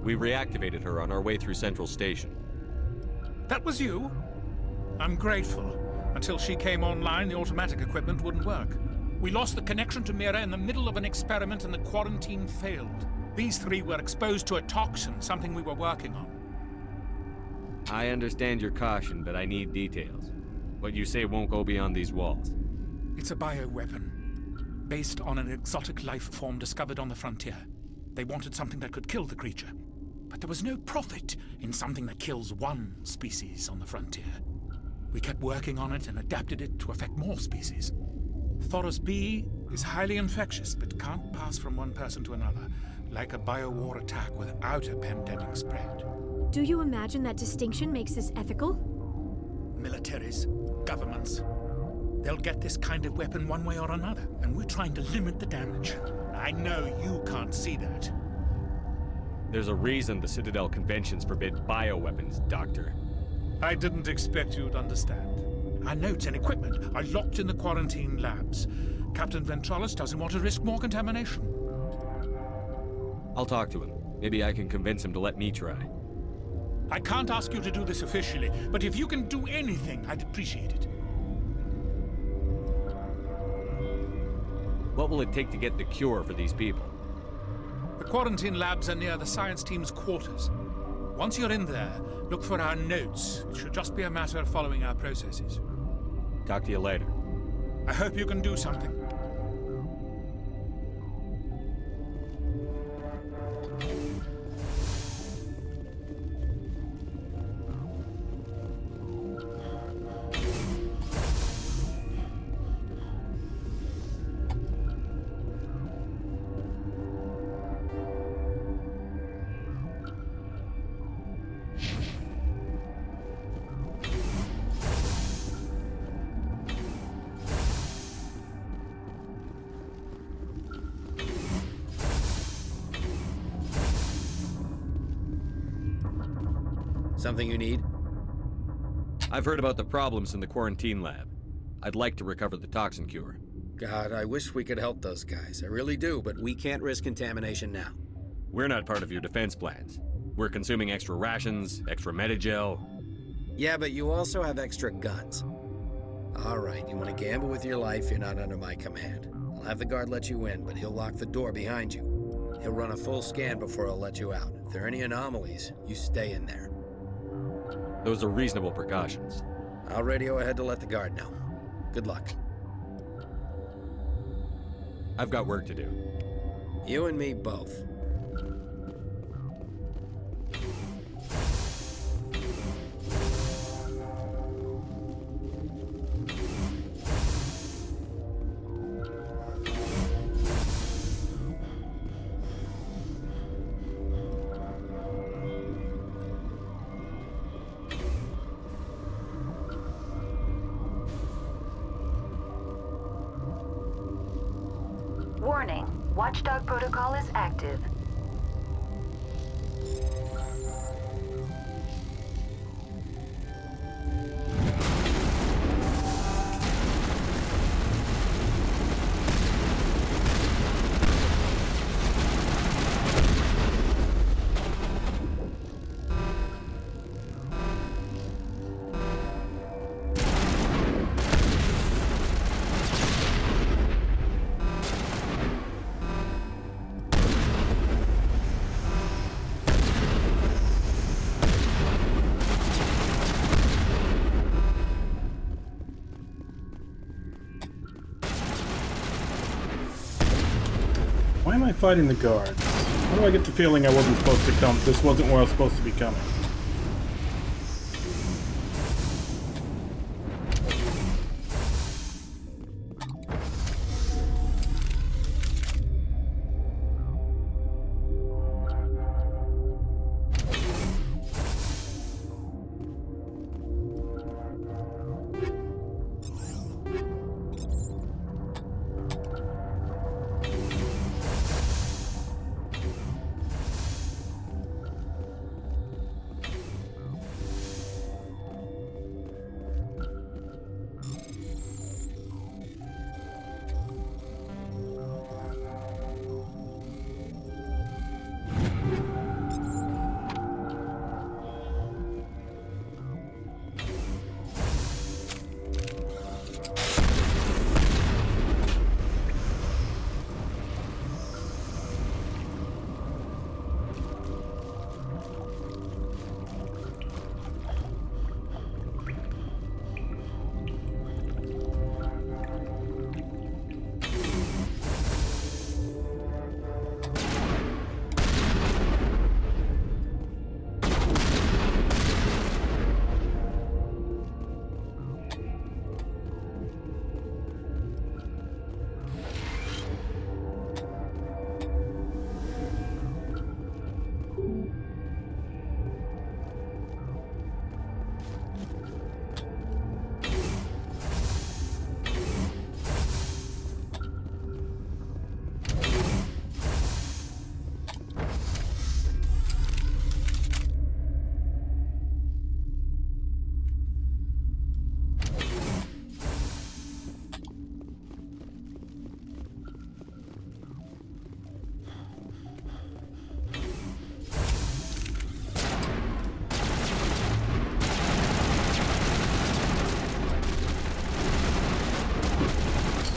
We reactivated her on our way through Central Station.
That was you? I'm grateful. Until she came online, the automatic equipment wouldn't work. We lost the connection to Mira in the middle of an experiment and the quarantine failed. These three were exposed to a toxin, something we were working on.
I understand your caution, but I need details. What you say won't go beyond these walls.
It's a bioweapon, based on an exotic life form discovered on the frontier. They wanted something that could kill the creature. But there was no profit in something that kills one species on the frontier. We kept working on it and adapted it to affect more species. Thoros B is highly infectious, but can't pass from one person to another, like a biowar attack without a pandemic spread.
Do you imagine that distinction makes this ethical?
Militaries, governments, they'll get this kind of weapon one way or another, and we're trying to limit the damage. I know you can't see that.
There's a reason the Citadel conventions forbid bioweapons, Doctor.
I didn't expect you'd understand. Our notes and equipment are locked in the quarantine labs. Captain Ventralis doesn't want to risk more contamination.
I'll talk to him. Maybe I can convince him to let me try.
I can't ask you to do this officially, but if you can do anything, I'd appreciate it.
What will it take to get the cure for these people?
The quarantine labs are near the science team's quarters. Once you're in there, look for our notes. It should just be a matter of following our processes.
Talk to you later.
I hope you can do something.
Something you need?
I've heard about the problems in the quarantine lab. I'd like to recover the toxin cure.
God, I wish we could help those guys. I really do, but we can't risk contamination now.
We're not part of your defense plans. We're consuming extra rations, extra Medigel.
Yeah, but you also have extra guns. All right, you want to gamble with your life, you're not under my command. I'll have the guard let you in, but he'll lock the door behind you. He'll run a full scan before he'll let you out. If there are any anomalies, you stay in there.
Those are reasonable precautions.
I'll radio ahead to let the guard know. Good luck.
I've got work to do.
You and me both.
Warning, Watchdog protocol is active.
Why am I fighting the guards? How do I get the feeling I wasn't supposed to come? This wasn't where I was supposed to be coming.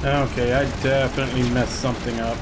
Okay, I definitely messed something up.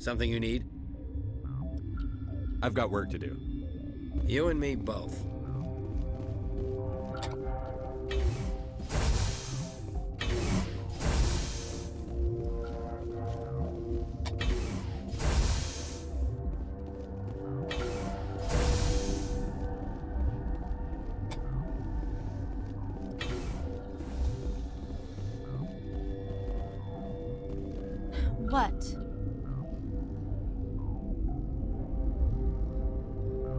Something you need?
I've got work to do.
You and me both.
What?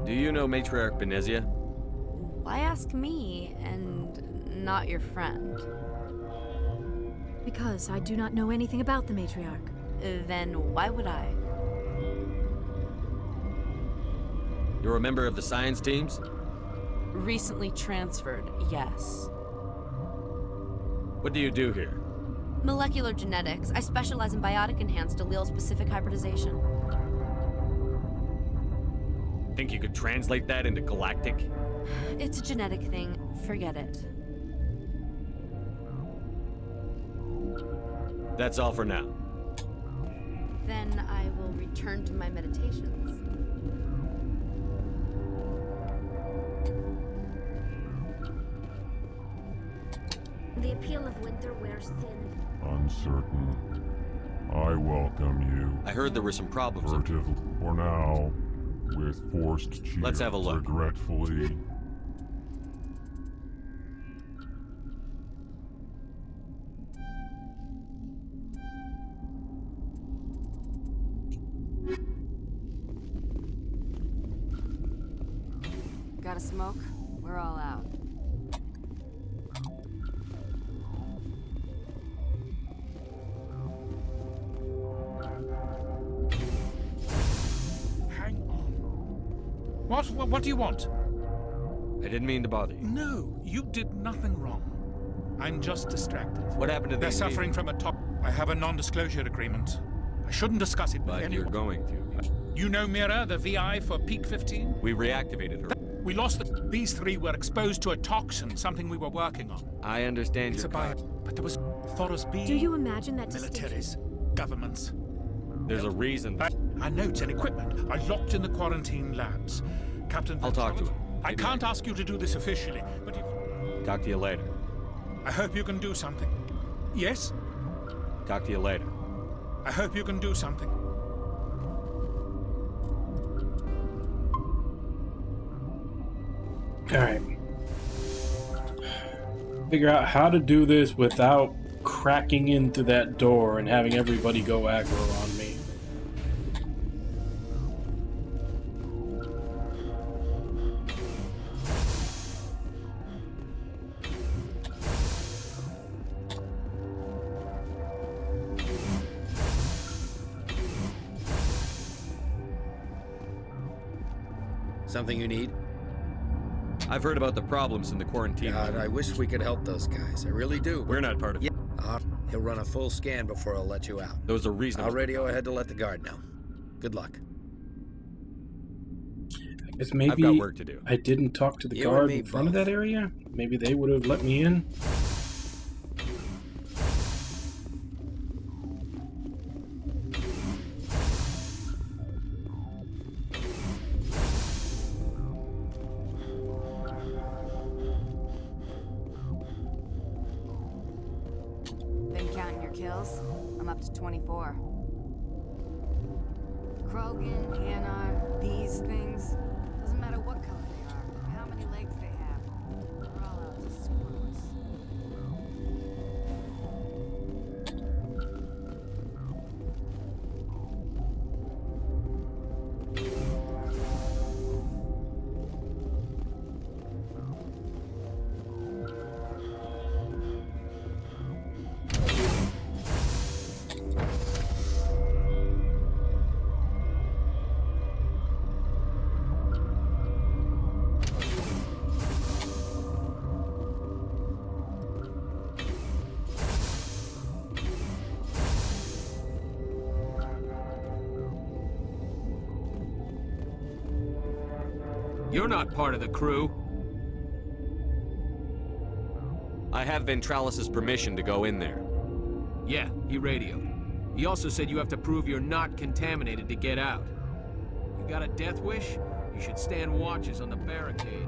Do you know Matriarch Benezia?
Why ask me and not your friend?
Because I do not know anything about the matriarch.
Then why would I?
You're a member of the science teams?
Recently transferred, yes.
What do you do here?
Molecular genetics. I specialize in biotic-enhanced allele-specific hybridization.
Think you could translate that into galactic?
It's a genetic thing. Forget it.
That's all for now.
Then I will return to my meditations.
The appeal of winter wears thin.
Uncertain. I welcome you.
I heard there were some problems.
Furtive, for now, with forced cheer.
Let's have a look.
Regretfully.
Got a smoke? We're all out.
Hang on. What do you want?
I didn't mean to bother you.
No, you did nothing wrong. I'm just distracted.
What happened to the
They're suffering from a I have a non-disclosure agreement. I shouldn't discuss it with
But
anyone.
you're going to.
You know Mira, the VI for Peak 15?
We reactivated her.
We lost These three were exposed to a toxin, something we were working on.
I understand
It's
your
a bio, but there was Thoros B.
Do you imagine that
militaries, governments?
There's a reason.
Our notes and equipment are locked in the quarantine labs. Captain
I'll talk to him.
I
Maybe
can't ask you to do this officially, but
Talk to you later.
I hope you can do something. Yes?
Talk to you later.
I hope you can do something.
Alright. Figure out how to do this without cracking into that door and having everybody go aggro on me.
Something you need?
I've heard about the problems in the quarantine.
God, I wish we could help those guys. I really do.
We're not part of it.
Yeah. He'll run a full scan before I'll let you out.
Those are reasonable.
I'll radio ahead to let the guard know. Good luck.
I guess maybe
I've got work to do.
I didn't talk to the
You
guard
and me
in front of that area. Maybe they would have let me in.
Been counting your kills? I'm up to 24. Krogan, Hanar, these things. Doesn't matter what color they are, or how many legs they have. They're all out to screw us.
You're not part of the crew.
I have Ventralis's permission to go in there.
Yeah, he radioed. He also said you have to prove you're not contaminated to get out. You got a death wish? You should stand watches on the barricade.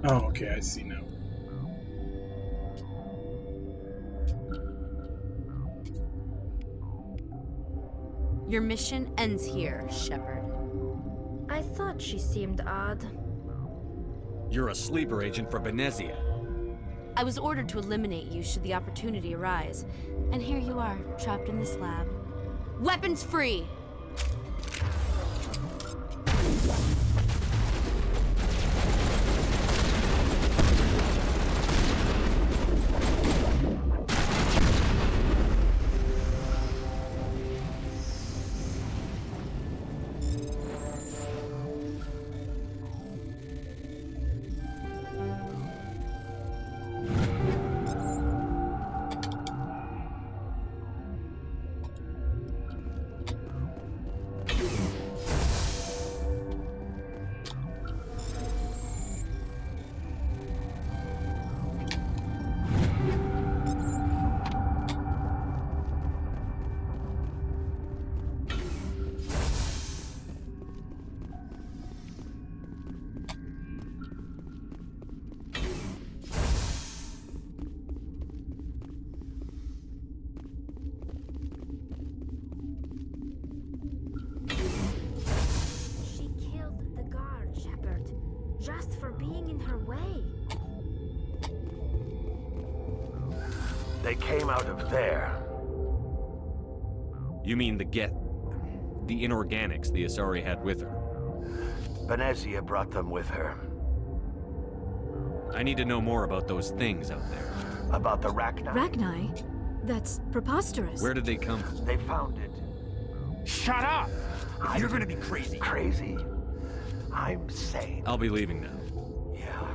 Oh, okay, I see now.
Your mission ends here, Shepard.
I thought she seemed odd.
You're a sleeper agent for Benezia.
I was ordered to eliminate you should the opportunity arise. And here you are, trapped in this lab. Weapons free!
Just for being in her way.
They came out of there.
You mean the Geth... the inorganics the Asari had with her?
Benezia brought them with her.
I need to know more about those things out there.
About the Rachni?
Rachni? That's preposterous.
Where did they come from?
They found it.
Shut up! You're gonna be crazy.
Crazy? I'm sane.
I'll be leaving now.
Yeah.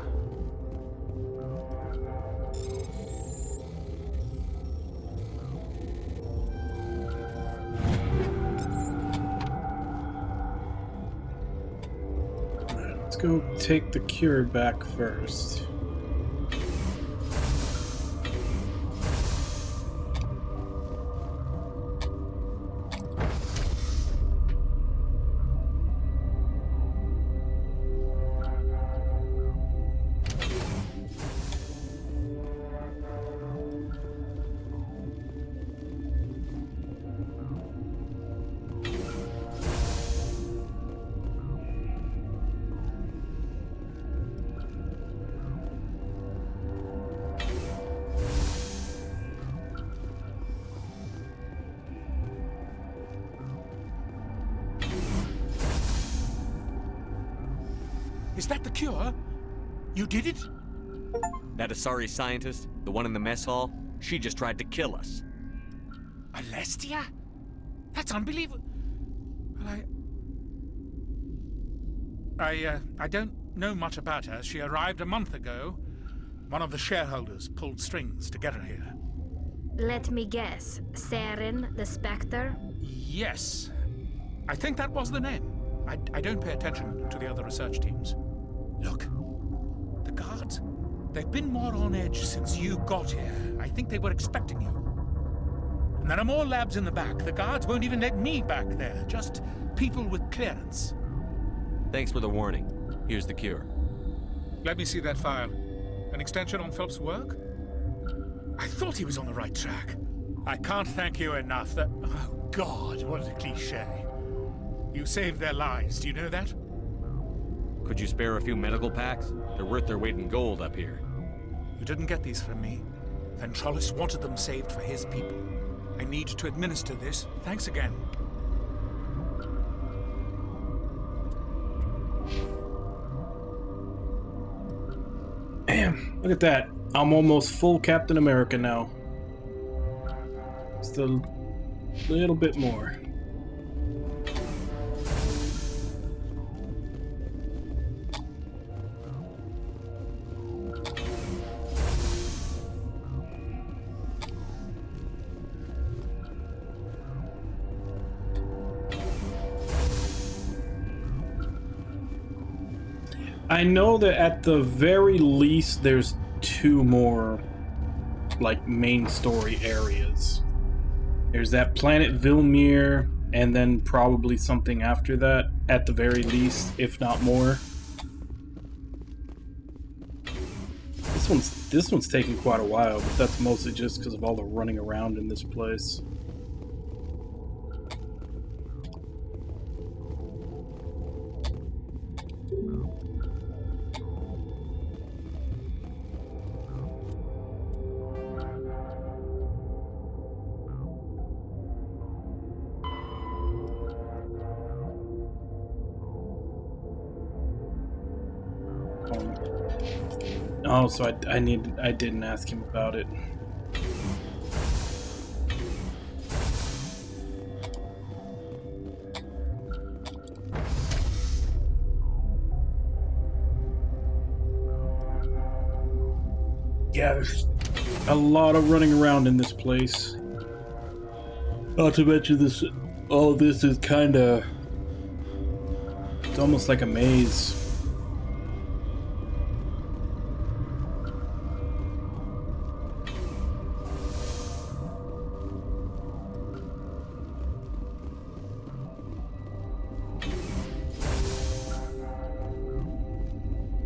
Let's go take the cure back first.
Is that the cure? You did it?
That Asari scientist, the one in the mess hall, she just tried to kill us.
Alestia? That's unbelievable. Well, I don't know much about her. She arrived a month ago. One of the shareholders pulled strings to get her here.
Let me guess. Saren, the Spectre?
Yes. I think that was the name. I don't pay attention to the other research teams. Look, the guards, they've been more on edge since you got here. I think they were expecting you. And there are more labs in the back. The guards won't even let me back there. Just people with clearance.
Thanks for the warning. Here's the cure.
Let me see that file. An extension on Phelps' work? I thought he was on the right track. I can't thank you enough that... Oh, God, what a cliché. You saved their lives, do you know that?
Could you spare a few medical packs? They're worth their weight in gold up here.
You didn't get these from me. Ventralis wanted them saved for his people. I need to administer this. Thanks again.
Damn, look at that. I'm almost full Captain America now. Just a little bit more. I know that at the very least there's 2 more, like, main story areas. There's that planet Vilmir, and then probably something after that, at the very least, if not more. This one's taking quite a while, but that's mostly just because of all the running around in this place. Oh, so I didn't ask him about it. Yeah, there's a lot of running around in this place. Not to mention this, all this is kinda, it's almost like a maze.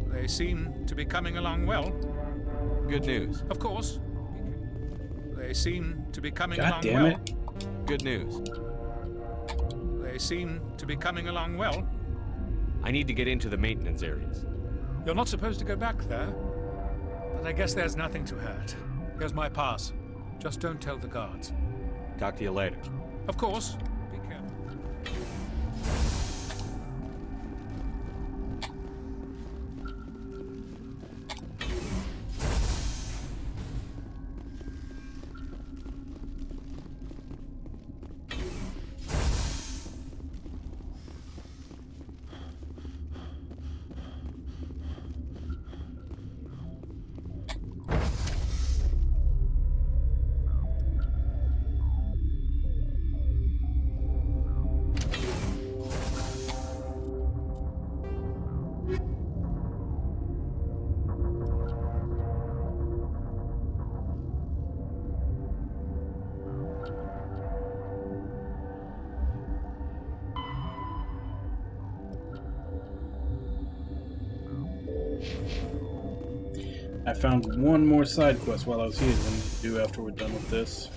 They seem to be coming along well.
Good news.
Of course. They seem to be coming
God
along
damn
well.
it.
Good news.
They seem to be coming along well.
I need to get into the maintenance areas.
You're not supposed to go back there, but I guess there's nothing to hurt. Here's my pass. Just don't tell the guards.
Talk to you later.
Of course. Be careful.
I found one more side quest while I was here than to do after we're done with this.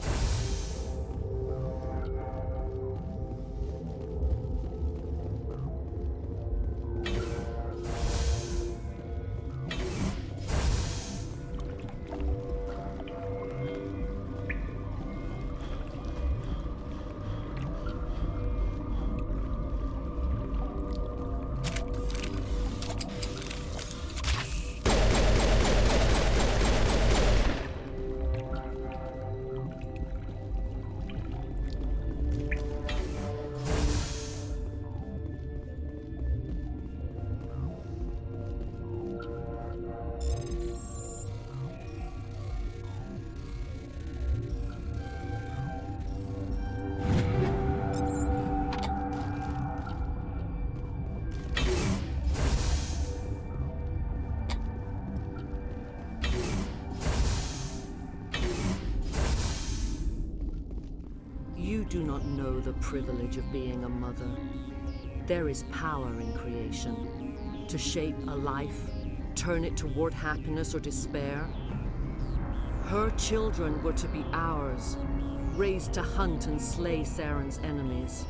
You do not know the privilege of being a mother. There is power in creation. To shape a life, turn it toward happiness or despair. Her children were to be ours, raised to hunt and slay Saren's enemies.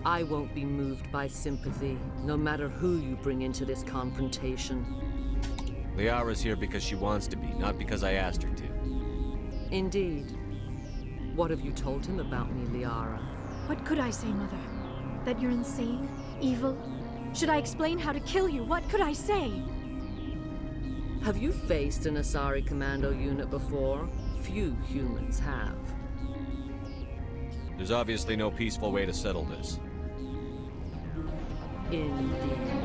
I won't be moved by sympathy, no matter who you bring into this confrontation.
Liara's here because she wants to be, not because I asked her to.
Indeed. What have you told him about me, Liara?
What could I say, Mother? That you're insane? Evil? Should I explain how to kill you? What could I say?
Have you faced an Asari commando unit before? Few humans have.
There's obviously no peaceful way to settle this.
Indeed.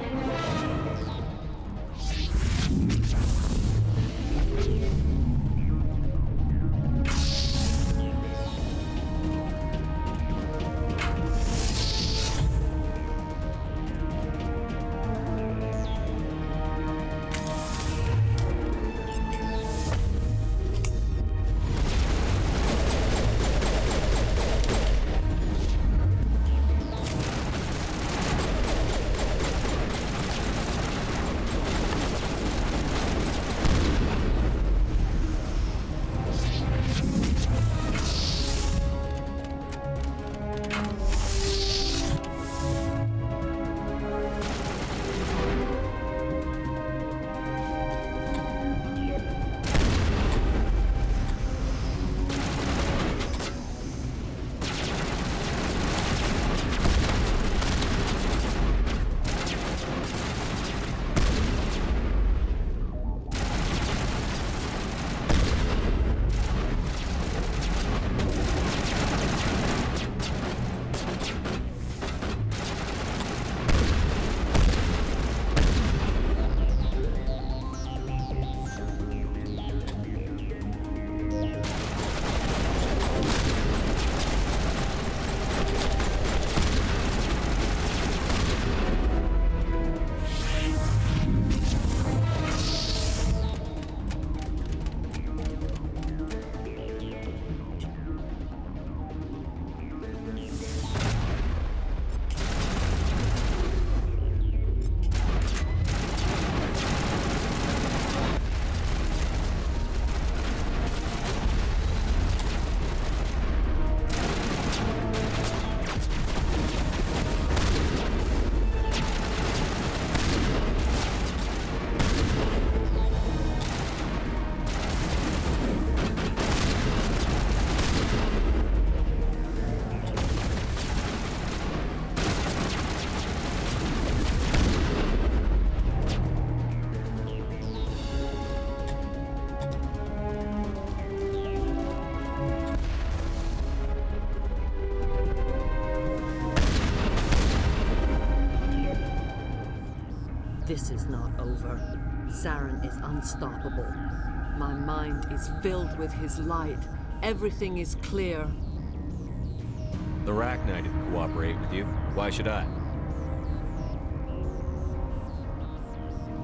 This is not over. Saren is unstoppable. My mind is filled with his light. Everything is clear.
The Rachni didn't cooperate with you. Why should I?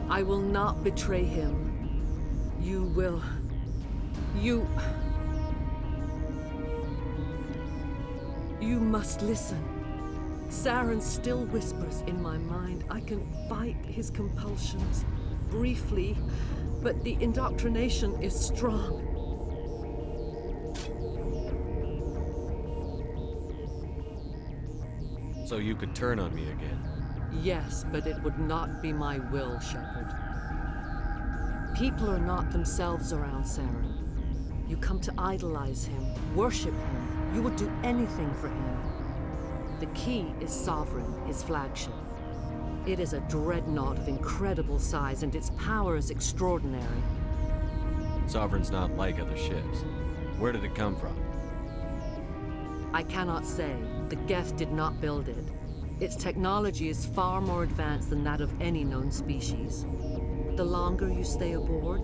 I will not betray him. You will. You must listen. Saren still whispers in my mind. I can fight his compulsions, briefly, but the indoctrination is strong.
So you could turn on me again?
Yes, but it would not be my will, Shepard. People are not themselves around Saren. You come to idolize him, worship him. You would do anything for him. The key is Sovereign, his flagship. It is a dreadnought of incredible size, and its power is extraordinary.
Sovereign's not like other ships. Where did it come from?
I cannot say. The Geth did not build it. Its technology is far more advanced than that of any known species. The longer you stay aboard,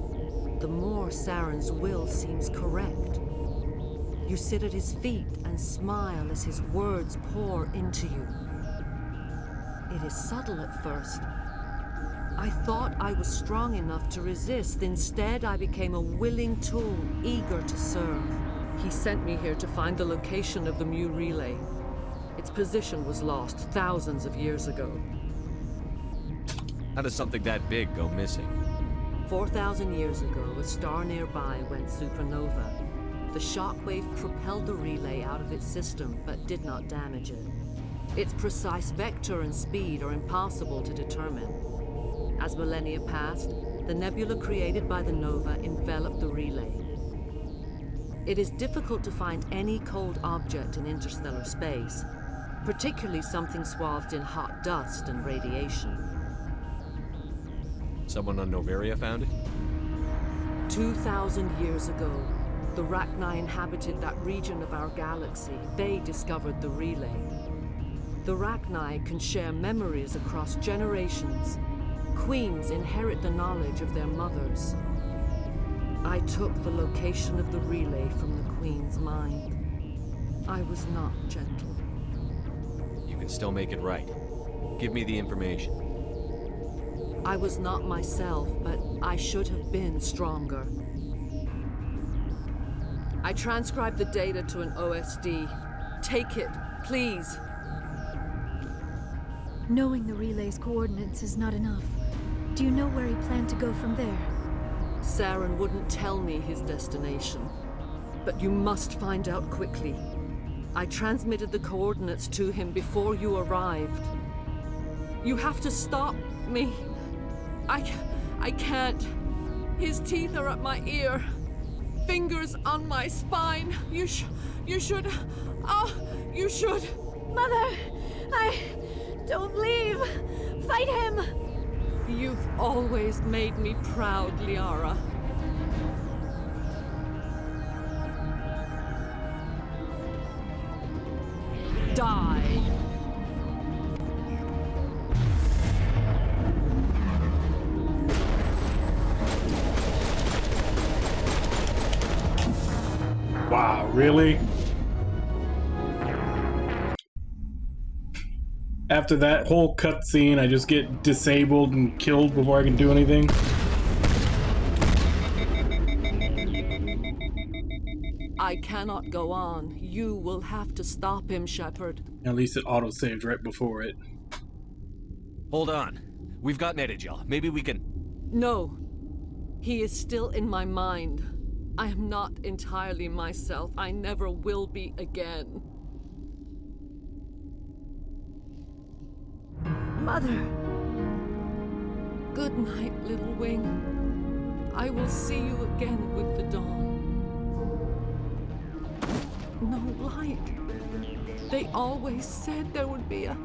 the more Saren's will seems correct. You sit at his feet and smile as his words pour into you. It is subtle at first. I thought I was strong enough to resist. Instead, I became a willing tool, eager to serve. He sent me here to find the location of the Mu relay. Its position was lost thousands of years ago.
How does something that big go missing?
4,000 years ago, a star nearby went supernova. The shockwave propelled the relay out of its system, but did not damage it. Its precise vector and speed are impossible to determine. As millennia passed, the nebula created by the nova enveloped the relay. It is difficult to find any cold object in interstellar space, particularly something swathed in hot dust and radiation.
Someone on Noveria found it?
2,000 years ago, the Rachni inhabited that region of our galaxy. They discovered the relay. The Rachni can share memories across generations. Queens inherit the knowledge of their mothers. I took the location of the relay from the Queen's mind. I was not gentle.
You can still make it right. Give me the information.
I was not myself, but I should have been stronger. I transcribed the data to an OSD. Take it, please.
Knowing the relay's coordinates is not enough. Do you know where he planned to go from there?
Saren wouldn't tell me his destination. But you must find out quickly. I transmitted the coordinates to him before you arrived. You have to stop me. I can't. His teeth are at my ear. Fingers on my spine. You should. Oh, you should.
Mother! Don't leave! Fight him!
You've always made me proud, Liara. Die!
Wow, really? After that whole cutscene, I just get disabled and killed before I can do anything?
I cannot go on. You will have to stop him, Shepard.
At least it auto-saved right before it.
Hold on. We've got Netagel. Maybe we can...
No. He is still in my mind. I am not entirely myself. I never will be again.
Mother!
Good night, little wing. I will see you again with the dawn. No light. They always said there would be a...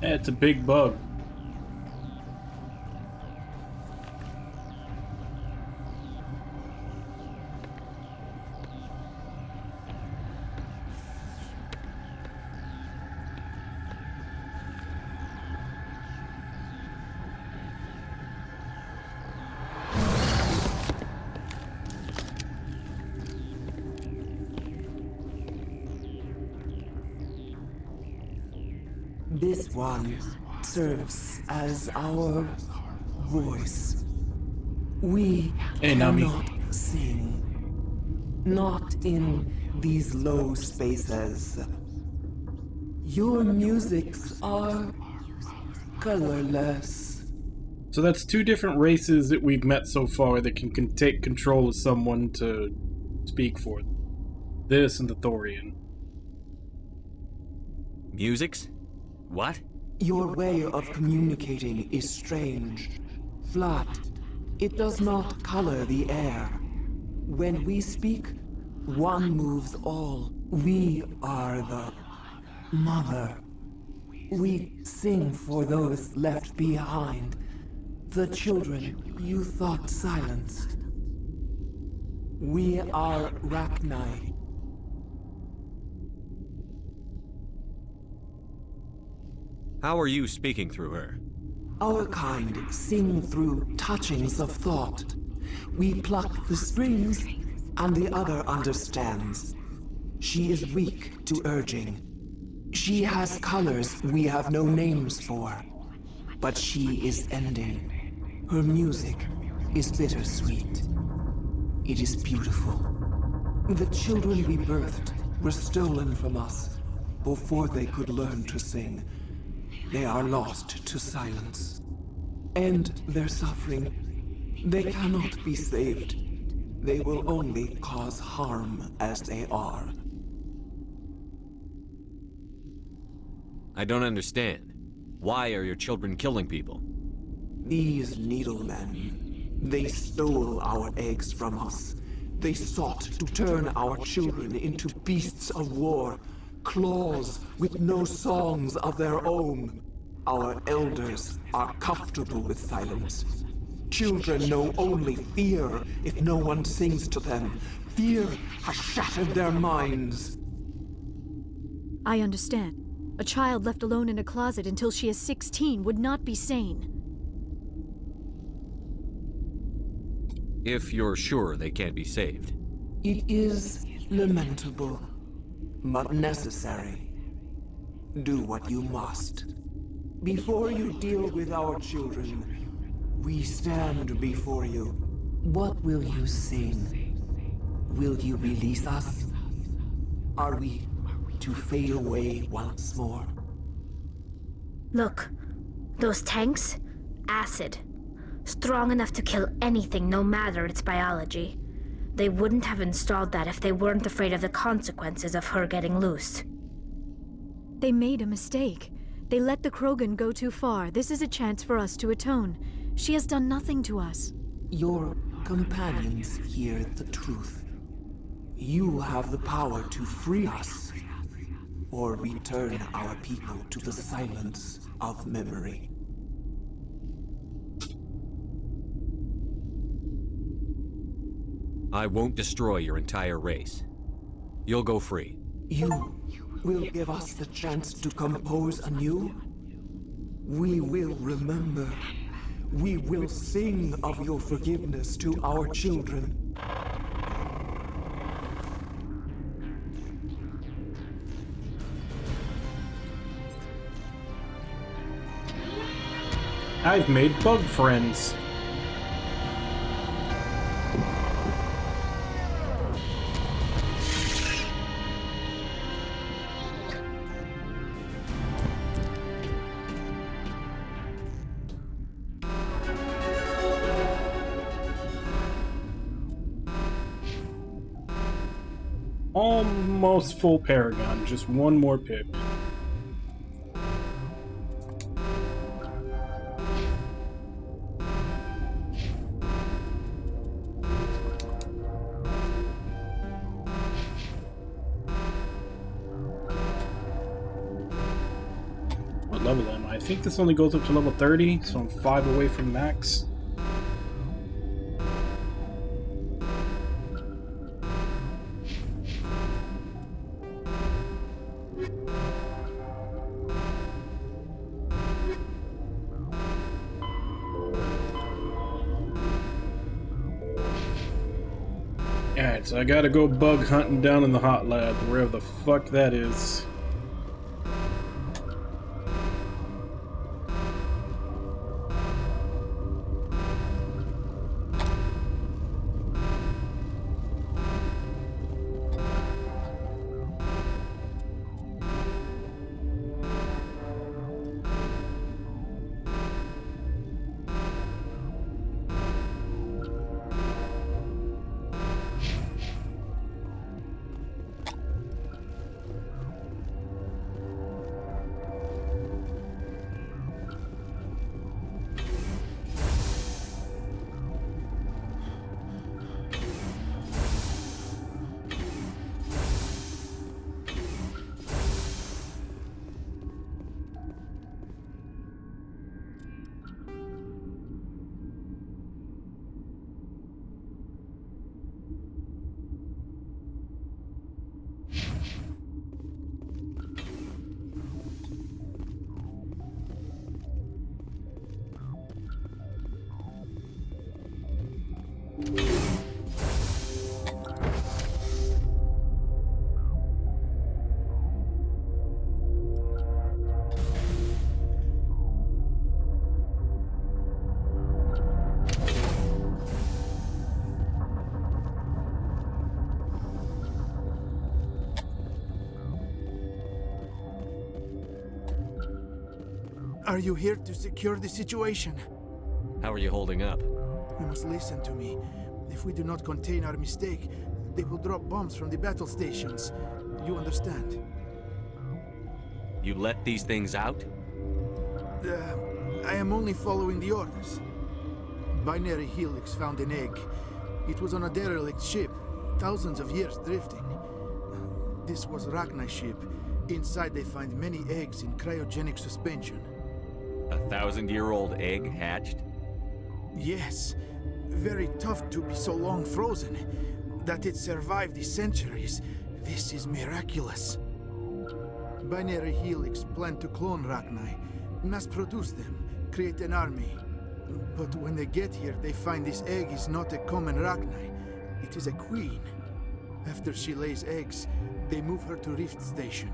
Yeah, it's a big bug.
This one serves as our voice. We cannot sing. Not in these low spaces. Your musics are colorless.
So that's two different races that we've met so far that can take control of someone to speak for them. This and the Thorian.
Musics? What?
Your way of communicating is strange. Flat. It does not color the air. When we speak, one moves all. We are the mother. We sing for those left behind. The children you thought silenced. We are Rachni.
How are you speaking through her?
Our kind sing through touchings of thought. We pluck the strings, and the other understands. She is weak to urging. She has colors we have no names for. But she is ending. Her music is bittersweet. It is beautiful. The children we birthed were stolen from us before they could learn to sing. They are lost to silence. And their suffering, they cannot be saved. They will only cause harm as they are.
I don't understand. Why are your children killing people?
These needlemen, they stole our eggs from us. They sought to turn our children into beasts of war, claws with no songs of their own. Our elders are comfortable with silence. Children know only fear if no one sings to them. Fear has shattered their minds.
I understand. A child left alone in a closet until she is 16 would not be sane.
If you're sure they can't be saved.
It is lamentable, but necessary. Do what you must. Before you deal with our children, we stand before you. What will you sing? Will you release us? Are we to fade away once more?
Look, those tanks? Acid. Strong enough to kill anything, no matter its biology. They wouldn't have installed that if they weren't afraid of the consequences of her getting loose.
They made a mistake. They let the Krogan go too far. This is a chance for us to atone. She has done nothing to us.
Your companions hear the truth. You have the power to free us, or return our people to the silence of memory.
I won't destroy your entire race. You'll go free.
You will give us the chance to compose anew? We will remember. We will sing of your forgiveness to our children.
I've made bug friends. Almost full Paragon, just one more pip. What level am I? I think this only goes up to level 30, so I'm 5 away from max. Alright, so I gotta go bug hunting down in the hot lab, wherever the fuck that is.
Are you here to secure the situation?
How are you holding up?
You must listen to me. If we do not contain our mistake, they will drop bombs from the battle stations. You understand?
You let these things out?
I am only following the orders. Binary Helix found an egg. It was on a derelict ship, thousands of years drifting. This was Rachni's ship. Inside they find many eggs in cryogenic suspension.
A 1,000-year-old egg hatched?
Yes. Very tough to be so long frozen. That it survived the centuries. This is miraculous. Binary Helix planned to clone Rachni, mass produce them, create an army. But when they get here, they find this egg is not a common Rachni. It is a queen. After she lays eggs, they move her to Rift Station.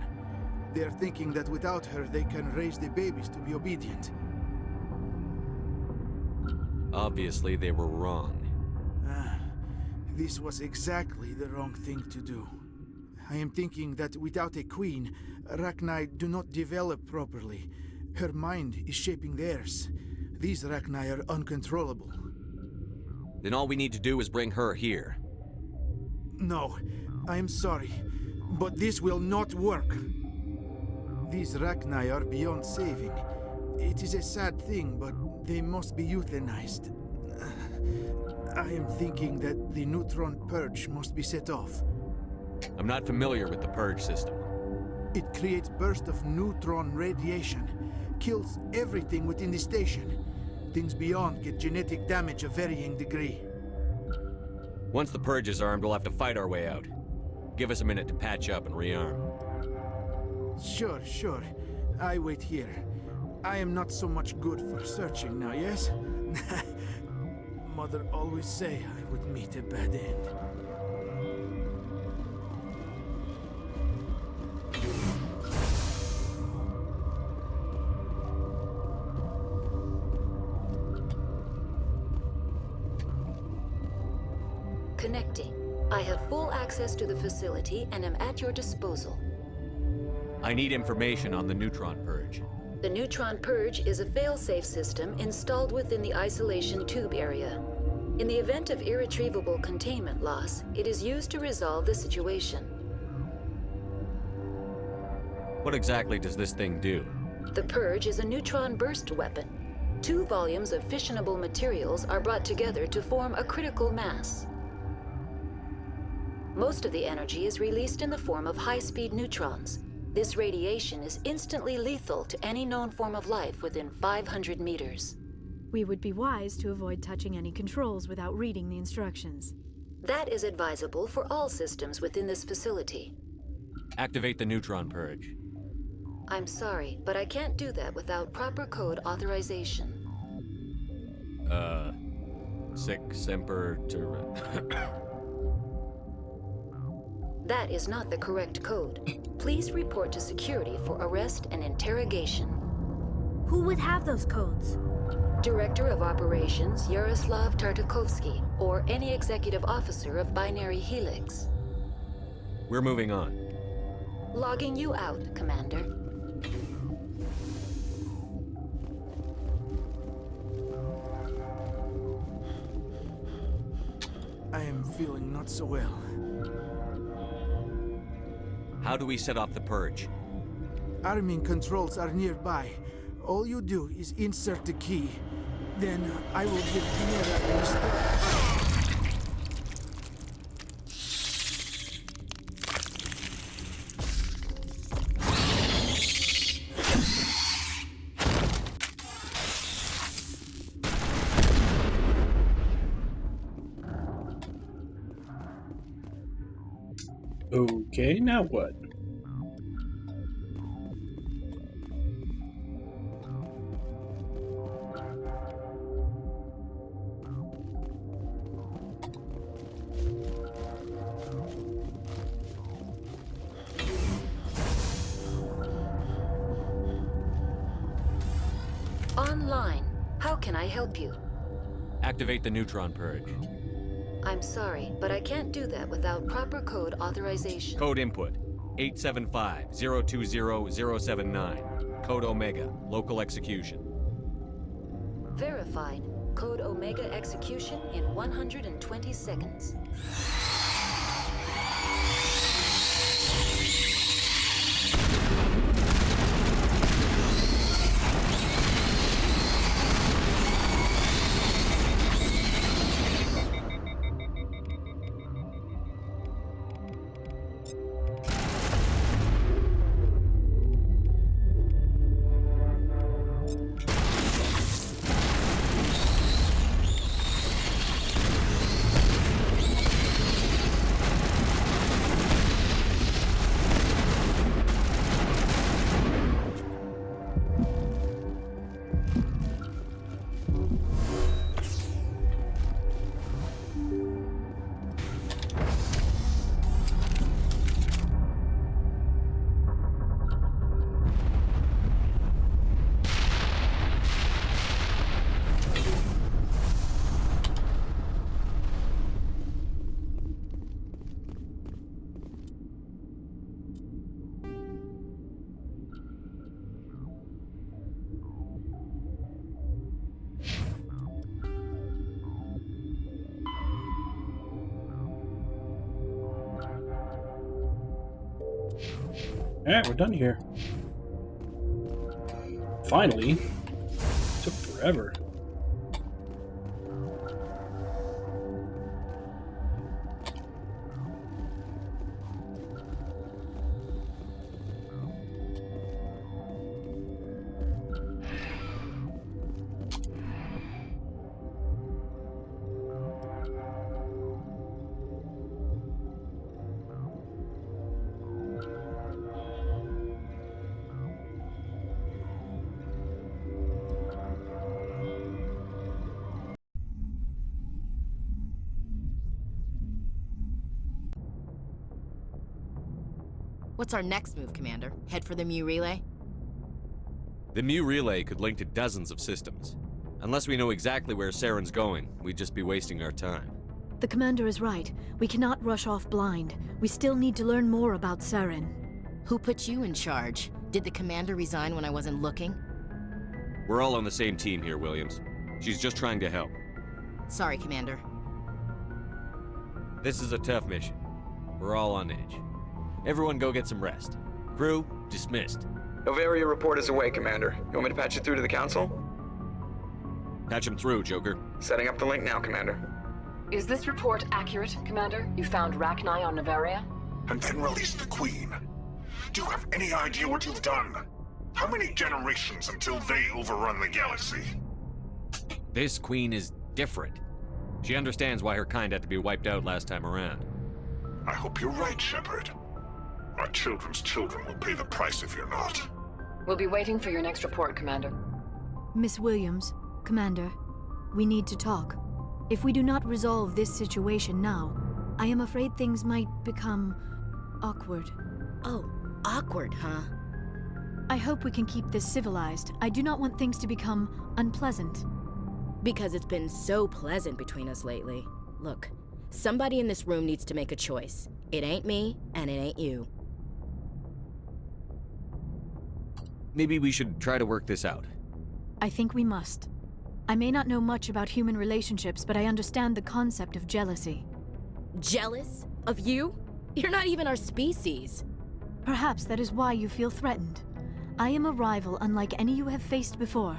They are thinking that without her, they can raise the babies to be obedient.
Obviously, they were wrong.
This was exactly the wrong thing to do. I am thinking that without a queen, Rachni do not develop properly. Her mind is shaping theirs. These Rachni are uncontrollable.
Then all we need to do is bring her here.
No, I am sorry, but this will not work. These Rachni are beyond saving. It is a sad thing, but they must be euthanized. I am thinking that the neutron purge must be set off.
I'm not familiar with the purge system.
It creates bursts of neutron radiation, kills everything within the station. Things beyond get genetic damage of varying degree.
Once the purge is armed, we'll have to fight our way out. Give us a minute to patch up and rearm.
Sure. I wait here. I am not so much good for searching now, yes? Mother always say I would meet a bad end.
Connecting. I have full access to the facility and am at your disposal.
I need information on the neutron purge.
The neutron purge is a fail-safe system installed within the isolation tube area. In the event of irretrievable containment loss, it is used to resolve the situation.
What exactly does this thing do?
The purge is a neutron burst weapon. 2 volumes of fissionable materials are brought together to form a critical mass. Most of the energy is released in the form of high-speed neutrons. This radiation is instantly lethal to any known form of life within 500 meters.
We would be wise to avoid touching any controls without reading the instructions.
That is advisable for all systems within this facility.
Activate the neutron purge.
I'm sorry, but I can't do that without proper code authorization.
Sic semper
That is not the correct code. Please report to security for arrest and interrogation.
Who would have those codes?
Director of Operations Yaroslav Tartakovsky, or any executive officer of Binary Helix.
We're moving on.
Logging you out, Commander.
I am feeling not so well.
How do we set off the purge?
Arming controls are nearby. All you do is insert the key. Then I will give Chimera
Okay, now what?
Online. How can I help you?
Activate the neutron purge.
I'm sorry, but I can't do that without proper code authorization.
Code input 875-020-079. Code Omega, local execution.
Verified. Code Omega execution in 120 seconds.
Alright, we're done here. Finally. Took forever.
What's our next move, Commander? Head for the Mu Relay?
The Mu Relay could link to dozens of systems. Unless we know exactly where Saren's going, we'd just be wasting our time.
The commander is right. We cannot rush off blind. We still need to learn more about Saren.
Who put you in charge? Did the commander resign when I wasn't looking?
We're all on the same team here, Williams. She's just trying to help.
Sorry, Commander.
This is a tough mission. We're all on edge. Everyone go get some rest. Crew, dismissed.
Novaria report is away, Commander. You want me to patch it through to the Council?
Patch him through, Joker.
Setting up the link now, Commander.
Is this report accurate, Commander? You found Rachni on Novaria?
And then released the Queen. Do you have any idea what you've done? How many generations until they overrun the galaxy?
This Queen is different. She understands why her kind had to be wiped out last time around.
I hope you're right, Shepard. Our children's children will pay the price if you're not.
We'll be waiting for your next report, Commander.
Miss Williams, Commander, we need to talk. If we do not resolve this situation now, I am afraid things might become awkward.
Oh, awkward, huh?
I hope we can keep this civilized. I do not want things to become unpleasant.
Because it's been so pleasant between us lately. Look, somebody in this room needs to make a choice. It ain't me, and it ain't you.
Maybe we should try to work this out.
I think we must. I may not know much about human relationships, but I understand the concept of jealousy.
Jealous? Of you? You're not even our species.
Perhaps that is why you feel threatened. I am a rival unlike any you have faced before.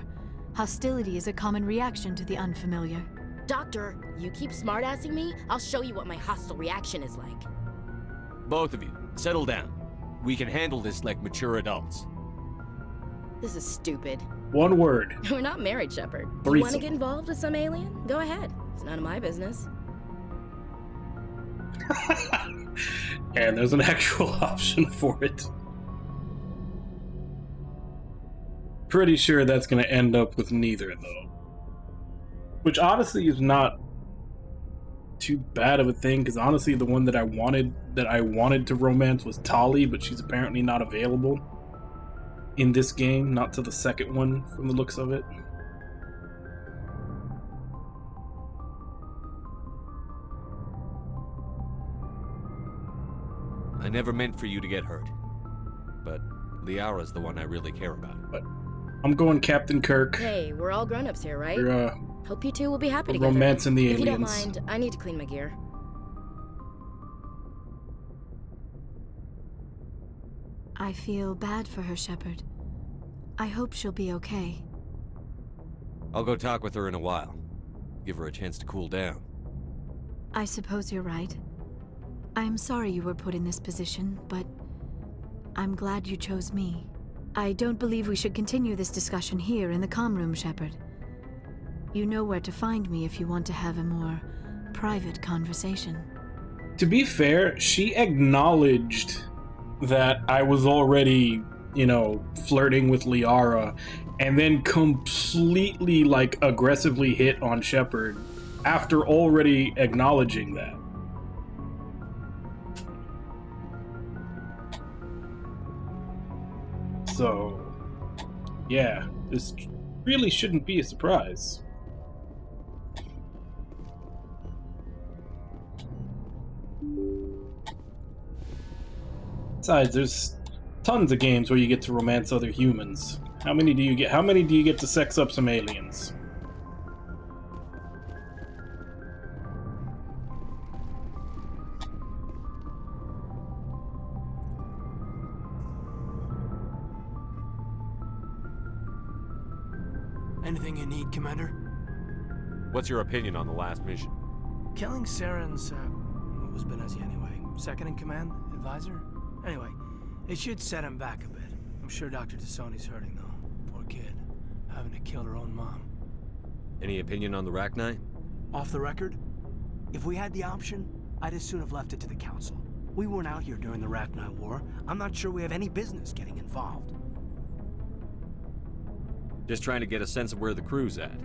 Hostility is a common reaction to the unfamiliar.
Doctor, you keep smartassing me, I'll show you what my hostile reaction is like.
Both of you, settle down. We can handle this like mature adults.
This is stupid.
One word.
We're not married, Shepard. You
Threesome.
want to get involved with some alien? Go ahead. It's none of my business.
And there's an actual option for it. Pretty sure that's going to end up with neither, though. Which honestly is not too bad of a thing, because honestly the one that I wanted to romance was Tali, but she's apparently not available in this game, not to the second one from the looks of it.
I never meant for you to get hurt, but Liara's the one I really care about.
But I'm going Captain Kirk.
Hey, we're all grown-ups here, right?
We're,
Hope you two will be happy
we're
together.
romancing the
If you don't
aliens.
mind, I need to clean my gear.
I feel bad for her, Shepard. I hope she'll be okay.
I'll go talk with her in a while. Give her a chance to cool down.
I suppose you're right. I'm sorry you were put in this position, but I'm glad you chose me. I don't believe we should continue this discussion here in the comm room, Shepard. You know where to find me if you want to have a more private conversation.
To be fair, she acknowledged that I was already, you know, flirting with Liara, and then completely, like, aggressively hit on Shepard after already acknowledging that. So, yeah, this really shouldn't be a surprise. Besides, there's tons of games where you get to romance other humans. How many do you get? How many do you get to sex up some aliens?
Anything you need, Commander?
What's your opinion on the last mission?
Killing Saren's, what was Benezia anyway? Second in command? Advisor? Anyway, it should set him back a bit. I'm sure Dr. Tassoni's hurting, though. Poor kid. Having to kill her own mom.
Any opinion on the Rachni?
Off the record? If we had the option, I'd as soon have left it to the Council. We weren't out here during the Rachni War. I'm not sure we have any business getting involved.
Just trying to get a sense of where the crew's at.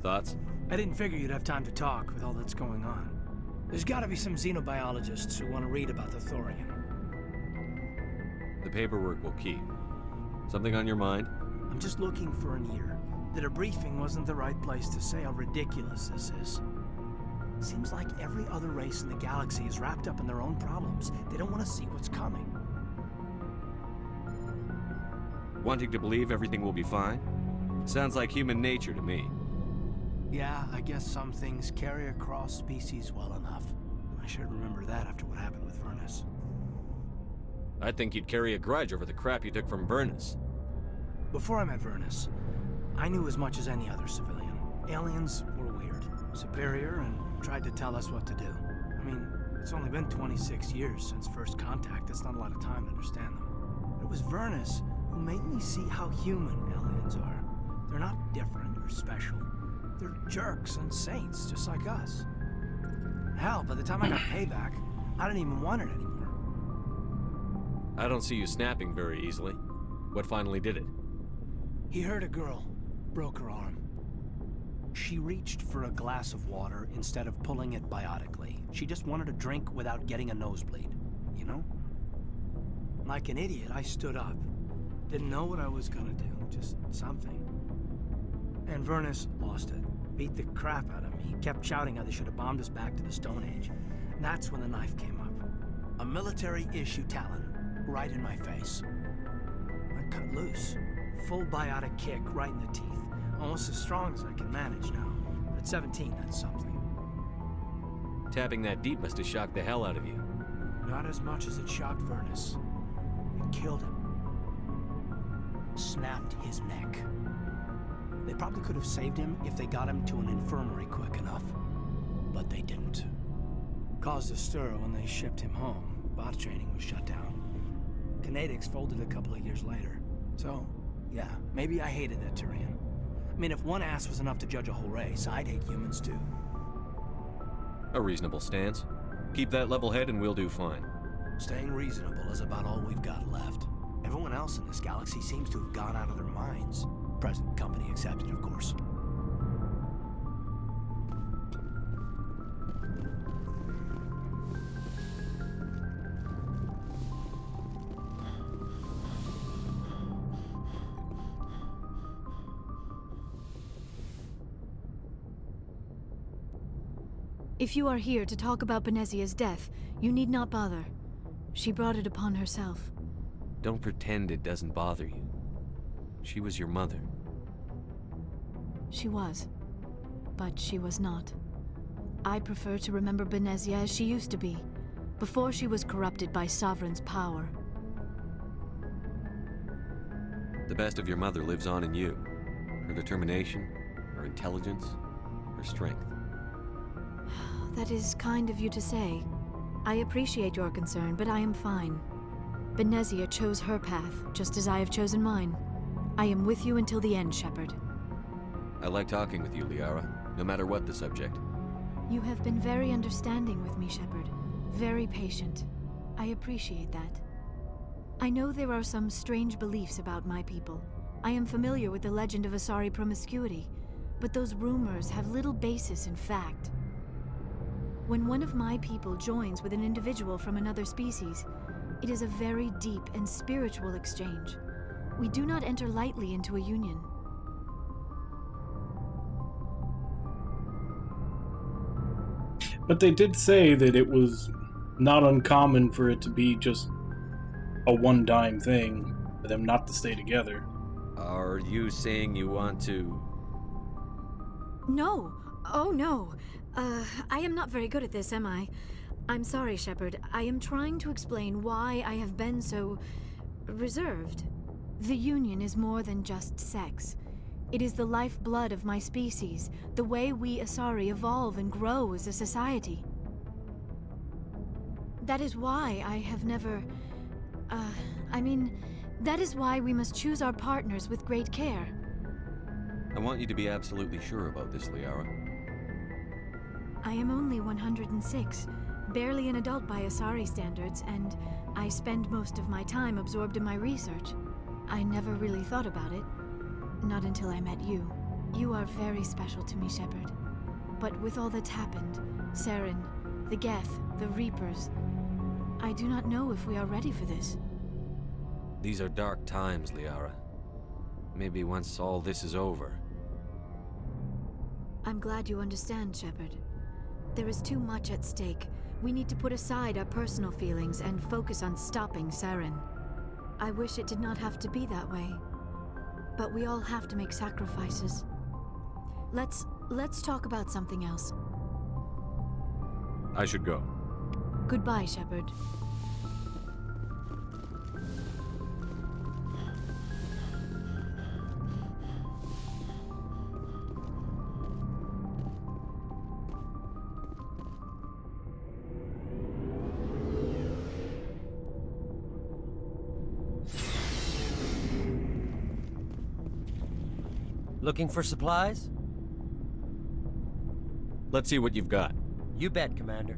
Thoughts?
I didn't figure you'd have time to talk with all that's going on. There's gotta be some xenobiologists who want to read about the Thorian.
The paperwork will keep. Something on your mind?
I'm just looking for an ear. The debriefing wasn't the right place to say how ridiculous this is. Seems like every other race in the galaxy is wrapped up in their own problems. They don't want to see what's coming.
Wanting to believe everything will be fine? Sounds like human nature to me.
Yeah, I guess some things carry across species well enough. I should remember that after what happened with Vernus.
I'd think you'd carry a grudge over the crap you took from Vernus.
Before I met Vernus, I knew as much as any other civilian. Aliens were weird, superior, and tried to tell us what to do. I mean, it's only been 26 years since first contact. That's not a lot of time to understand them. But it was Vernus who made me see how human aliens are. They're not different or special. They're jerks and saints, just like us. Hell, by the time I got payback, I didn't even want it anymore.
I don't see you snapping very easily. What finally did it?
He hurt a girl, broke her arm. She reached for a glass of water instead of pulling it biotically. She just wanted a drink without getting a nosebleed, you know? Like an idiot, I stood up. Didn't know what I was gonna do, just something. And Vernus lost it. Beat the crap out of me. Kept shouting how they should have bombed us back to the Stone Age. And that's when the knife came up. A military-issue Talon, right in my face. I cut loose. Full biotic kick right in the teeth. Almost as strong as I can manage now. At 17, that's something.
Tapping that deep must have shocked the hell out of you.
Not as much as it shocked Vernus. It killed him. Snapped his neck. They probably could have saved him if they got him to an infirmary quick enough. But they didn't. Caused a stir when they shipped him home. Bot training was shut down. Kinetics folded a couple of years later. So, yeah, maybe I hated that Turian. I mean, if one ass was enough to judge a whole race, I'd hate humans too.
A reasonable stance. Keep that level head and we'll do fine.
Staying reasonable is about all we've got left. Everyone else in this galaxy seems to have gone out of their minds. Present company accepted, of course.
If you are here to talk about Benezia's death, you need not bother. She brought it upon herself.
Don't pretend it doesn't bother you. She was your mother.
She was. But she was not. I prefer to remember Benezia as she used to be, before she was corrupted by Sovereign's power.
The best of your mother lives on in you. Her determination, her intelligence, her strength.
That is kind of you to say. I appreciate your concern, but I am fine. Benezia chose her path, just as I have chosen mine. I am with you until the end, Shepard.
I like talking with you, Liara, no matter what the subject.
You have been very understanding with me, Shepard. Very patient. I appreciate that. I know there are some strange beliefs about my people. I am familiar with the legend of Asari promiscuity, but those rumors have little basis in fact. When one of my people joins with an individual from another species, it is a very deep and spiritual exchange. We do not enter lightly into a union.
But they did say that it was not uncommon for it to be just a one-time thing, for them not to stay together.
Are you saying you want to...
No. Oh, no. I am not very good at this, am I? I'm sorry, Shepard. I am trying to explain why I have been so... reserved. The Union is more than just sex. It is the lifeblood of my species, the way we Asari evolve and grow as a society. That is why I have never... that is why we must choose our partners with great care.
I want you to be absolutely sure about this, Liara.
I am only 106, barely an adult by Asari standards, and I spend most of my time absorbed in my research. I never really thought about it. Not until I met you. You are very special to me, Shepard. But with all that's happened, Saren, the Geth, the Reapers, I do not know if we are ready for this.
These are dark times, Liara. Maybe once all this is over.
I'm glad you understand, Shepard. There is too much at stake. We need to put aside our personal feelings and focus on stopping Saren. I wish it did not have to be that way. But we all have to make sacrifices. Let's talk about something else.
I should go.
Goodbye, Shepard.
Looking for supplies?
Let's see what you've got.
You bet, Commander.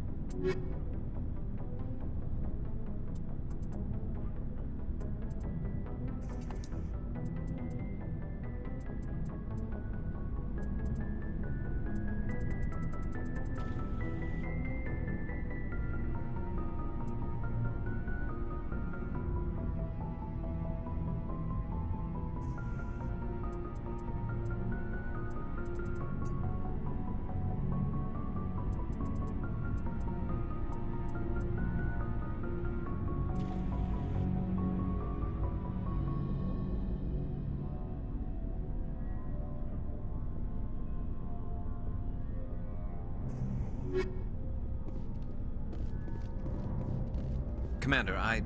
Commander,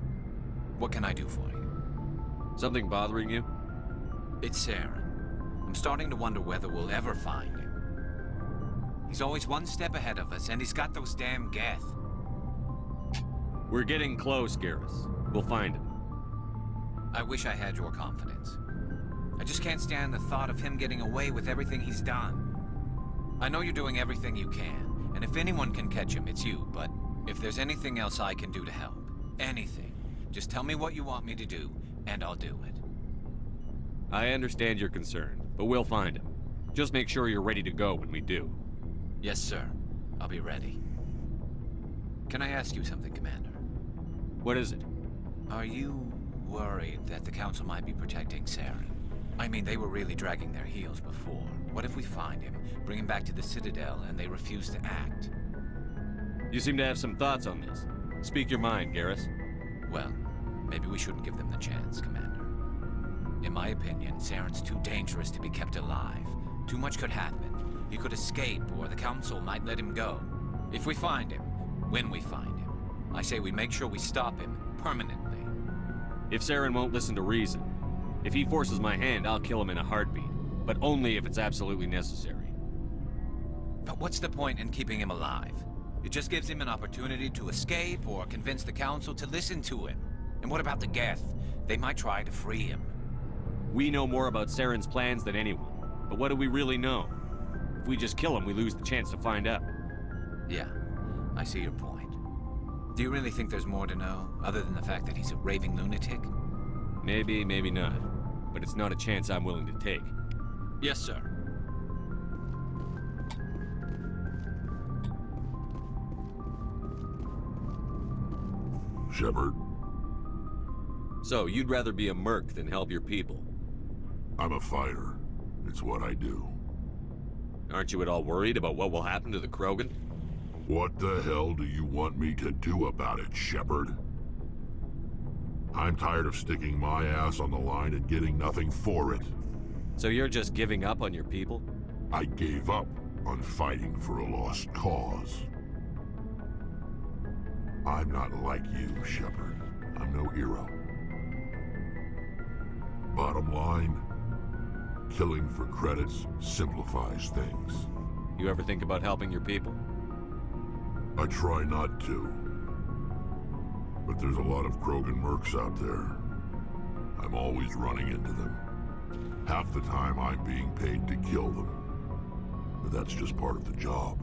what can I do for you?
Something bothering you?
It's Saren. I'm starting to wonder whether we'll ever find him. He's always one step ahead of us, and he's got those damn Geth.
We're getting close, Garrus. We'll find him.
I wish I had your confidence. I just can't stand the thought of him getting away with everything he's done. I know you're doing everything you can, and if anyone can catch him, it's you, but if there's anything else I can do to help, anything, just tell me what you want me to do, and I'll do it.
I understand your concern, but we'll find him. Just make sure you're ready to go when we do.
Yes, sir. I'll be ready. Can I ask you something, Commander?
What is it?
Are you worried that the Council might be protecting Saren? I mean, they were really dragging their heels before. What if we find him, bring him back to the Citadel, and they refuse to act?
You seem to have some thoughts on this. Speak your mind, Garrus.
Well, maybe Maybe we shouldn't give them the chance, Commander. In my opinion, Saren's too dangerous to be kept alive. Too much could happen. He could escape, or the Council might let him go. If we find him, when we find him, I say we make sure we stop him permanently.
If Saren won't listen to reason, if he forces my hand, I'll kill him in a heartbeat. But only if it's absolutely necessary.
But what's the point in keeping him alive? It just gives him an opportunity to escape or convince the Council to listen to him. And what about the Geth? They might try to free him.
We know more about Saren's plans than anyone. But what do we really know? If we just kill him, we lose the chance to find out.
Yeah, I see your point. Do you really think there's more to know, other than the fact that he's a raving lunatic?
Maybe, maybe not. But it's not a chance I'm willing to take.
Yes, sir.
Shepard.
So, you'd rather be a merc than help your people?
I'm a fighter. It's what I do.
Aren't you at all worried about what will happen to the Krogan?
What the hell do you want me to do about it, Shepard? I'm tired of sticking my ass on the line and getting nothing for it.
So you're just giving up on your people?
I gave up on fighting for a lost cause. I'm not like you, Shepard. I'm no hero. Bottom line, killing for credits simplifies things.
You ever think about helping your people?
I try not to. But there's a lot of Krogan mercs out there. I'm always running into them. Half the time I'm being paid to kill them. But that's just part of the job.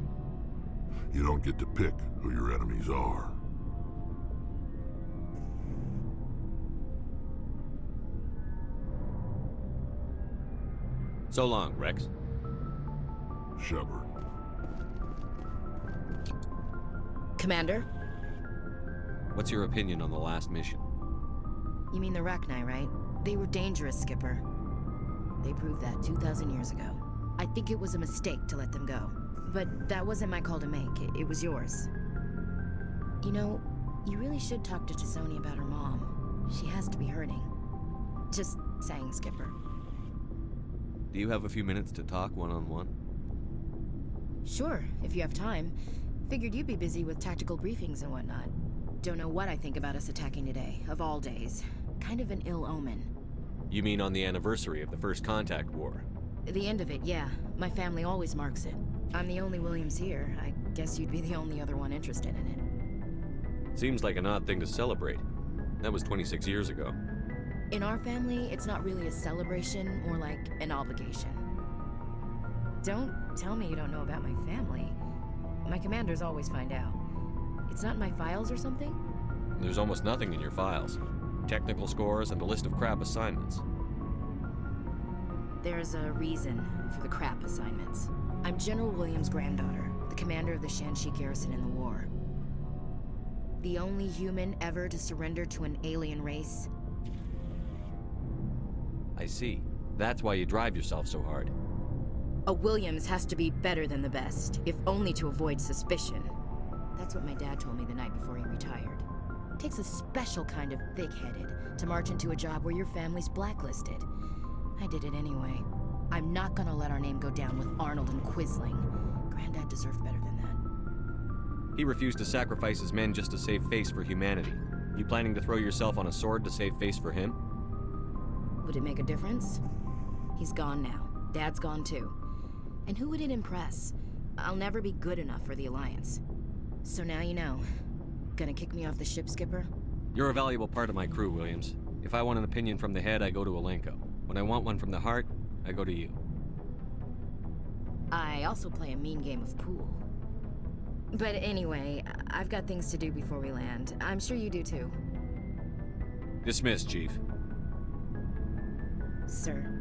You don't get to pick who your enemies are.
So long, Rex.
Shepard.
Commander?
What's your opinion on the last mission?
You mean the Rachni, right? They were dangerous, Skipper. They proved that 2,000 years ago. I think it was a mistake to let them go. But that wasn't my call to make. It was yours. You know, you really should talk to T'Soni about her mom. She has to be hurting. Just saying, Skipper.
Do you have a few minutes to talk one-on-one?
Sure, if you have time. Figured you'd be busy with tactical briefings and whatnot. Don't know what I think about us attacking today, of all days. Kind of an ill omen.
You mean on the anniversary of the First Contact War?
The end of it, yeah. My family always marks it. I'm the only Williams here. I guess you'd be the only other one interested in it.
Seems like an odd thing to celebrate. That was 26 years ago.
In our family, it's not really a celebration, more like an obligation. Don't tell me you don't know about my family. My commanders always find out. It's not in my files or something?
There's almost nothing in your files. Technical scores and a list of crap assignments.
There's a reason for the crap assignments. I'm General Williams' granddaughter, the commander of the Shanxi garrison in the war. The only human ever to surrender to an alien race.
I see. That's why you drive yourself so hard.
A Williams has to be better than the best, if only to avoid suspicion. That's what my dad told me the night before he retired. Takes a special kind of thick-headed to march into a job where your family's blacklisted. I did it anyway. I'm not gonna let our name go down with Arnold and Quisling. Granddad deserved better than that.
He refused to sacrifice his men just to save face for humanity. You planning to throw yourself on a sword to save face for him?
Would it make a difference? He's gone now. Dad's gone too. And who would it impress? I'll never be good enough for the Alliance. So now you know. Gonna kick me off the ship, Skipper?
You're a valuable part of my crew, Williams. If I want an opinion from the head, I go to Alenko. When I want one from the heart, I go to you.
I also play a mean game of pool. But anyway, I've got things to do before we land. I'm sure you do too.
Dismissed, Chief.
Sir.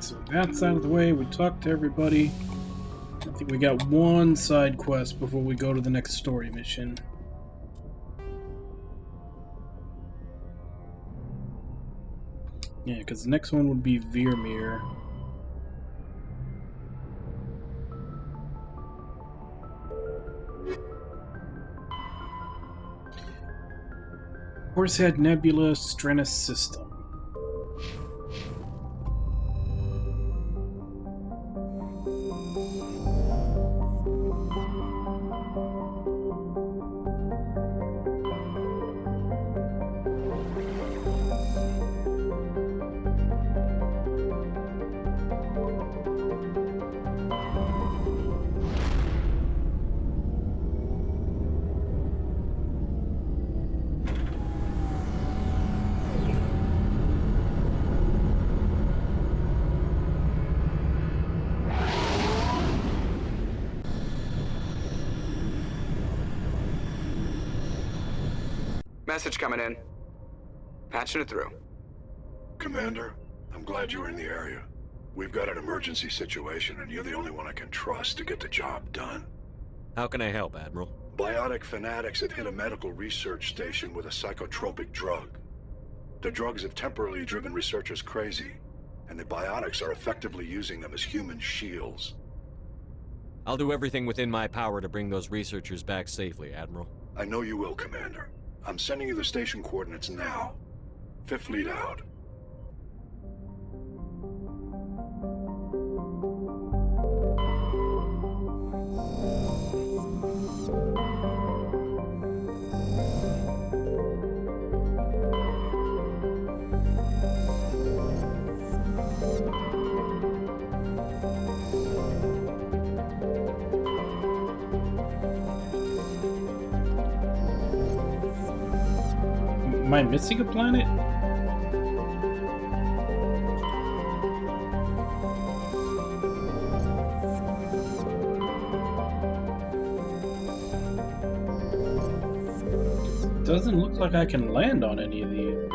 So that's out of the way. We talked to everybody. I think we got one side quest before we go to the next story mission. Yeah, because the next one would be Vermeer. Horsehead Nebula Strenus System.
Message coming in. Patching it through.
Commander, I'm glad you were in the area. We've got an emergency situation, and you're the only one I can trust to get the job done.
How can I help, Admiral?
Biotic fanatics have hit a medical research station with a psychotropic drug. The drugs have temporarily driven researchers crazy, and the biotics are effectively using them as human shields.
I'll do everything within my power to bring those researchers back safely, Admiral.
I know you will, Commander. I'm sending you the station coordinates now. Fifth Fleet out.
Am I missing a planet? Doesn't look like I can land on any of these.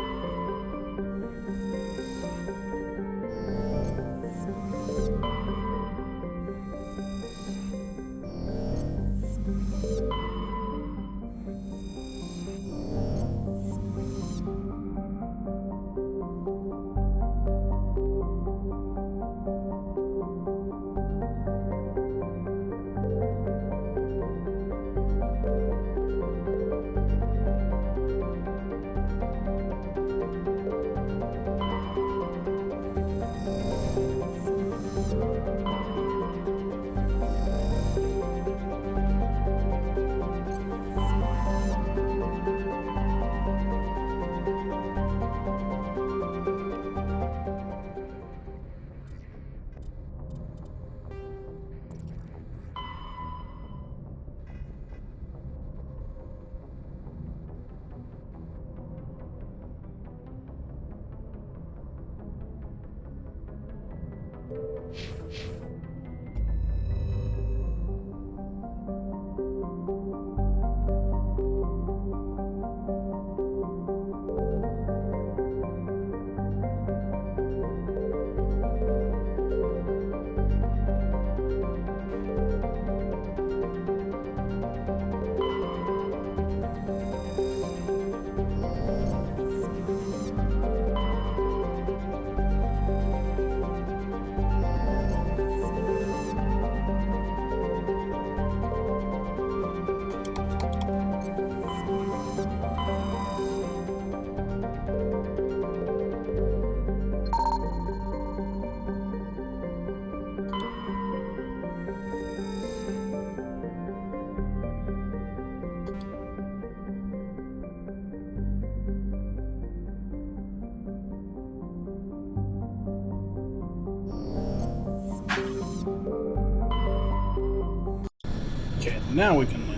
Okay, now we can land.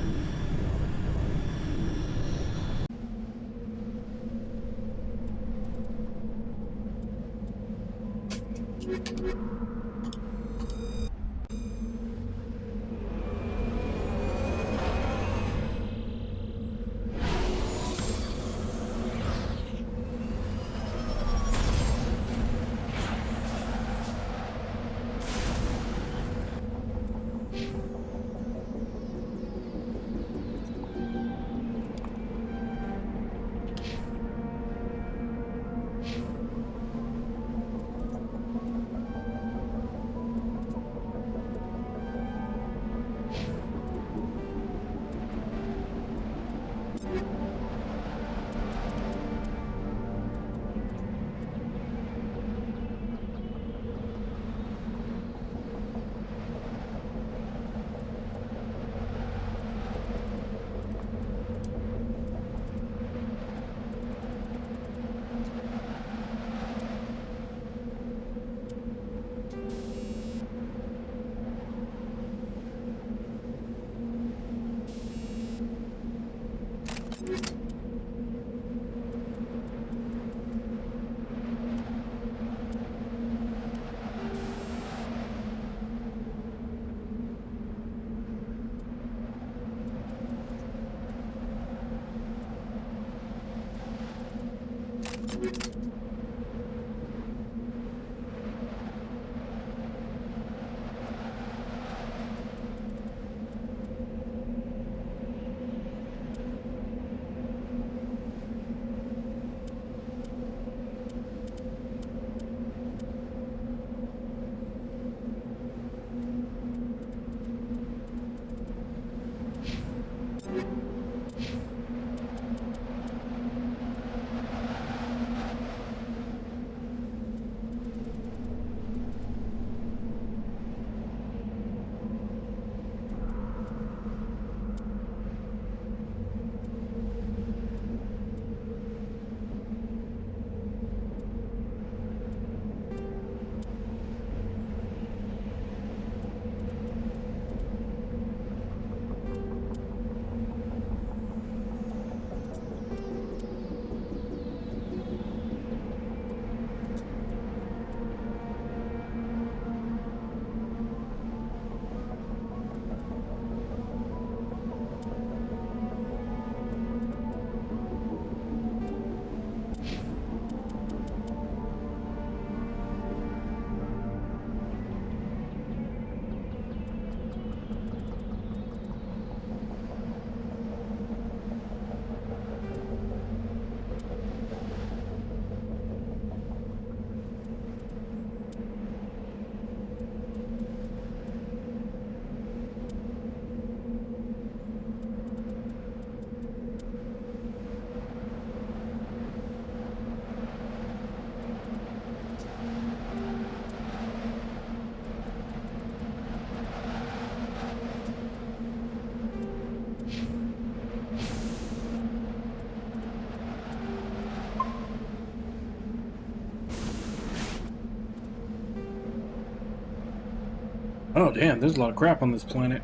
Oh, damn, there's a lot of crap on this planet.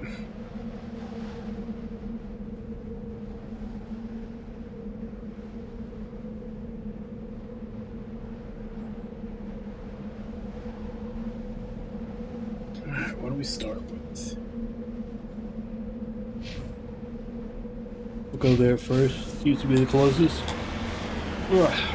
Alright, what do we start with? We'll go there first. Used to be the closest. Ugh.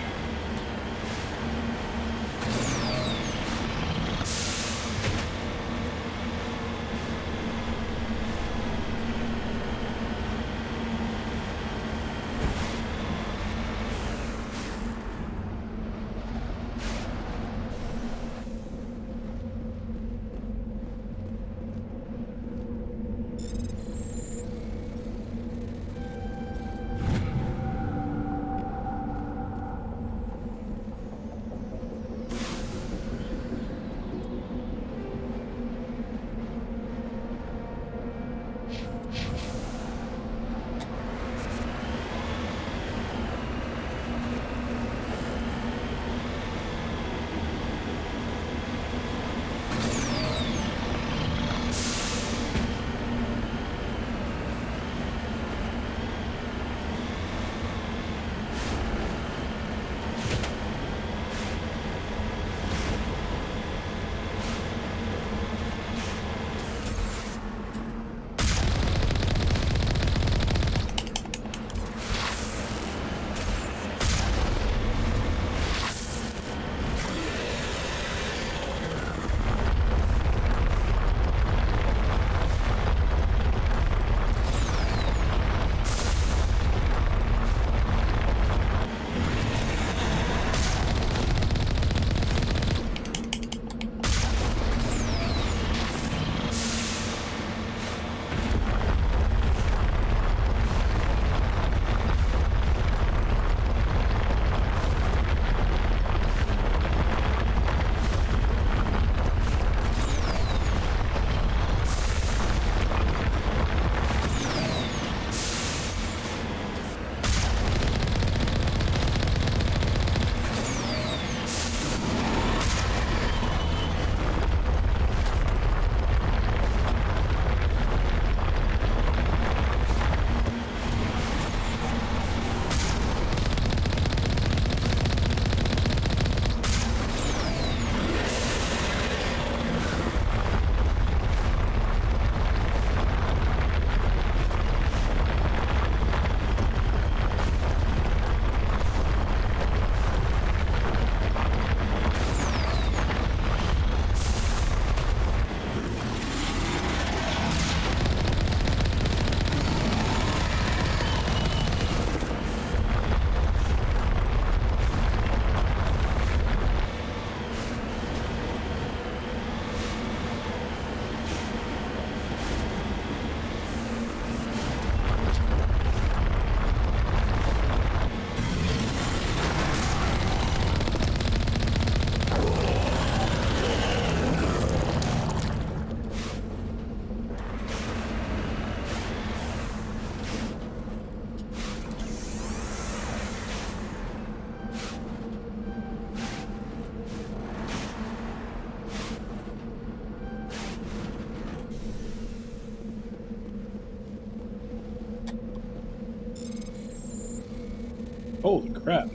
Holy crap.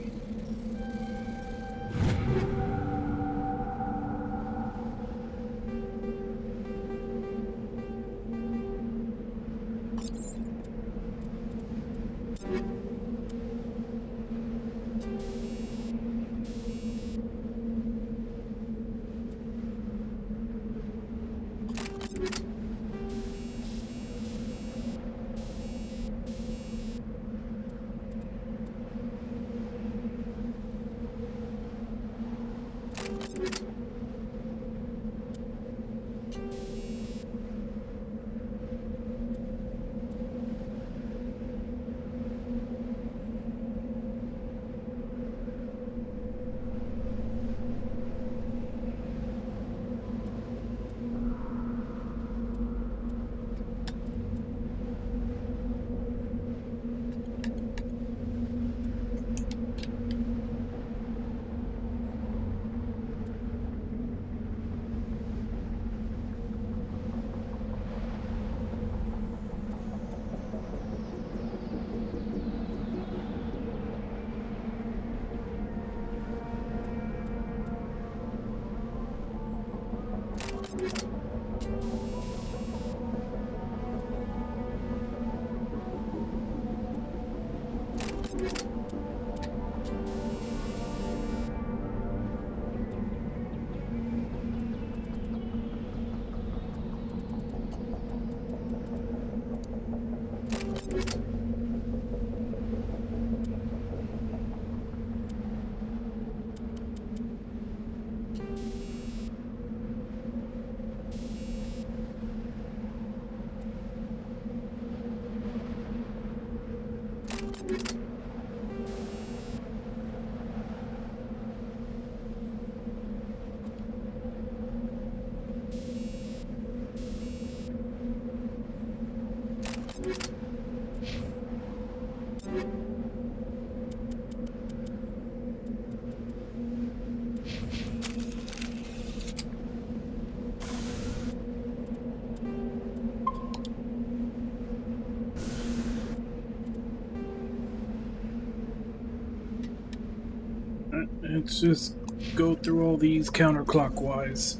Let's just go through all these counterclockwise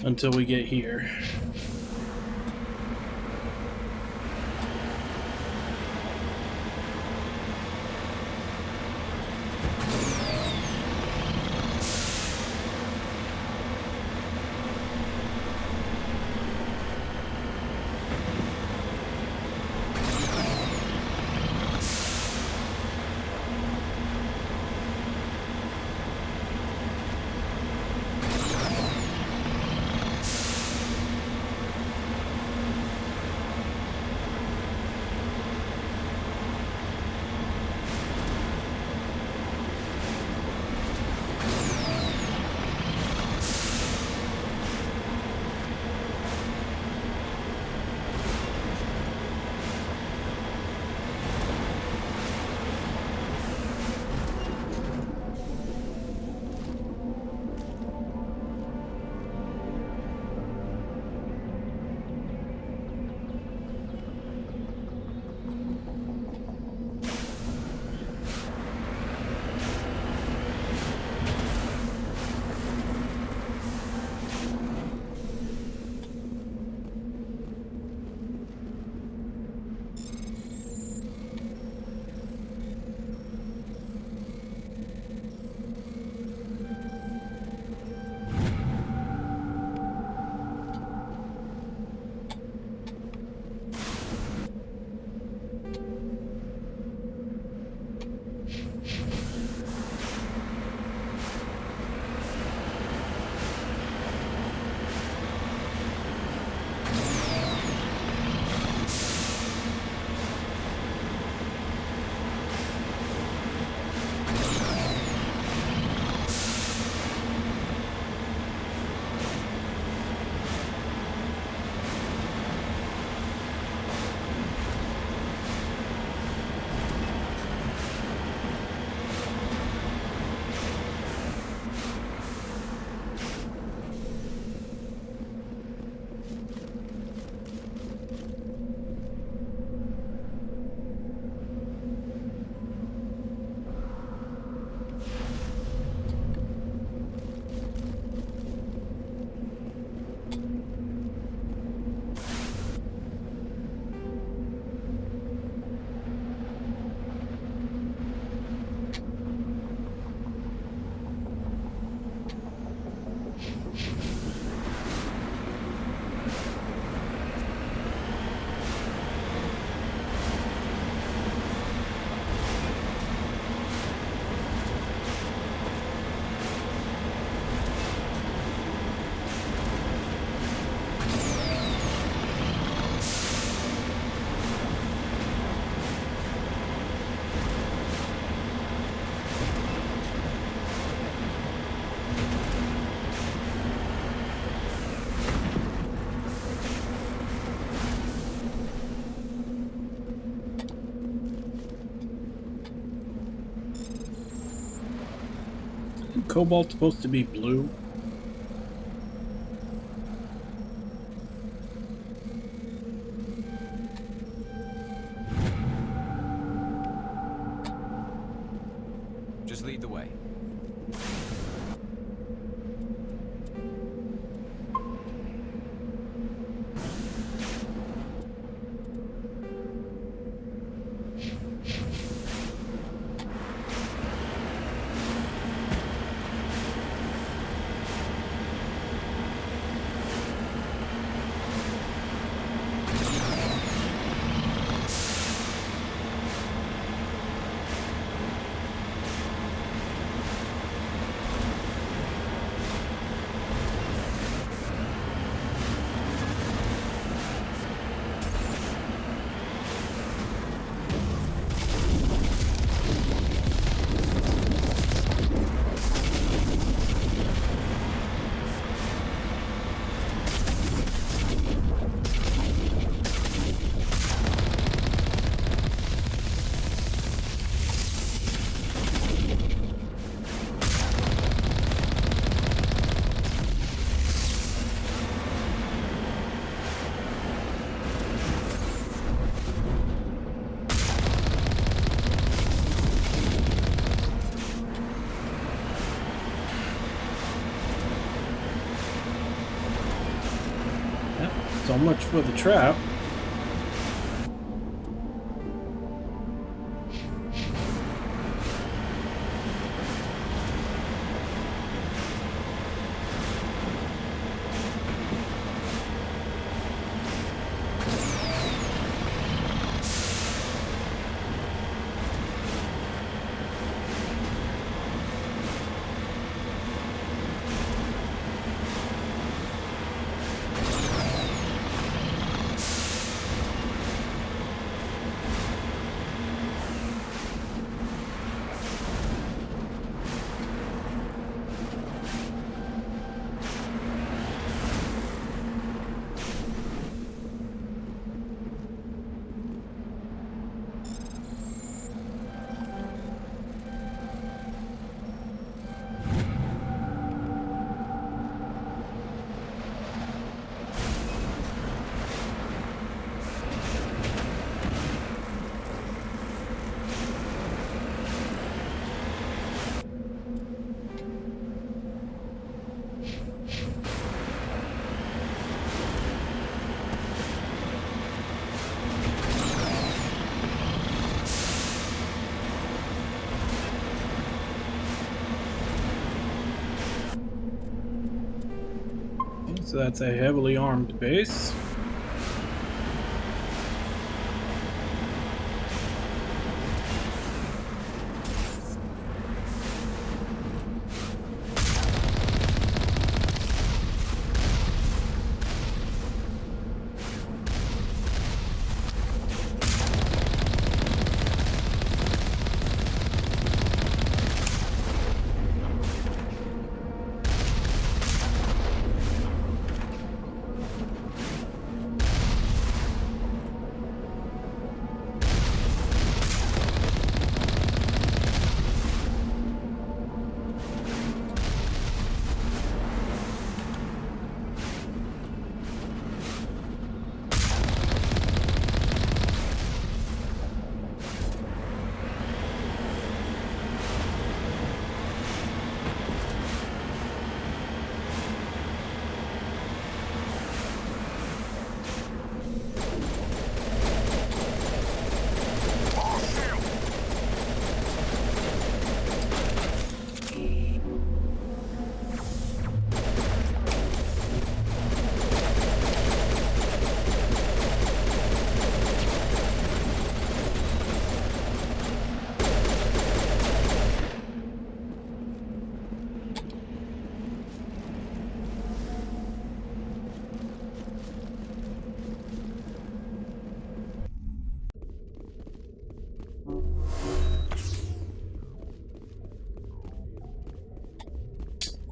until we get here. Isn't cobalt supposed to be blue?
Just lead the way.
So much for the trap. So that's a heavily armed base.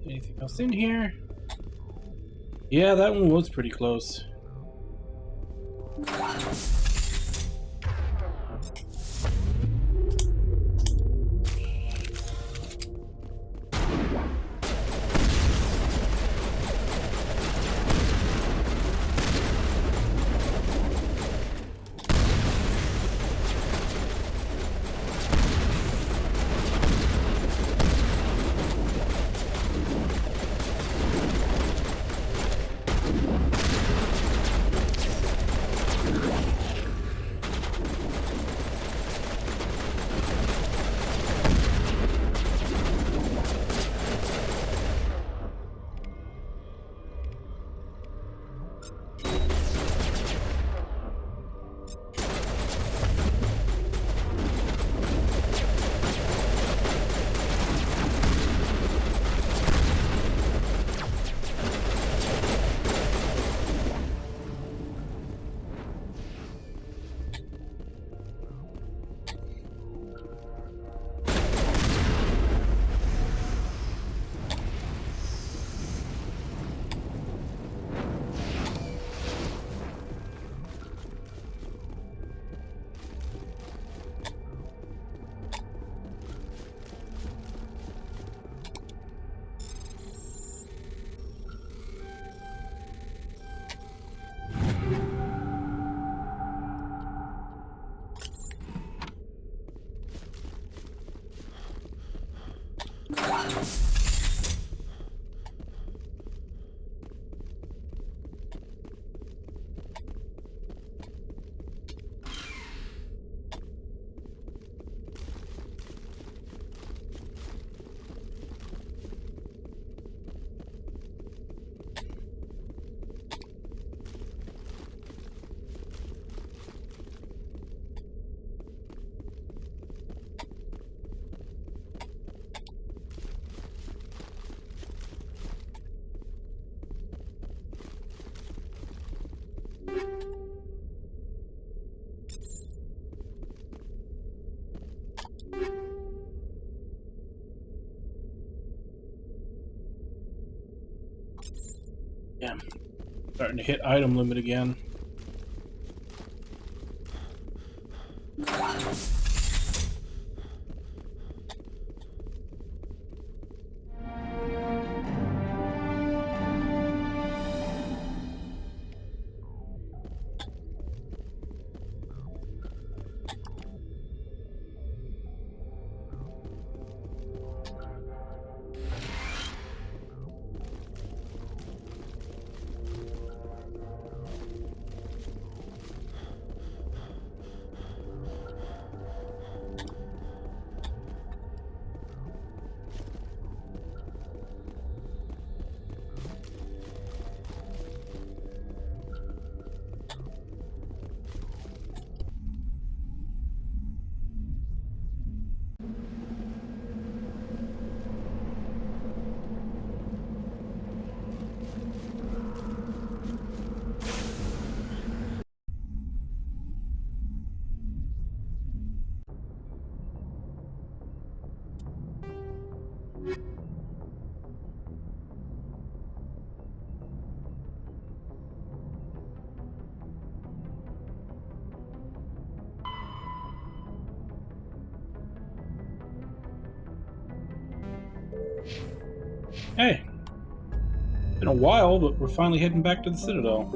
Anything else in here? Yeah, that one was pretty close. Yeah, starting to hit item limit again. Hey, been a while, but we're finally heading back to the Citadel.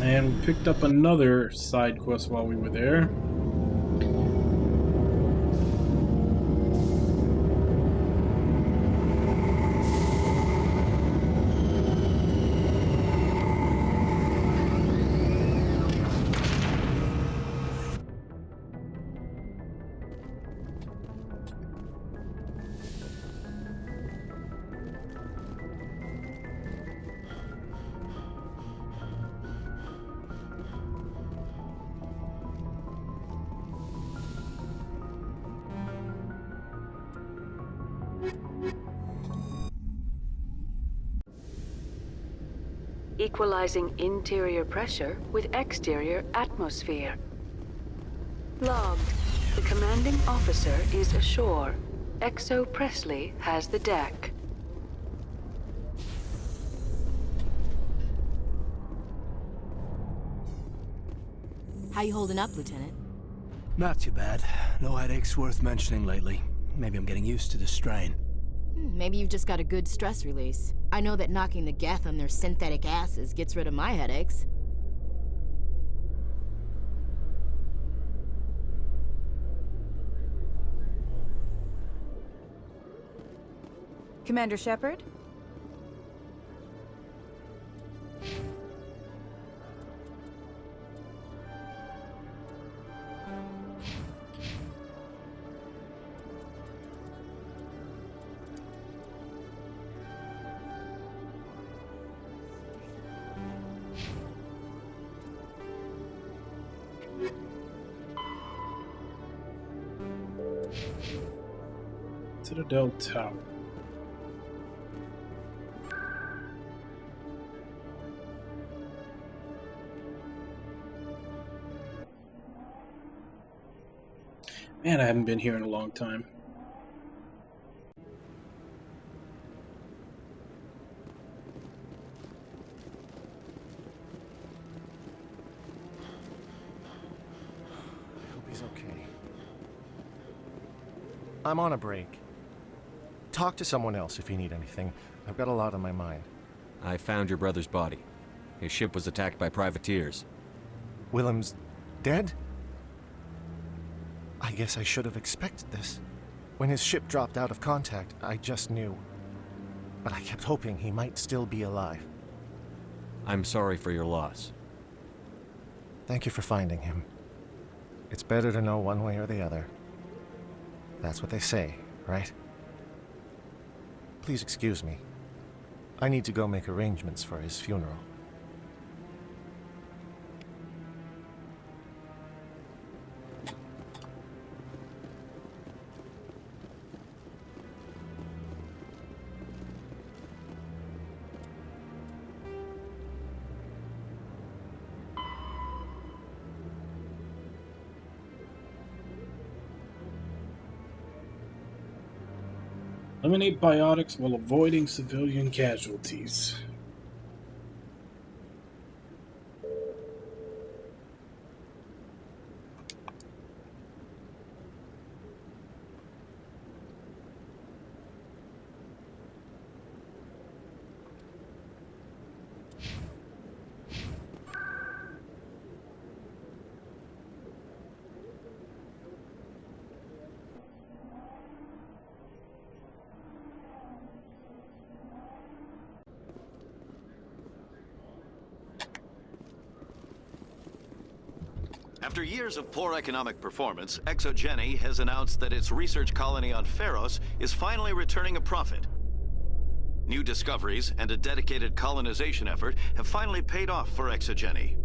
And we picked up another side quest while we were there.
Equalizing interior pressure with exterior atmosphere. Logged. The commanding officer is ashore. Exo Presley has the deck.
How you holding up, Lieutenant?
Not too bad. No headaches worth mentioning lately. Maybe I'm getting used to the strain.
Maybe you've just got a good stress release. I know that knocking the Geth on their synthetic asses gets rid of my headaches.
Commander Shepard?
Citadel Tower. Man, I haven't been here in a long time.
I hope he's okay. I'm on a break. Talk to someone else if you need anything. I've got a lot on my mind.
I found your brother's body. His ship was attacked by privateers.
Willem's dead? I guess I should have expected this. When his ship dropped out of contact, I just knew. But I kept hoping he might still be alive.
I'm sorry for your loss.
Thank you for finding him. It's better to know one way or the other. That's what they say, right? Please excuse me. I need to go make arrangements for his funeral.
Eliminate biotics while avoiding civilian casualties.
After years of poor economic performance, Exogeny has announced that its research colony on Pharos is finally returning a profit. New discoveries and a dedicated colonization effort have finally paid off for Exogeny.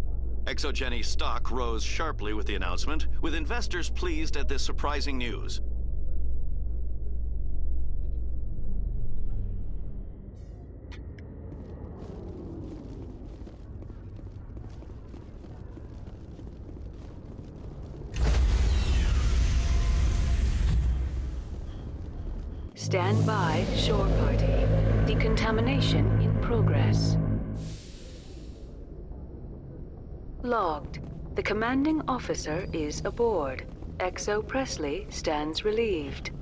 Exogeny's stock rose sharply with the announcement, with investors pleased at this surprising news.
Stand by, shore party. Decontamination in progress. Logged. The commanding officer is aboard. Exo Presley stands relieved.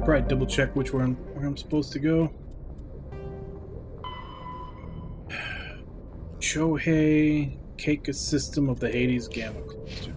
Right, double check where I'm supposed to go. Shohei Keika system of the Hades Gamma Cluster.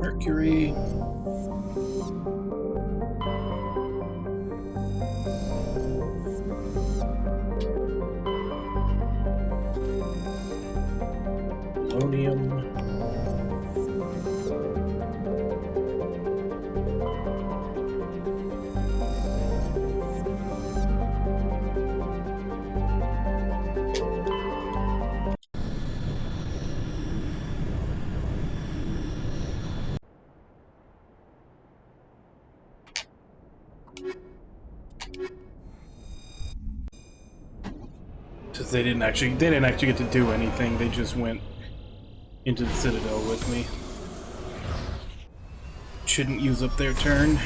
Mercury. Polonium. Because they didn't actually get to do anything. They just went into the Citadel with me. Shouldn't use up their turn.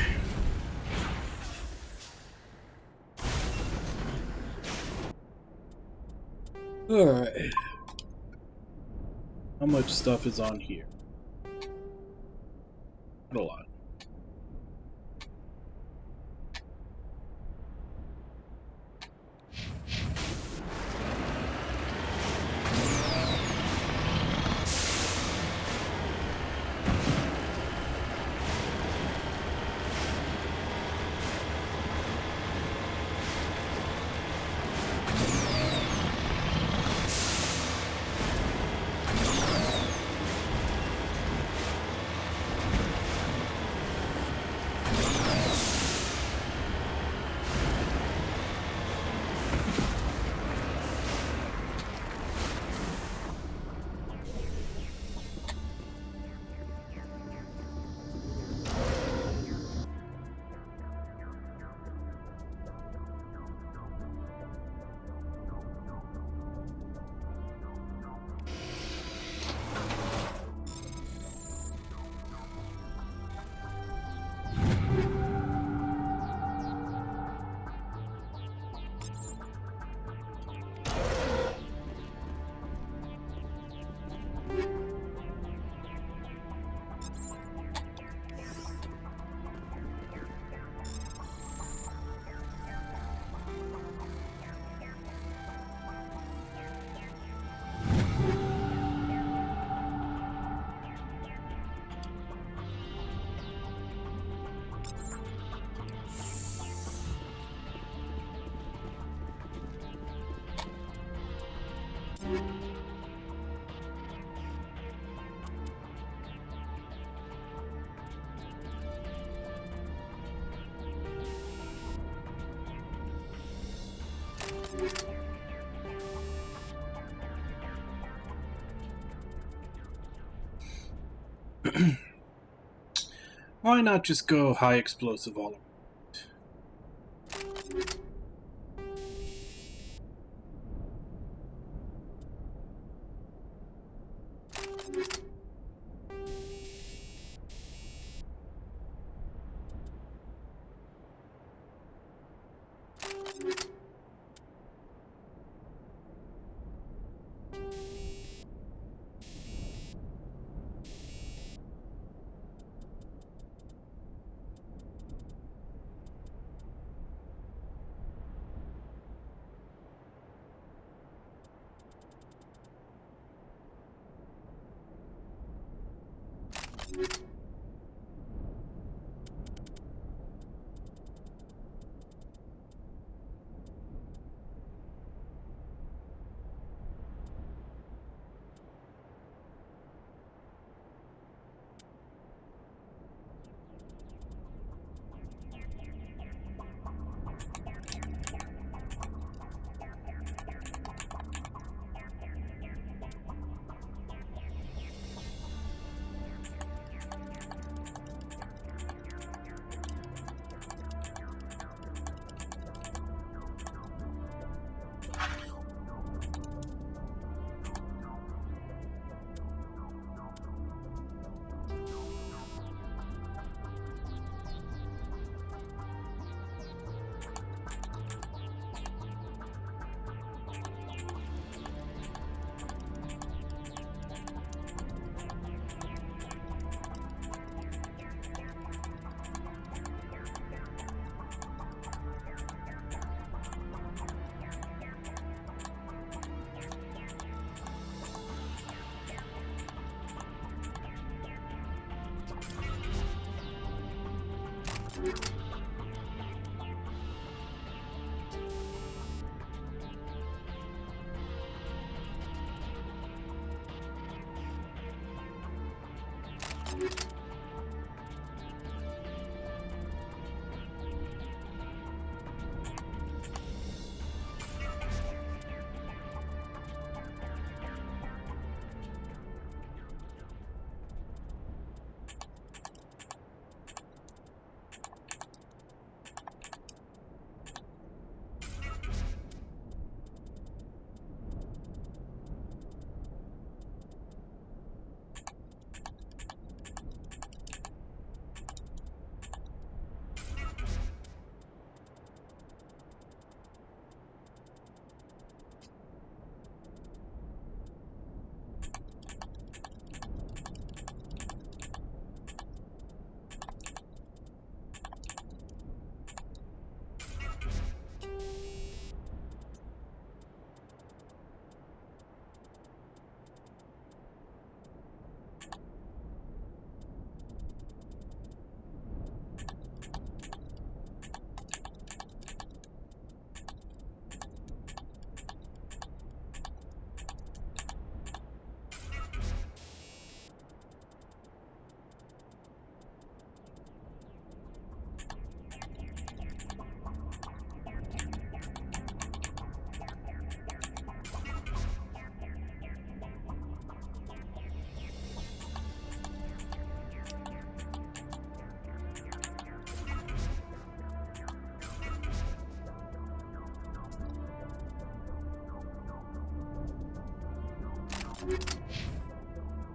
Alright. How much stuff is on here? Not a lot. Why not just go high explosive all around?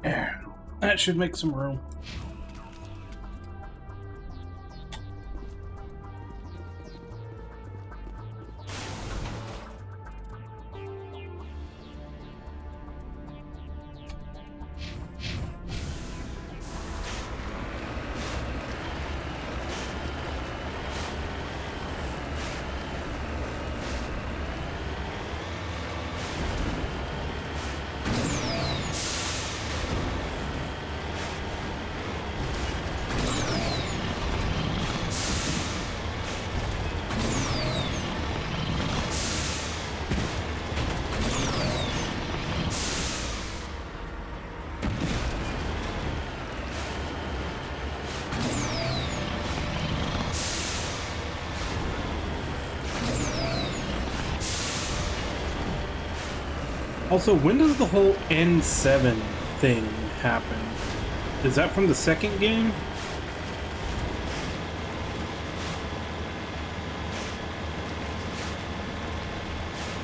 There. That should make some room. Also, when does the whole N7 thing happen? Is that from the second game?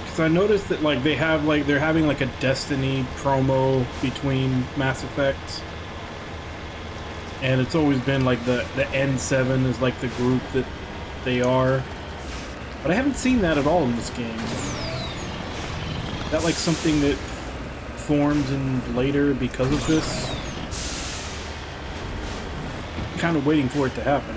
Because I noticed that like they're having like a Destiny promo between Mass Effects, and it's always been like the N7 is like the group that they are, but I haven't seen that at all in this game. Is that like something that forms in later because of this? Kind of waiting for it to happen.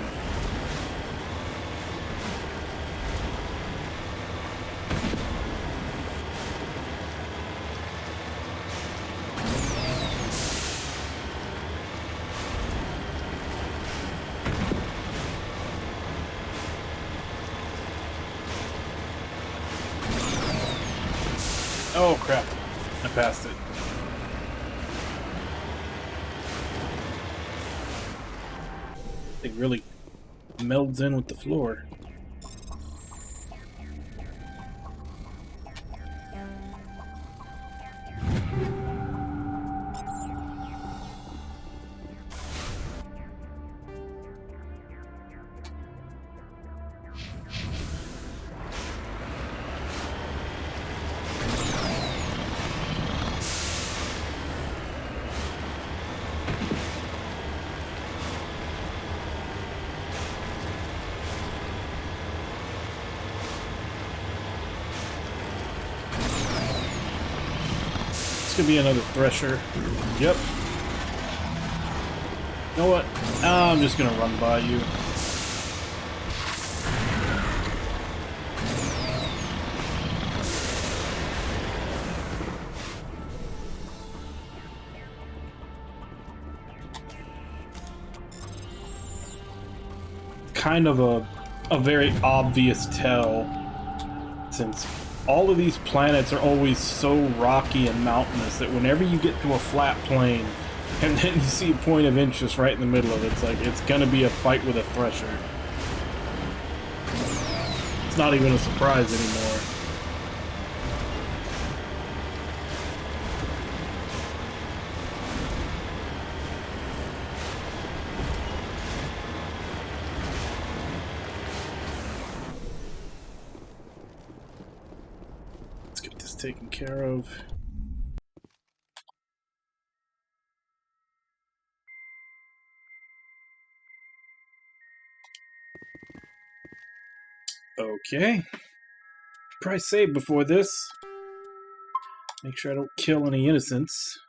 Oh crap, I passed it. It really melds in with the floor. Could be another thresher. Yep. You know what? I'm just gonna run by you. Kind of a very obvious tell, since all of these planets are always so rocky and mountainous that whenever you get to a flat plane and then you see a point of interest right in the middle of it, it's like it's gonna be a fight with a thresher. It's not even a surprise anymore. Taken care of. Okay. Probably save before this. Make sure I don't kill any innocents.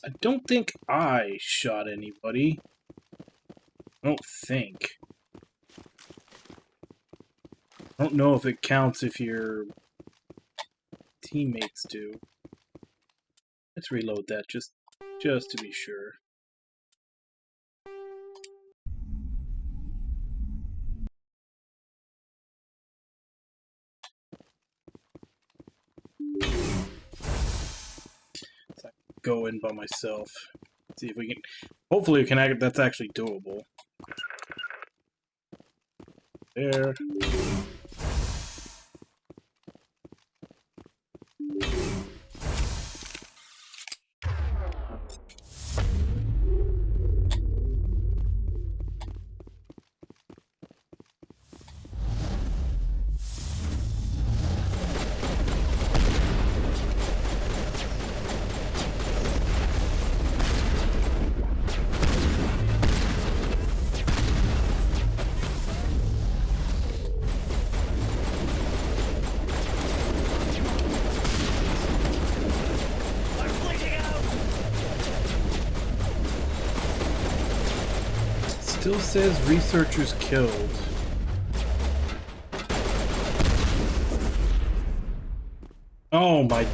I don't think I shot anybody. I don't think. I don't know if it counts if your teammates do. Let's reload that just to be sure. go in by myself. See if we can. Hopefully, we can. That's actually doable. There. Still says researchers killed. Oh my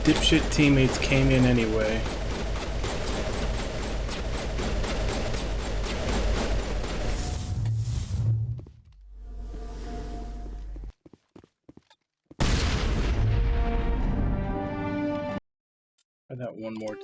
dipshit teammates came in anyway. I got one more.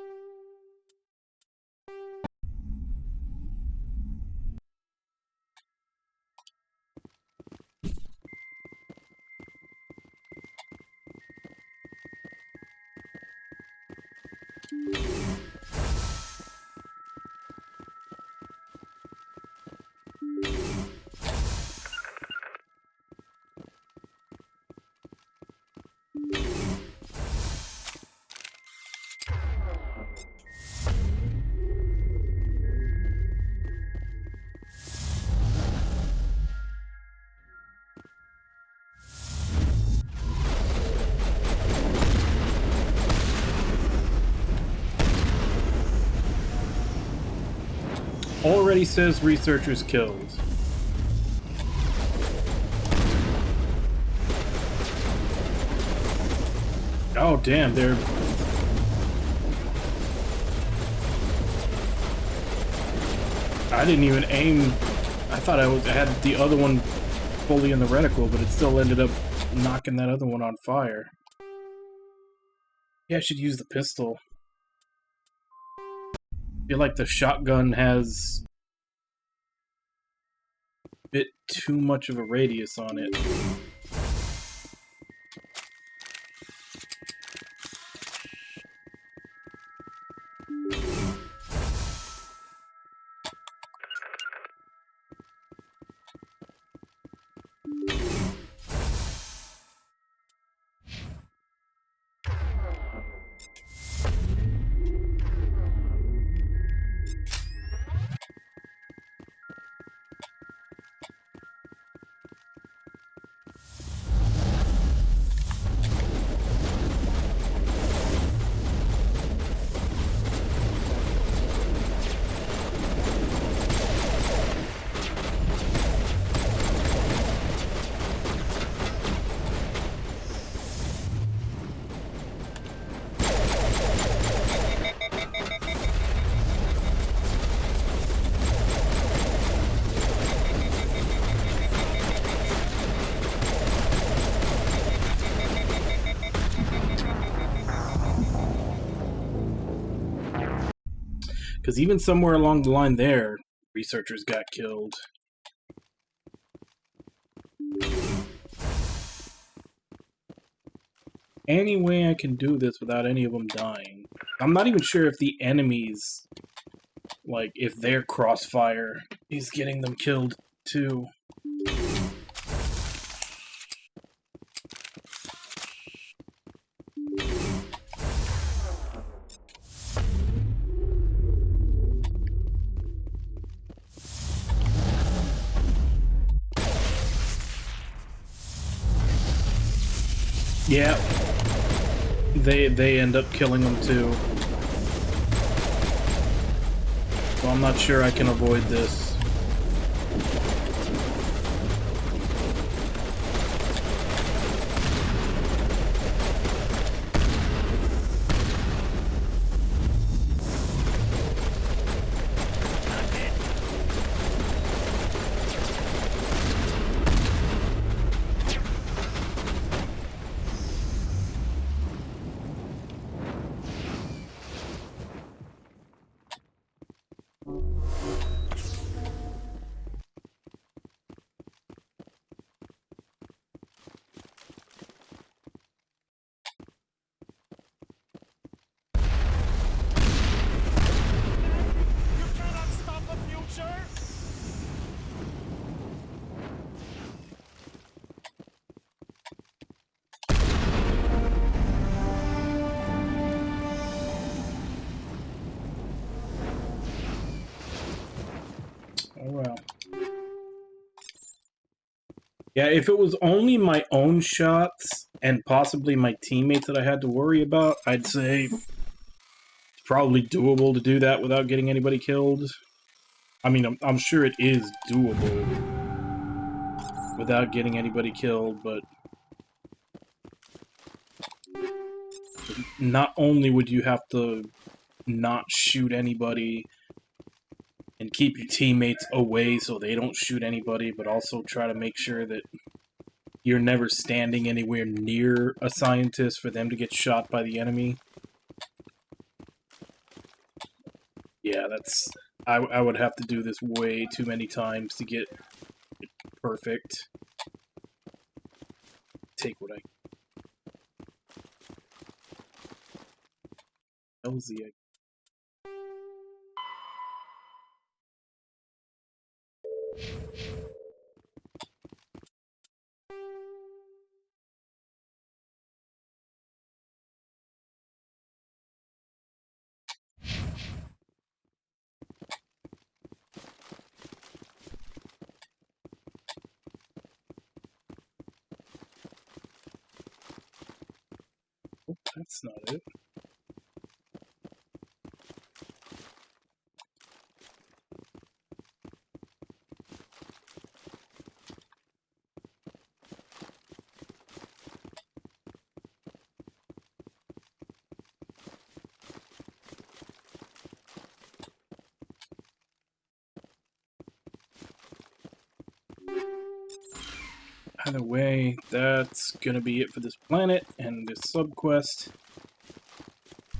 Already says researchers killed. Oh damn, they're... I didn't even aim. I thought I had the other one fully in the reticle, but it still ended up knocking that other one on fire. Yeah, I should use the pistol. I feel like the shotgun has a bit too much of a radius on it. Because even somewhere along the line there, researchers got killed. Any way I can do this without any of them dying. I'm not even sure if the enemies, like, if their crossfire is getting them killed too. Yeah, they end up killing them too. So I'm not sure I can avoid this. Yeah, if it was only my own shots and possibly my teammates that I had to worry about, I'd say it's probably doable to do that without getting anybody killed. I mean, I'm sure it is doable without getting anybody killed, but not only would you have to not shoot anybody and keep your teammates away so they don't shoot anybody, but also try to make sure that you're never standing anywhere near a scientist for them to get shot by the enemy. Yeah, that's... I would have to do this way too many times to get it perfect. Take what I... LZ. Oh, that's not it. Either way, that's gonna be it for this planet and this subquest.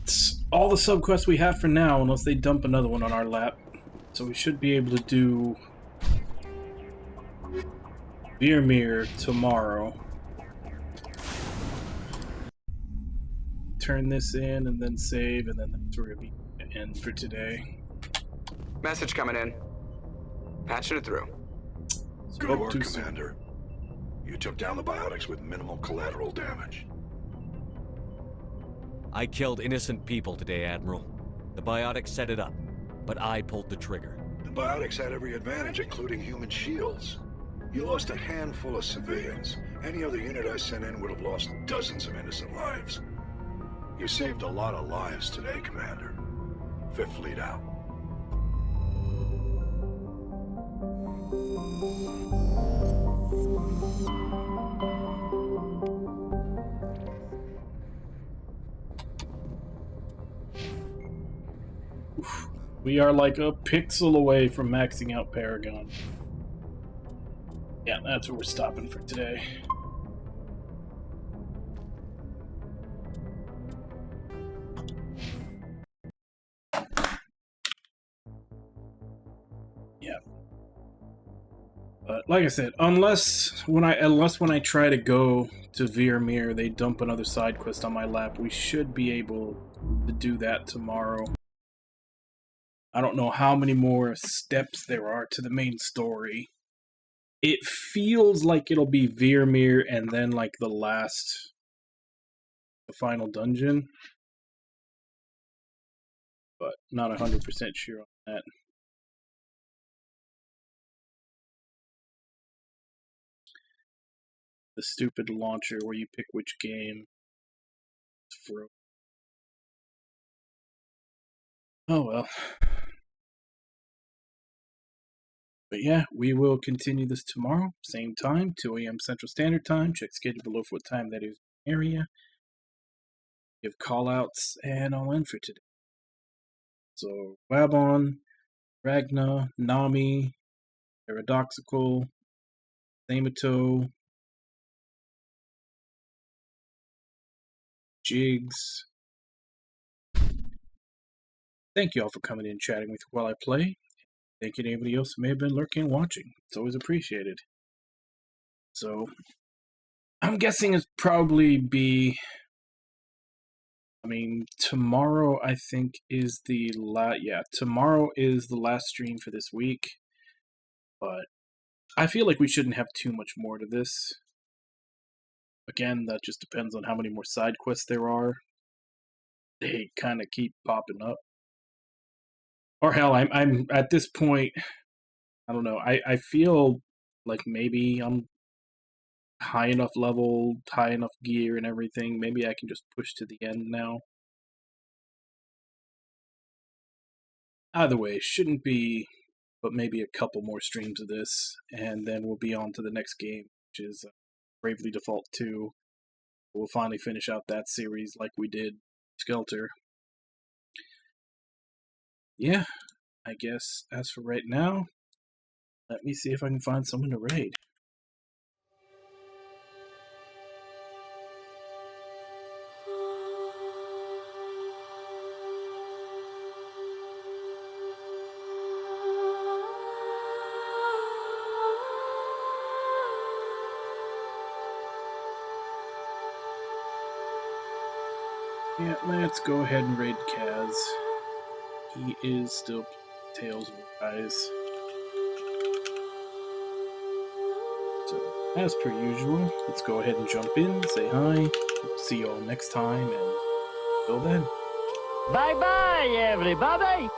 It's all the subquests we have for now, unless they dump another one on our lap. So we should be able to do Virmir tomorrow. Turn this in and then save, and then that's where it'll be the end for today.
Message coming in. Patching it through.
Good work, Commander. You took down the biotics with minimal collateral damage.
I killed innocent people today, Admiral. The biotics set it up, but I pulled the trigger.
The biotics had every advantage, including human shields. You lost a handful of civilians. Any other unit I sent in would have lost dozens of innocent lives. You saved a lot of lives today, Commander. Fifth Fleet out.
We are like a pixel away from maxing out Paragon. Yeah, that's where we're stopping for today. Yeah. But like I said, unless when I try to go to Virmir, they dump another side quest on my lap, we should be able to do that tomorrow. I don't know how many more steps there are to the main story. It feels like it'll be Virmir and then like the final dungeon. But not 100% sure on that. The stupid launcher where you pick which game. Oh well. But yeah, we will continue this tomorrow, same time, 2 a.m. Central Standard Time. Check schedule below for what time that is in the area. Give callouts, and I'll end for today. So, Wabon, Ragna, Nami, Paradoxical, Thamato, Jigs. Thank you all for coming in and chatting with me while I play. Thank you to anybody else who may have been lurking and watching. It's always appreciated. So, I'm guessing it's probably be... I mean, tomorrow I think is the tomorrow is the last stream for this week. But I feel like we shouldn't have too much more to this. Again, that just depends on how many more side quests there are. They kind of keep popping up. Or hell, I'm at this point, I don't know. I feel like maybe I'm high enough level, high enough gear and everything. Maybe I can just push to the end now. Either way, shouldn't be, but maybe a couple more streams of this, and then we'll be on to the next game, which is Bravely Default 2. We'll finally finish out that series like we did Skelter. Yeah, I guess as for right now, let me see if I can find someone to raid. Yeah, let's go ahead and raid Kaz. He is still Tales of Arise. So, as per usual, let's go ahead and jump in, say hi, see you all next time, and till then.
Bye-bye, everybody!